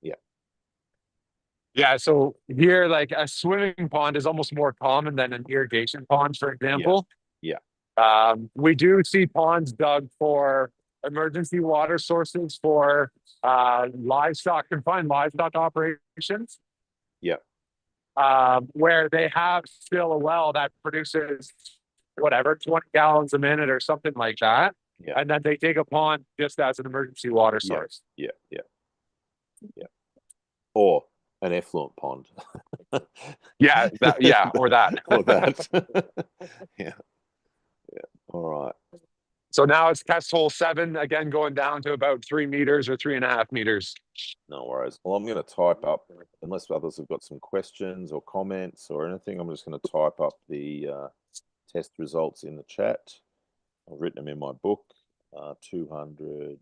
yeah. Yeah, so here, like a swimming pond is almost more common than an irrigation pond, for example. Yeah. We do see ponds dug for emergency water sources for confined livestock operations. Yeah. Where they have still a well that produces whatever 20 gallons a minute or something like that. Yeah. And then they dig a pond just as an emergency water Yeah. source. Yeah. Or an effluent pond. Or that. Or that. Yeah. All right. So now it's test hole 7, again going down to about 3 meters or 3.5 meters. No worries. Well, I'm going to type up, unless others have got some questions or comments or anything, I'm just going to type up the test results in the chat. I've written them in my book. 200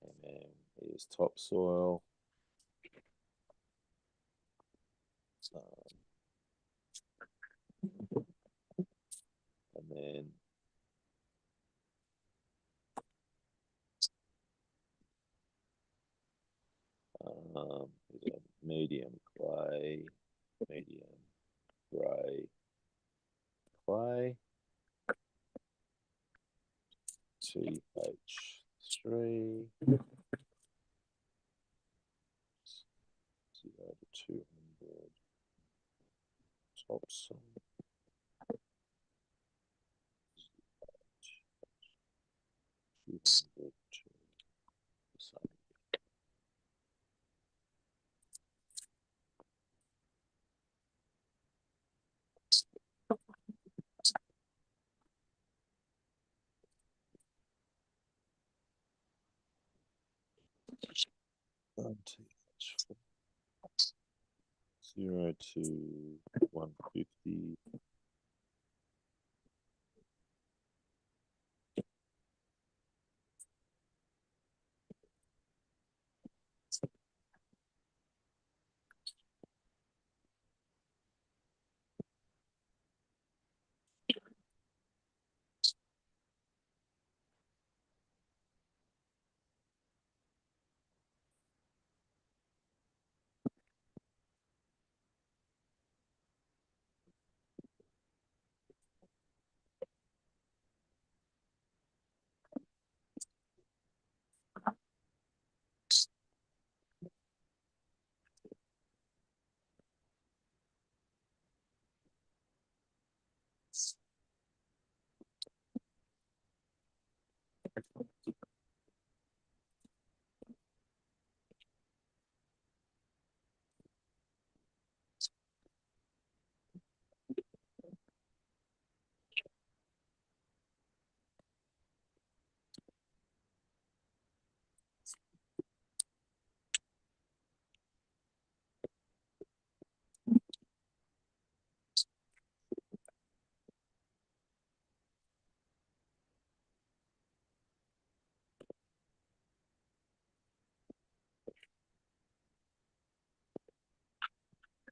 mm is topsoil. And then medium clay, medium grey clay, TH3, 0 to 200, topsoil. Zero to 150.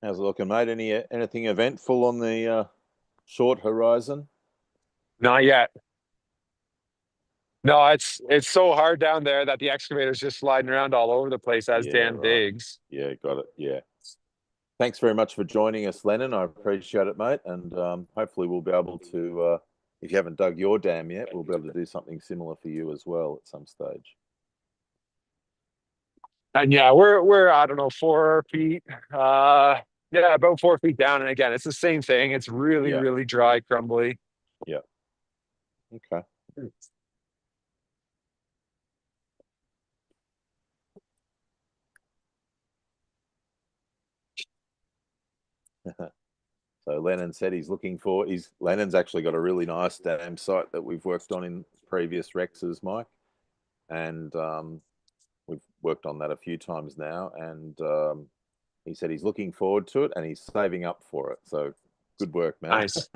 How's it looking, mate? Anything eventful on the short horizon? Not yet. No, it's so hard down there that the excavator's just sliding around all over the place as Yeah, Dan right. digs. Yeah, got it. Yeah. Thanks very much for joining us, Lennon. I appreciate it, mate. And hopefully we'll be able to, if you haven't dug your dam yet, we'll be able to do something similar for you as well at some stage. And yeah, we're I don't know, 4 feet. Yeah, about 4 feet down. And again, it's the same thing. It's really, Yeah. really dry, crumbly. Yeah. Okay. So Lennon said he's looking for, Lennon's actually got a really nice dam site that we've worked on in previous Rexes, Mike. And we've worked on that a few times now. And he said he's looking forward to it and he's saving up for it. So good work, man. Nice.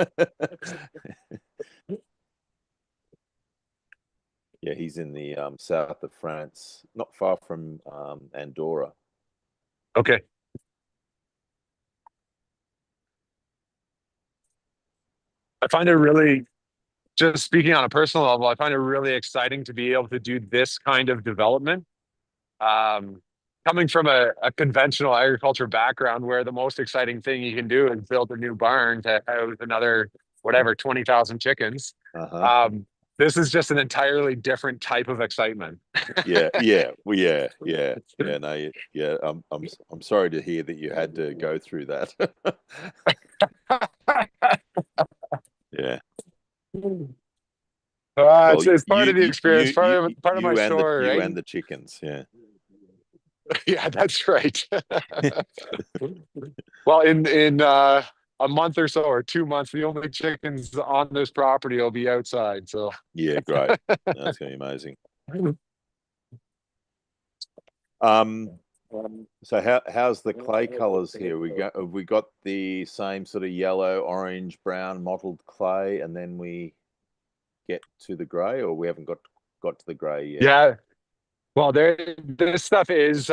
Yeah, he's in the south of France, not far from Andorra. Okay. I find it really, just speaking on a personal level, I find it really exciting to be able to do this kind of development. Coming from a conventional agriculture background where the most exciting thing you can do is build a new barn to house another, whatever, 20,000 chickens. This is just an entirely different type of excitement. Yeah. No, yeah. I'm sorry to hear that you had to go through that. Yeah. Well, It's part of the experience, part of my story, you right? and the chickens. Yeah. Yeah, that's right. Well, in a month or so, or 2 months, the only chickens on this property will be outside. So Yeah, great. That's gonna be amazing. So how's the clay colors here? Have we got the same sort of yellow, orange, brown mottled clay, and then we get to the grey, or we haven't got to the grey yet? yeah, well, this stuff is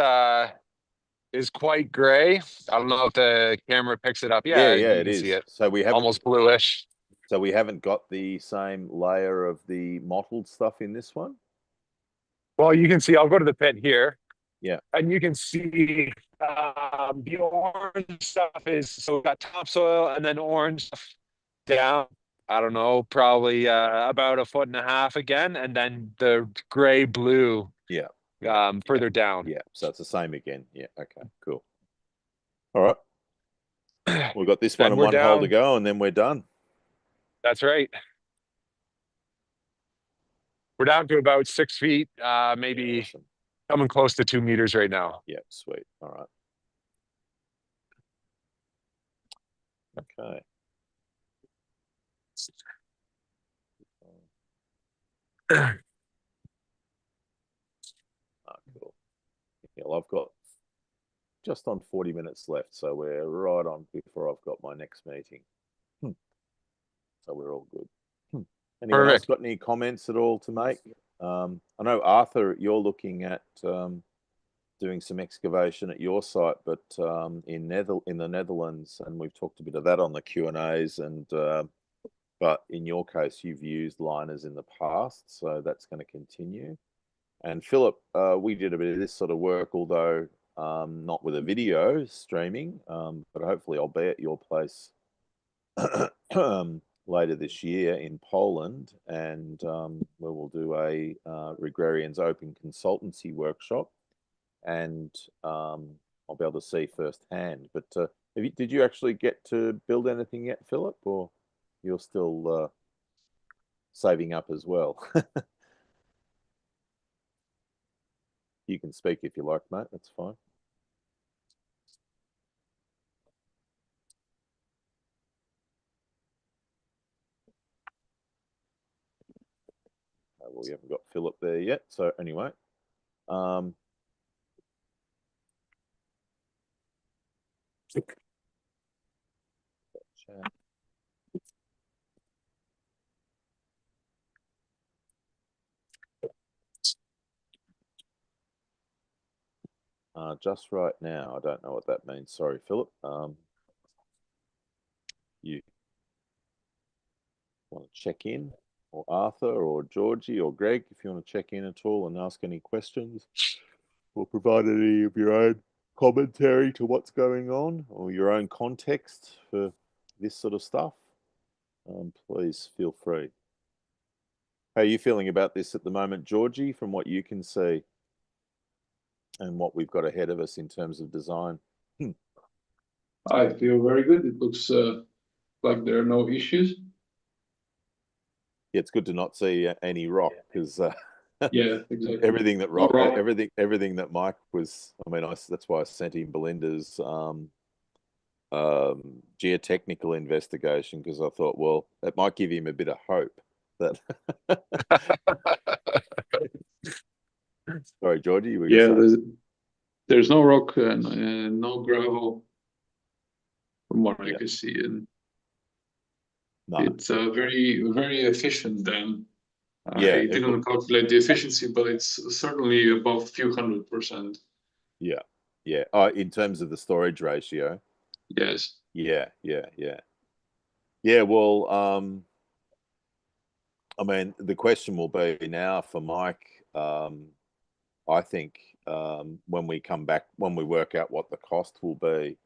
quite gray. I don't know if the camera picks it up. Yeah, Yeah, you it can see is. it. So we haven't Almost bluish. So we haven't got the same layer of the mottled stuff in this one? Well, you can see, I'll go to the pit here. Yeah. And you can see the orange stuff is, so we've got topsoil and then orange stuff down. I don't know, probably about 1.5 feet again, and then the gray blue further down. Yeah, so it's the same again. Yeah, okay, cool. All right. We've got this one and one hole to go, and then we're done. That's right. We're down to about 6 feet, maybe Awesome. coming close to 2 meters right now. Yeah, sweet. All right. Okay. Cool. Yeah, well, I've got just on 40 minutes left, so we're right on before I've got my next meeting. So we're all good. Anyone else got any comments at all to make? I know, Arthur, you're looking at doing some excavation at your site, but in the Netherlands, and we've talked a bit of that on the Q&As, and but in your case, you've used liners in the past, so that's going to continue. And Philip, we did a bit of this sort of work, although not with a video streaming, but hopefully I'll be at your place later this year in Poland, and where we'll do a Regrarians Open Consultancy workshop, and I'll be able to see firsthand. But did you actually get to build anything yet, Philip, or you're still saving up as well? You can speak if you like, mate. That's fine. Well, we haven't got Philip there yet. So anyway, just right now, I don't know what that means. Sorry, Philip. You want to check in? or Arthur or Georgie or Greg, if you want to check in at all and ask any questions or provide any of your own commentary to what's going on or your own context for this sort of stuff, please feel free. How are you feeling about this at the moment, Georgie, from what you can see and what we've got ahead of us in terms of design? I feel very good. It looks like there are no issues. Yeah, it's good to not see any rock because Yeah, exactly. everything that No rock. everything that Mike was. I mean, that's why I sent him Belinda's geotechnical investigation, because I thought, well, it might give him a bit of hope that. Sorry, Georgie, you were Yeah, going to say? there's no rock and no gravel from what I Yeah. can see, and No. it's a very, very efficient dam. Yeah, I didn't calculate the efficiency, but it's certainly above a few 100%. Yeah, yeah. In terms of the storage ratio. Yes. Yeah. Yeah, well, I mean, the question will be now for Mike, I think, when we come back, when we work out what the cost will be,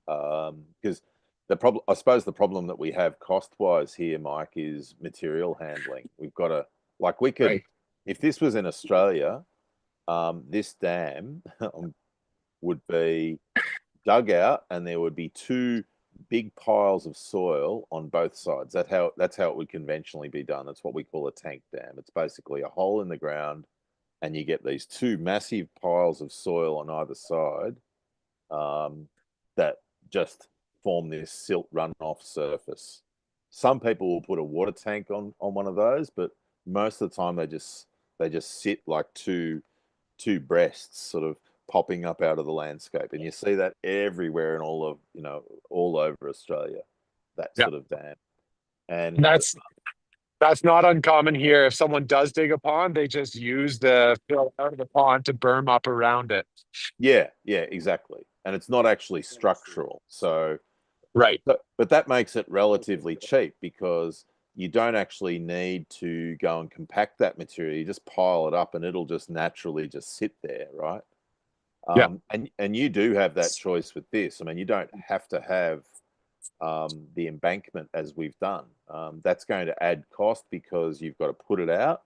because the problem, I suppose the problem that we have cost-wise here, Mike, is material handling. We've got to, like, we could, Right. if this was in Australia, this dam would be dug out and there would be two big piles of soil on both sides. That's how it would conventionally be done. That's what we call a tank dam. It's basically a hole in the ground and you get these two massive piles of soil on either side, that just form this silt runoff surface. Some people will put a water tank on one of those, but most of the time they just sit like two breasts sort of popping up out of the landscape, and you see that everywhere in all over Australia, that Yeah. sort of dam. And That's not uncommon here. If someone does dig a pond, they just use the fill out of the pond to berm up around it. yeah, exactly. And it's not actually structural. So, Right. but that makes it relatively cheap because you don't actually need to go and compact that material. You just pile it up and it'll just naturally just sit there, right? Yeah. And you do have that choice with this. I mean, you don't have to have the embankment as we've done. That's going to add cost because you've got to put it out,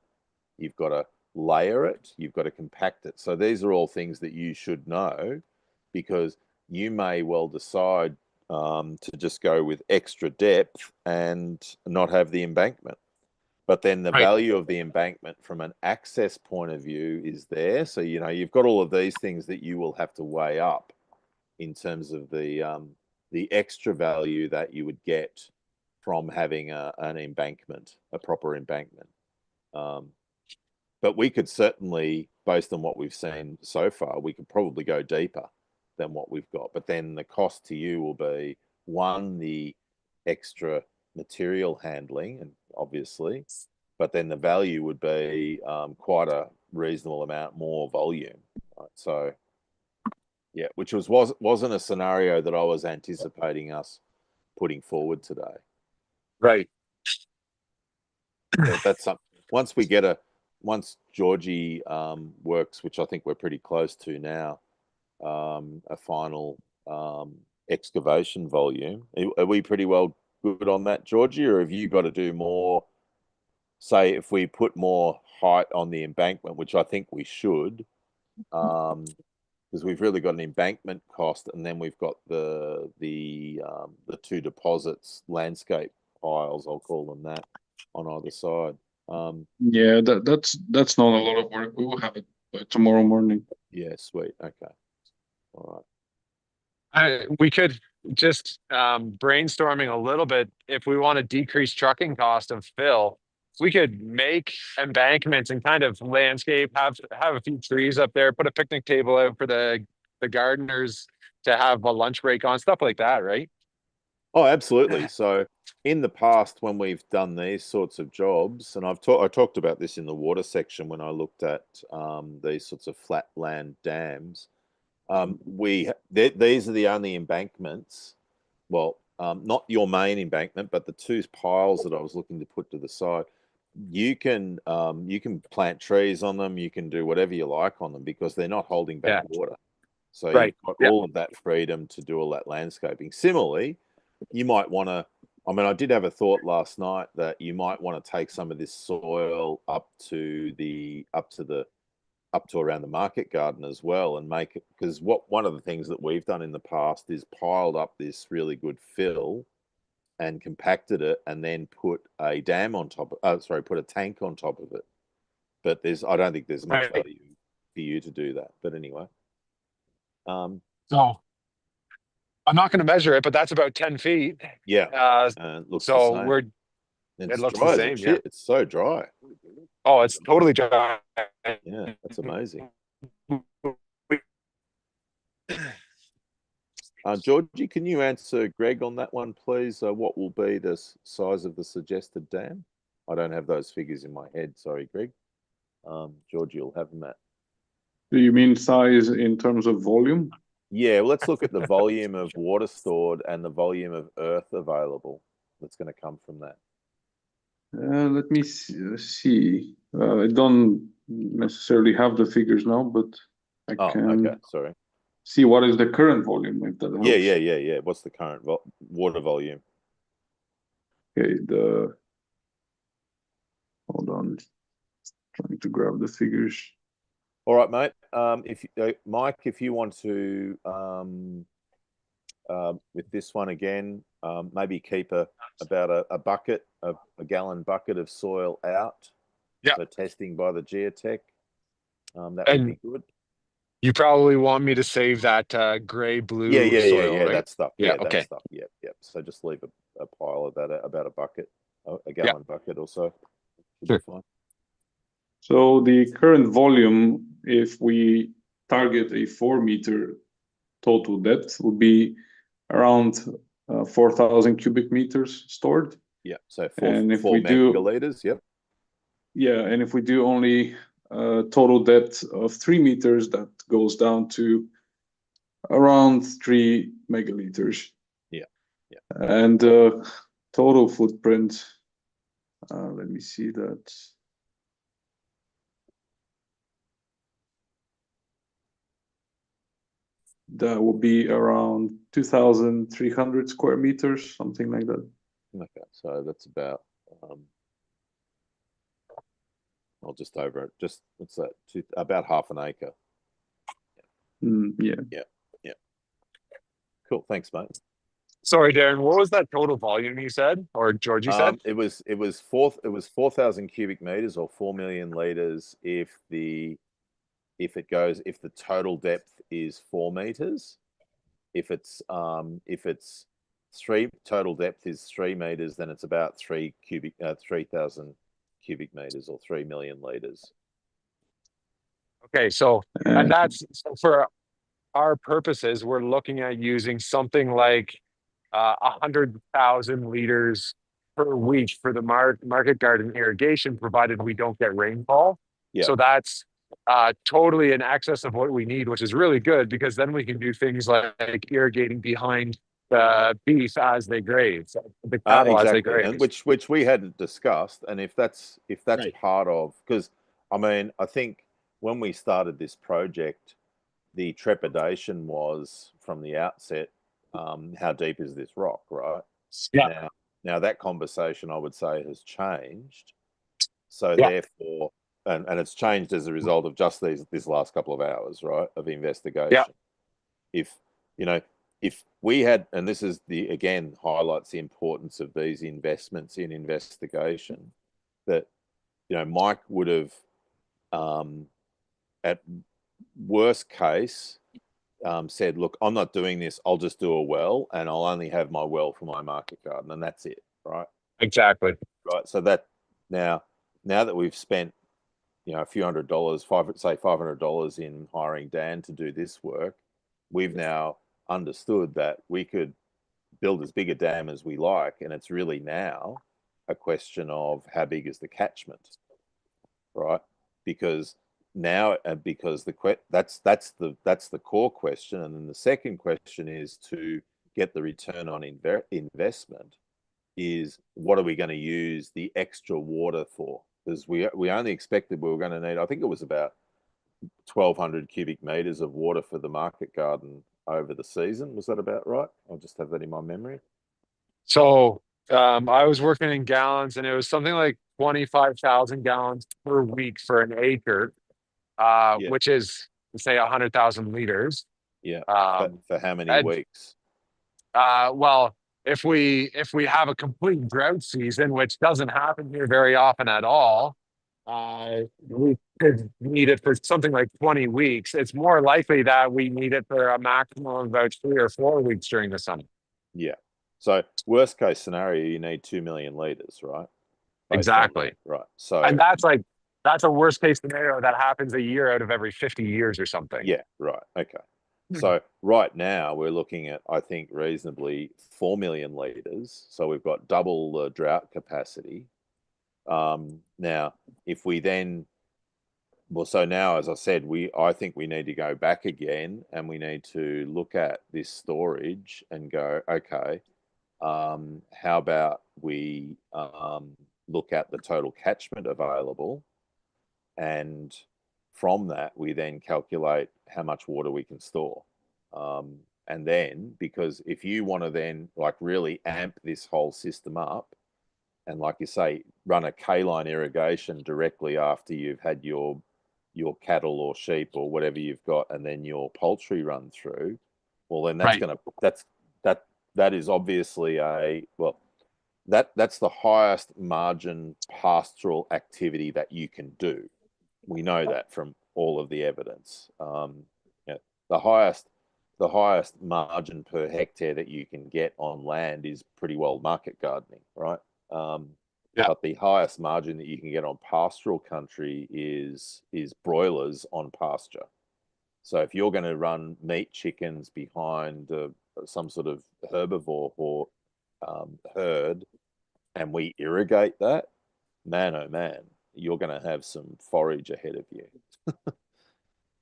you've got to layer it, you've got to compact it. So these are all things that you should know, because you may well decide to just go with extra depth and not have the embankment. But then the Right. value of the embankment from an access point of view is there. So, you've got all of these things that you will have to weigh up in terms of the extra value that you would get from having an embankment, a proper embankment. But we could certainly, based on what we've seen so far, we could probably go deeper than what we've got. But then the cost to you will be, one, the extra material handling, and obviously, but then the value would be quite a reasonable amount more volume. Right? So, yeah, which wasn't a scenario that I was anticipating us putting forward today. Right. Yeah, that's something. Once Georgie works, which I think we're pretty close to now, a final excavation volume. Are we pretty well good on that, Georgie, or have you got to do more? Say, if we put more height on the embankment, which I think we should, because we've really got an embankment cost, and then we've got the two deposits, landscape piles, I'll call them that, on either side. Yeah, that's not a lot of work. We will have it by tomorrow morning. Yeah, sweet. Okay. All right. We could just brainstorming a little bit. If we want to decrease trucking cost of fill, we could make embankments and kind of landscape, have a few trees up there, put a picnic table out for the gardeners to have a lunch break on, stuff like that, right? Oh, absolutely. So in the past, when we've done these sorts of jobs, and I talked about this in the water section when I looked at these sorts of flat land dams, these are the only embankments. Well, not your main embankment, but the two piles that I was looking to put to the side. you can plant trees on them. You can do whatever you like on them because they're not holding back water. So Right. you've got all of that freedom to do all that landscaping. Similarly, you might want to. I mean, I did have a thought last night that you might want to take some of this soil up to around the market garden as well and make it, because one of the things that we've done in the past is piled up this really good fill and compacted it and then put a dam on top of, put a tank on top of it. But I don't think there's much value for you to do that. But anyway. So I'm not going to measure it, but that's about 10 feet. Yeah. It looks the same. It looks the same. Yeah. It's so dry. Oh, it's totally dry. Yeah, that's amazing. Georgie, can you answer Greg on that one, please? What will be the size of the suggested dam? I don't have those figures in my head. Sorry, Greg. Georgie will have them at. Do you mean size in terms of volume? Yeah, well, let's look at the volume of water stored and the volume of earth available that's going to come from that. Let me see. I don't necessarily have the figures now, but I can see what is the current volume, if that helps. Yeah. What's the current water volume? Okay, hold on. Trying to grab the figures. All right, mate. Mike, if you want to, with this one again, maybe keep about a gallon bucket of soil out for testing by the Geotech. That would be good. You probably want me to save that gray blue soil, right? That stuff. Okay. That stuff. Yep. So just leave a pile of that, about a bucket, a gallon bucket or so. Should be fine. So the current volume, if we target a 4-meter total depth, would be around 4,000 cubic meters stored. Yeah, so 4 megaliters, yep. Yeah, and if we do only total depth of 3 meters, that goes down to around 3 megaliters. Yeah. And total footprint, let me see that. That will be around 2,300 square meters, something like that. Okay, so that's about what's that? About half an acre. Yeah. Cool. Thanks, mate. Sorry, Darren. What was that total volume you said, or Georgie said? It was 4,000 cubic meters or 4 million liters if the total depth is 4 meters. If it's total depth is 3 meters, then it's about 3,000 cubic meters or 3 million liters. Okay, so for our purposes, we're looking at using something like 100,000 liters per week for the market garden irrigation, provided we don't get rainfall. Yeah. So that's totally in excess of what we need, which is really good because then we can do things like irrigating behind the beef as they graze, the cattle as they graze. And which we hadn't discussed. And if that's part of, because I mean, I think when we started this project, the trepidation was from the outset, how deep is this rock, right? Yeah. Now that conversation, I would say, has changed. So therefore, and it's changed as a result of just this last couple of hours, right, of investigation. Yeah. If we had, and this is again highlights the importance of these investments in investigation, that Mike would have, at worst case, said, look, I'm not doing this. I'll just do a well, and I'll only have my well for my market garden, and that's it, right? Exactly. Right. So that now that we've spent a few $100, $500 in hiring Dan to do this work, we've now understood that we could build as big a dam as we like, and it's really now a question of how big is the catchment, right? Because that's the core question, and then the second question is to get the return on investment is what are we going to use the extra water for? Because we only expected we were going to need, I think it was about 1,200 cubic meters of water for the market garden over the season. Was that about right? I'll just have that in my memory. So I was working in gallons, and it was something like 25,000 gallons per week for an acre, Yeah. which is, say, 100,000 liters. Yeah. Um, For how many and weeks? well, if we have a complete drought season, which doesn't happen here very often at all, we could need it for something like 20 weeks. It's more likely that we need it for a maximum of about 3 or 4 weeks during the summer. Yeah. So worst case scenario, you need 2 million liters, right? Exactly. Right. So And that's a worst case scenario that happens a year out of every 50 years or something. yeah, right. Okay. So right now we're looking at, I think, reasonably 4 million liters. So we've got double the drought capacity. Now, if we then, well, so now, as I said, I think we need to go back again and we need to look at this storage and go, okay, how about we look at the total catchment available, and from that we then calculate how much water we can store. And then, because if you want to then like really amp this whole system up, and like you say, run a K-line irrigation directly after you've had your cattle or sheep or whatever you've got, and then your poultry run through, well, then that's Right. that is obviously that's the highest margin pastoral activity that you can do. We know that from all of the evidence. The highest margin per hectare that you can get on land is pretty well market gardening, right? But the highest margin that you can get on pastoral country is broilers on pasture. So if you're going to run meat chickens behind some sort of herbivore or herd, and we irrigate that, man, oh man, you're going to have some forage ahead of you.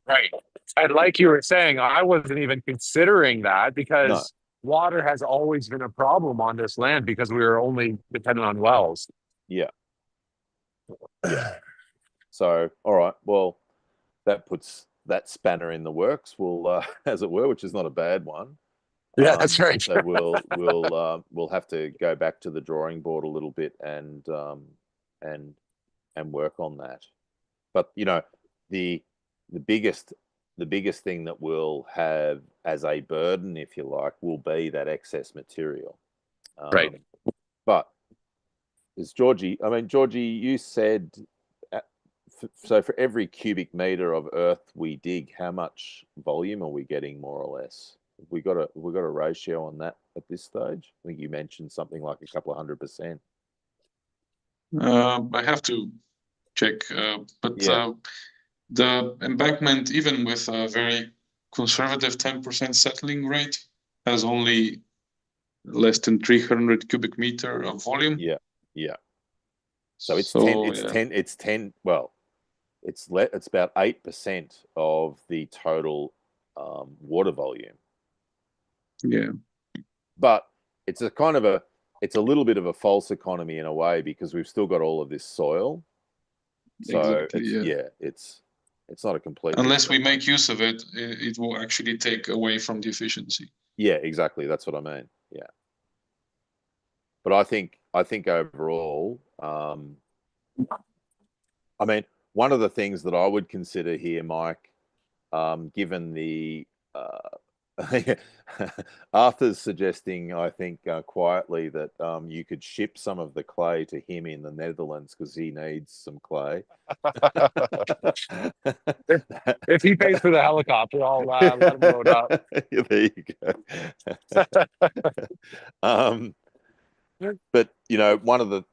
Right. And like you were saying, I wasn't even considering that because water has always been a problem on this land because we were only dependent on wells. Yeah. Yeah. So, all right. Well, that puts that spanner in the works, as it were, which is not a bad one. Yeah, that's right. So we'll have to go back to the drawing board a little bit and work on that. But the biggest thing that we'll have as a burden, if you like, will be that excess material. Right. But is Georgie, you said, so for every cubic meter of earth we dig, how much volume are we getting, more or less? We got a ratio on that at this stage? I think you mentioned something like a couple of 100%. I have to check, but the embankment, even with a very conservative 10% settling rate, has only less than 300 cubic meter of volume. Yeah. So it's 10. Well, it's about 8% of the total water volume. Yeah. But it's a little bit of a false economy in a way, because we've still got all of this soil. So exactly, it's not a complete. Unless we make use of it, it will actually take away from the efficiency. Yeah, exactly. That's what I mean. Yeah. But I think overall, one of the things that I would consider here, Mike, given the Arthur's suggesting, I think, quietly, that you could ship some of the clay to him in the Netherlands because he needs some clay. If he pays for the helicopter, I'll let him load up. There you go. But one of the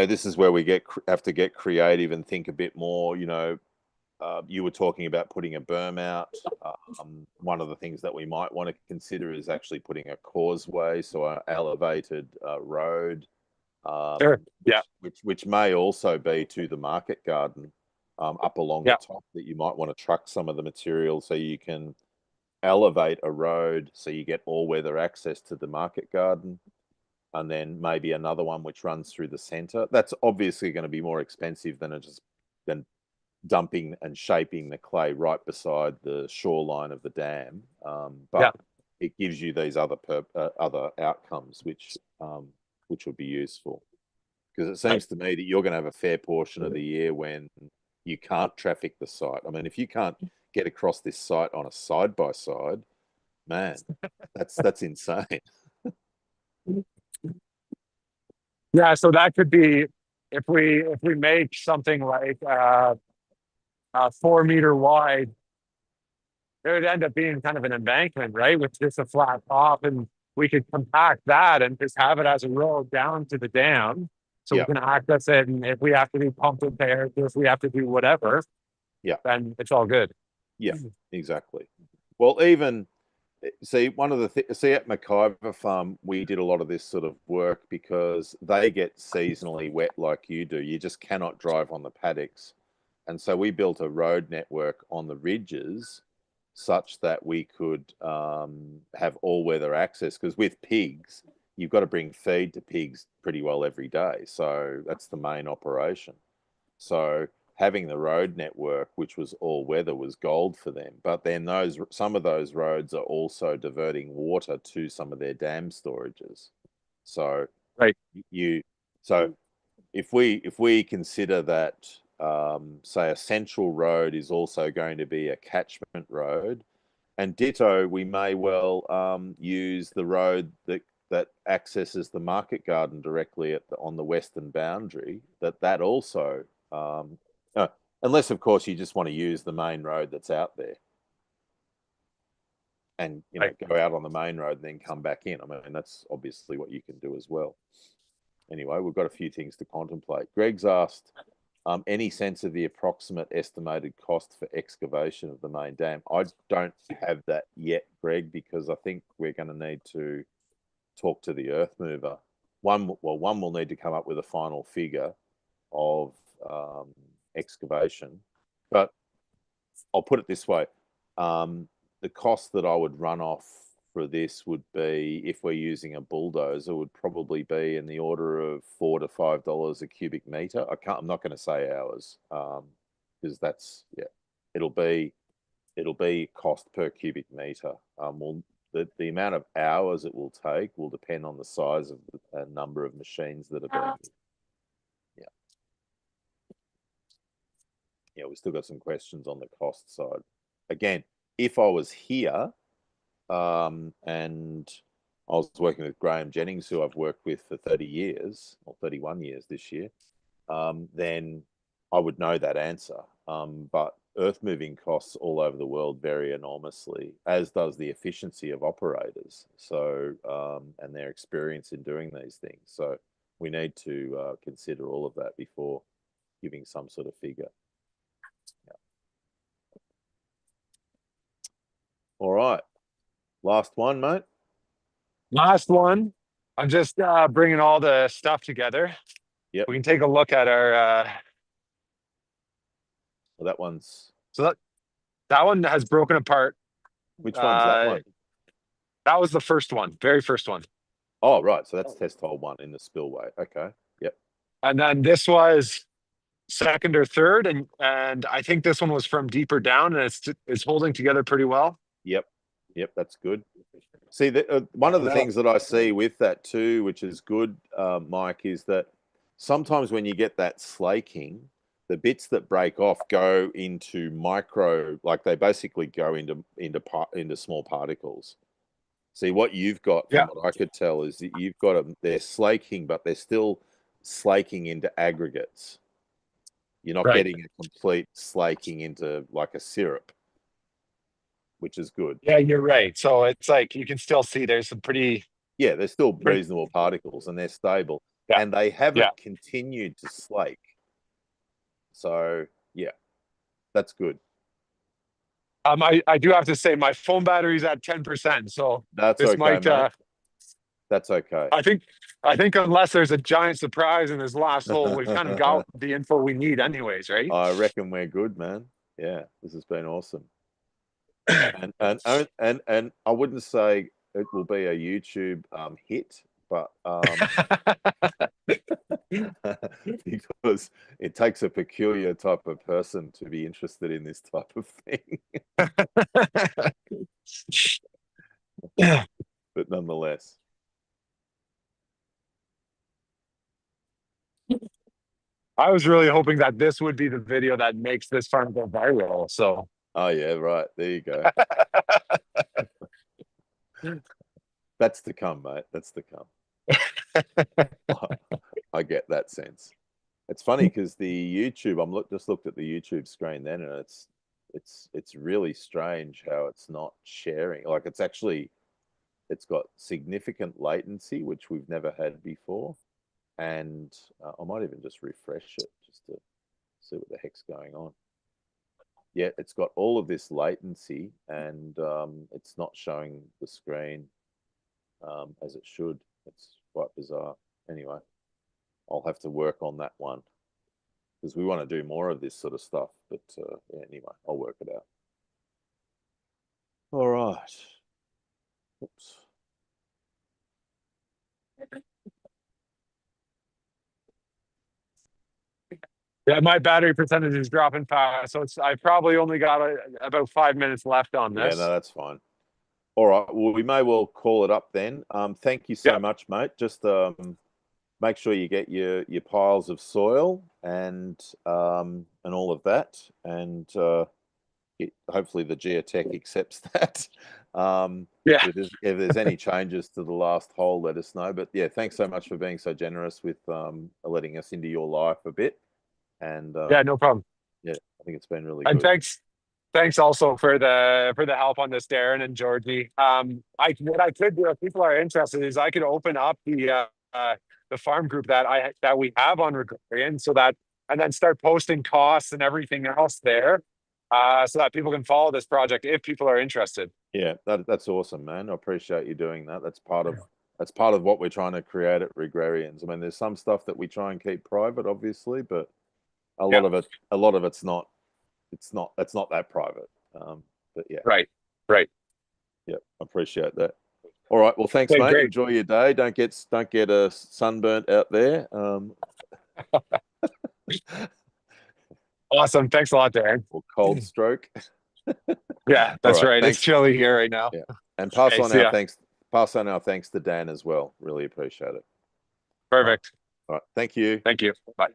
this is where we have to get creative and think a bit more. You were talking about putting a berm out. One of the things that we might want to consider is actually putting a causeway, so an elevated road. Sure. Yeah. Which may also be to the market garden up along the top, that you might want to truck some of the material so you can elevate a road so you get all-weather access to the market garden. and then maybe another one which runs through the center. That's obviously going to be more expensive than dumping and shaping the clay right beside the shoreline of the dam. But it gives you these other outcomes which would be useful. Because it seems to me that you're going to have a fair portion of the year when you can't traffic the site. I mean, if you can't get across this site on a side-by-side, man, that's insane. Yeah, so that could be if we make something like 4 meter wide, it would end up being kind of an embankment, right? With just a flat top, and we could compact that and just have it as a road down to the dam. So we can access it, and if we have to do pump repairs, if we have to do whatever, then it's all good. Yeah, exactly. Well, even see one of the see at McIver Farm, we did a lot of this sort of work because they get seasonally wet like you do. You just cannot drive on the paddocks, and so we built a road network on the ridges such that we could have all-weather access. Because with pigs, you've got to bring feed to pigs pretty well every day. So that's the main operation. So having the road network, which was all weather, was gold for them. But then some of those roads are also diverting water to some of their dam storages. So if we consider that say a central road is also going to be a catchment road, and ditto, we may well use the road that accesses the market garden directly on the western boundary. That also, unless of course you just want to use the main road that's out there, and go out on the main road and then come back in. I mean, that's obviously what you can do as well. Anyway, we've got a few things to contemplate. Greg's asked, any sense of the approximate estimated cost for excavation of the main dam? I don't have that yet, Greg, because I think we're going to need to talk to the earth mover. One will need to come up with a final figure of excavation, but I'll put it this way. The cost that I would run off for this would be, if we're using a bulldozer, would probably be in the order of $4 to $5 a cubic meter. I'm not going to say hours, because that's it'll be cost per cubic meter. The amount of hours it will take will depend on the size of the number of machines that are being used. We still got some questions on the cost side. Again, if I was here, and I was working with Graham Jennings, who I've worked with for 30 years, or 31 years this year, then I would know that answer. But earth moving costs all over the world vary enormously, as does the efficiency of operators. So, and their experience in doing these things. So we need to consider all of that before giving some sort of figure. All right. Last one, mate. Last one. I'm just bringing all the stuff together. Yep. We can take a look at our. Well, that one's. So that one has broken apart. Which one's that one? That was the first one, very first one. Oh, right. So that's test hole 1 in the spillway. Okay. Yep. And then this was second or third, and I think this one was from deeper down, and it's holding together pretty well. Yep. That's good. See, one of the things that I see with that too, which is good, Mike, is that sometimes when you get that slaking, the bits that break off go into micro, like they basically go into small particles. See, what you've got, from what I could tell, is that you've got they're slaking, but they're still slaking into aggregates. You're not getting a complete slaking into like a syrup, which is good. Yeah, you're right. So it's like you can still see there's some pretty. Yeah, they're still reasonable particles, and they're stable, and they haven't continued to slake. So yeah, that's good. I do have to say my phone battery's at 10%, so that's this okay, might. mate. That's okay. I think unless there's a giant surprise in this last hole, we've kind of got the info we need, anyways, right? I reckon we're good, man. Yeah, this has been awesome. And I wouldn't say it will be a YouTube hit, but because it takes a peculiar type of person to be interested in this type of thing. But nonetheless. I was really hoping that this would be the video that makes this farm go viral. So. Oh yeah, right. There you go. That's to come, mate. That's to come. I get that sense. It's funny because the YouTube, just looked at the YouTube screen then, and it's really strange how it's not sharing. Like it's got significant latency, which we've never had before. And I might even just refresh it just to see what the heck's going on. Yeah, it's got all of this latency, and it's not showing the screen as it should. It's quite bizarre. Anyway, I'll have to work on that one because we want to do more of this sort of stuff. But yeah, anyway, I'll work it out. All right. Oops. Yeah, my battery percentage is dropping fast, so I've probably only got about 5 minutes left on this. Yeah, no, that's fine. All right, well, we may well call it up then. Thank you so much, mate. Just make sure you get your piles of soil and all of that, and hopefully the geotech accepts that. Yeah. If there's any changes to the last hole, let us know. But yeah, thanks so much for being so generous with letting us into your life a bit. And yeah, no problem. Yeah, I think it's been really and good. Thanks also for the help on this, Darren and Georgie. What I could do if people are interested is I could open up the farm group that we have on Regrarians, and then start posting costs and everything else there, so that people can follow this project if people are interested. Yeah, that's awesome, man. I appreciate you doing that. That's part of what we're trying to create at Regrarians. I mean, there's some stuff that we try and keep private, obviously, but a lot of it's not. It's not that private. But yeah. Right. Yeah, I appreciate that. All right. Well, thanks, Okay, mate. great. Enjoy your day. Don't get sunburnt out there. Awesome. Thanks a lot, Darren. Or cold stroke. Yeah, that's right. Thanks. It's chilly here right now. Yeah. And pass on our thanks to Dan as well. Really appreciate it. Perfect. All right. Thank you. Thank you. Bye.